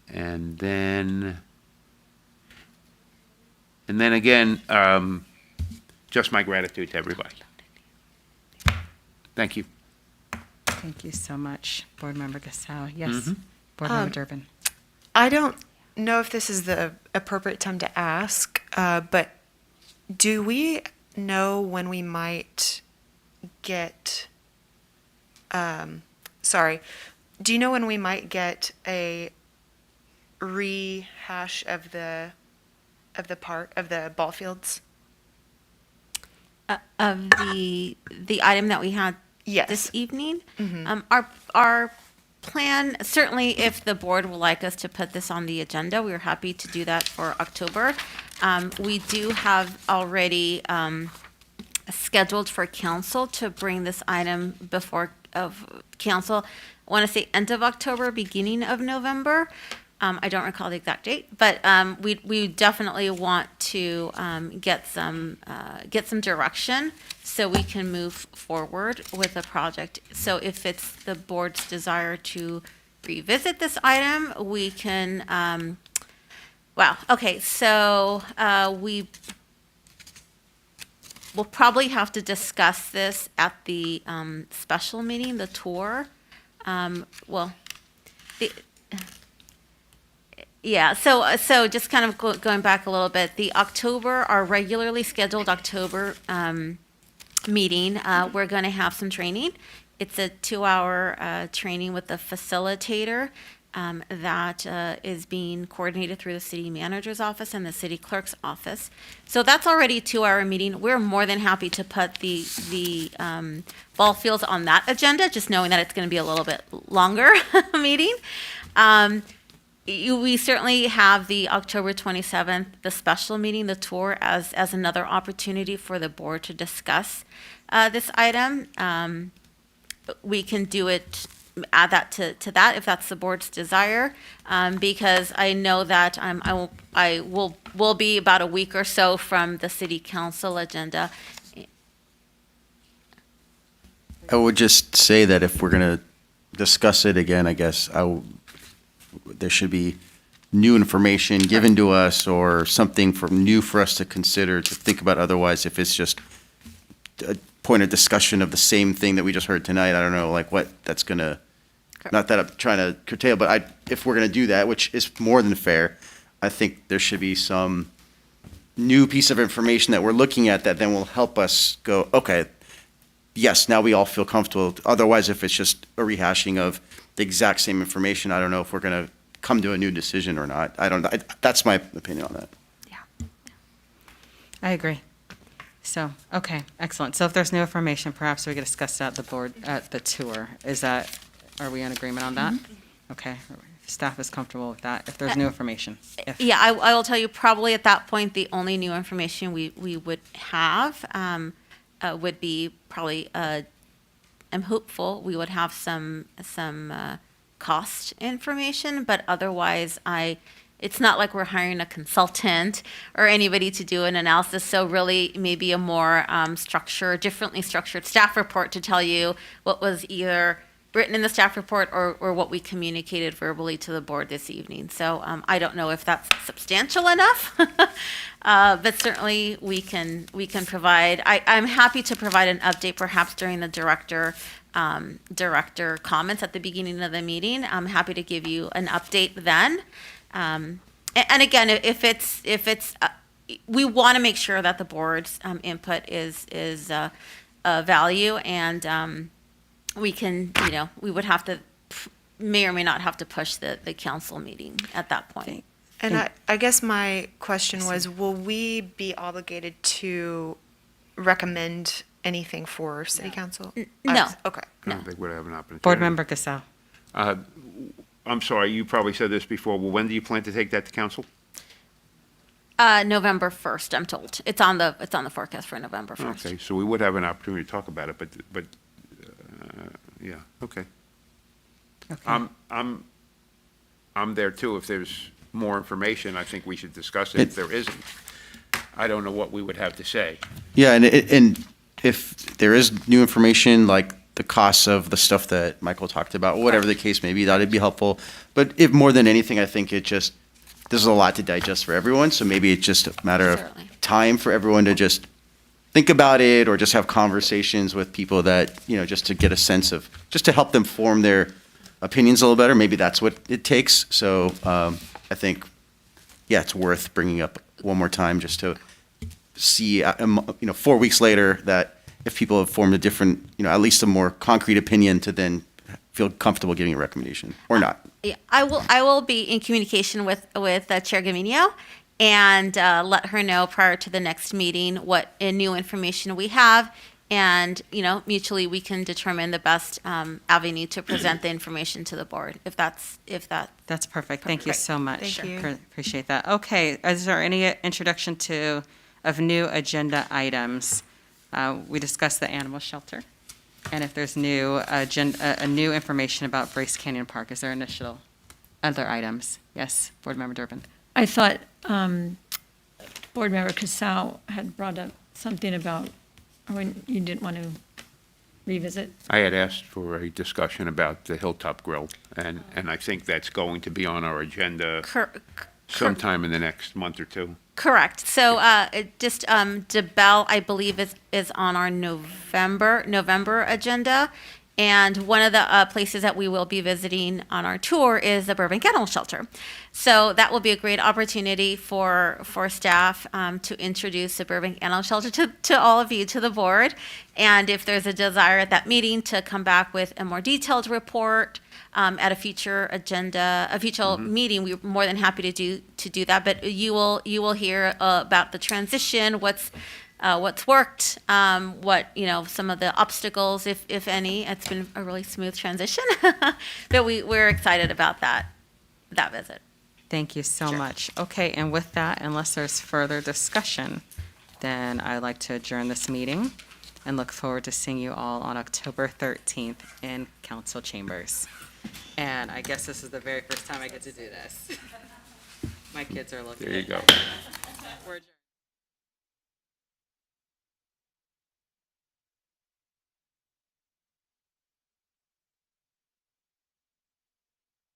then again, just my gratitude to everybody. Thank you. Thank you so much, Board Member Gasau. Yes, Board Member Durbin. I don't know if this is the appropriate time to ask, but do we know when we might get, do you know when we might get a rehash of the ball fields? Of the item that we had Yes. this evening? Mm-hmm. Our plan, certainly if the board would like us to put this on the agenda, we're happy to do that for October. We do have already scheduled for council to bring this item before of council. I want to say end of October, beginning of November. I don't recall the exact date, but we definitely want to get some direction so we can move forward with the project. So if it's the board's desire to revisit this item, we can. We will probably have to discuss this at the special meeting, the tour. So just kind of going back a little bit, our regularly scheduled October meeting, we're going to have some training. It's a 2-hour training with the facilitator that is being coordinated through the city manager's office and the city clerk's office. So that's already a 2-hour meeting. We're more than happy to put the ball fields on that agenda, just knowing that it's going to be a little bit longer meeting. We certainly have the October 27th, the special meeting, the tour, as another opportunity for the board to discuss this item. We can do it, add that to that if that's the board's desire, because I know that I will be about a week or so from the city council agenda. I would just say that if we're going to discuss it again, I guess there should be new information given to us or something new for us to consider, to think about. Otherwise, if it's just a point of discussion of the same thing that we just heard tonight, I don't know, like what that's going to, not that I'm trying to curtail, but if we're going to do that, which is more than fair, I think there should be some new piece of information that we're looking at that then will help us go, okay, yes, now we all feel comfortable. Otherwise, if it's just a rehashing of the exact same information, I don't know if we're going to come to a new decision or not. I don't know. That's my opinion on that. I agree. So, okay, excellent. So if there's new information, perhaps we could discuss that at the board, at the tour. Are we in agreement on that? Okay, staff is comfortable with that, if there's new information. Yeah, I will tell you, probably at that point, the only new information we would have would be probably, I'm hopeful, we would have some cost information, but otherwise, it's not like we're hiring a consultant or anybody to do an analysis. So really, maybe a more differently structured staff report to tell you what was either written in the staff report or what we communicated verbally to the board this evening. So I don't know if that's substantial enough, but certainly we can provide. I'm happy to provide an update, perhaps during the director comments at the beginning of the meeting. I'm happy to give you an update then. And again, if it's we want to make sure that the board's input is value, and we can, we would have to, may or may not have to push the council meeting at that point. And I guess my question was, will we be obligated to recommend anything for city council? No. Okay. I don't think we'd have an opportunity. Board Member Gasal. I'm sorry, you probably said this before. Well, when do you plan to take that to council? November 1st, I'm told. It's on the forecast for November 1st. Okay, so we would have an opportunity to talk about it, but yeah, okay. I'm there too. If there's more information, I think we should discuss it. If there isn't, I don't know what we would have to say. Yeah, and if there is new information, like the costs of the stuff that Michael talked about, whatever the case may be, that'd be helpful. But if more than anything, I think there's a lot to digest for everyone, so maybe it's just a matter of time for everyone to just think about it or just have conversations with people that, just to get a sense of, just to help them form their opinions a little better. Maybe that's what it takes. So I think, it's worth bringing up one more time just to see, 4 weeks later, that if people have formed a different, at least a more concrete opinion, to then feel comfortable giving a recommendation or not. Yeah, I will be in communication with Chair Gamino and let her know prior to the next meeting what new information we have, and mutually we can determine the best avenue to present the information to the board. That's perfect. Thank you so much. Thank you. Appreciate that. Okay, is there any introduction of new agenda items? We discussed the animal shelter, and if there's new information about Bryce Canyon Park, is there initial other items? Yes, Board Member Durbin. I thought Board Member Casal had brought up something about when you didn't want to revisit. I had asked for a discussion about the Hilltop Grill, and I think that's going to be on our agenda sometime in the next month or two. Correct. So DeBell, I believe, is on our November agenda. And one of the places that we will be visiting on our tour is the Burbank Animal Shelter. So that will be a great opportunity for staff to introduce the Burbank Animal Shelter to all of you, to the board. And if there's a desire at that meeting to come back with a more detailed report at a future agenda, a future meeting, we're more than happy to do that. But you will hear about the transition, what's worked, what, some of the obstacles, if any. It's been a really smooth transition, but we're excited about that visit. Thank you so much. Okay, and with that, unless there's further discussion, then I'd like to adjourn this meeting and look forward to seeing you all on October 13th in council chambers. And I guess this is the very first time I get to do this. My kids are looking. There you go. We're adjourned.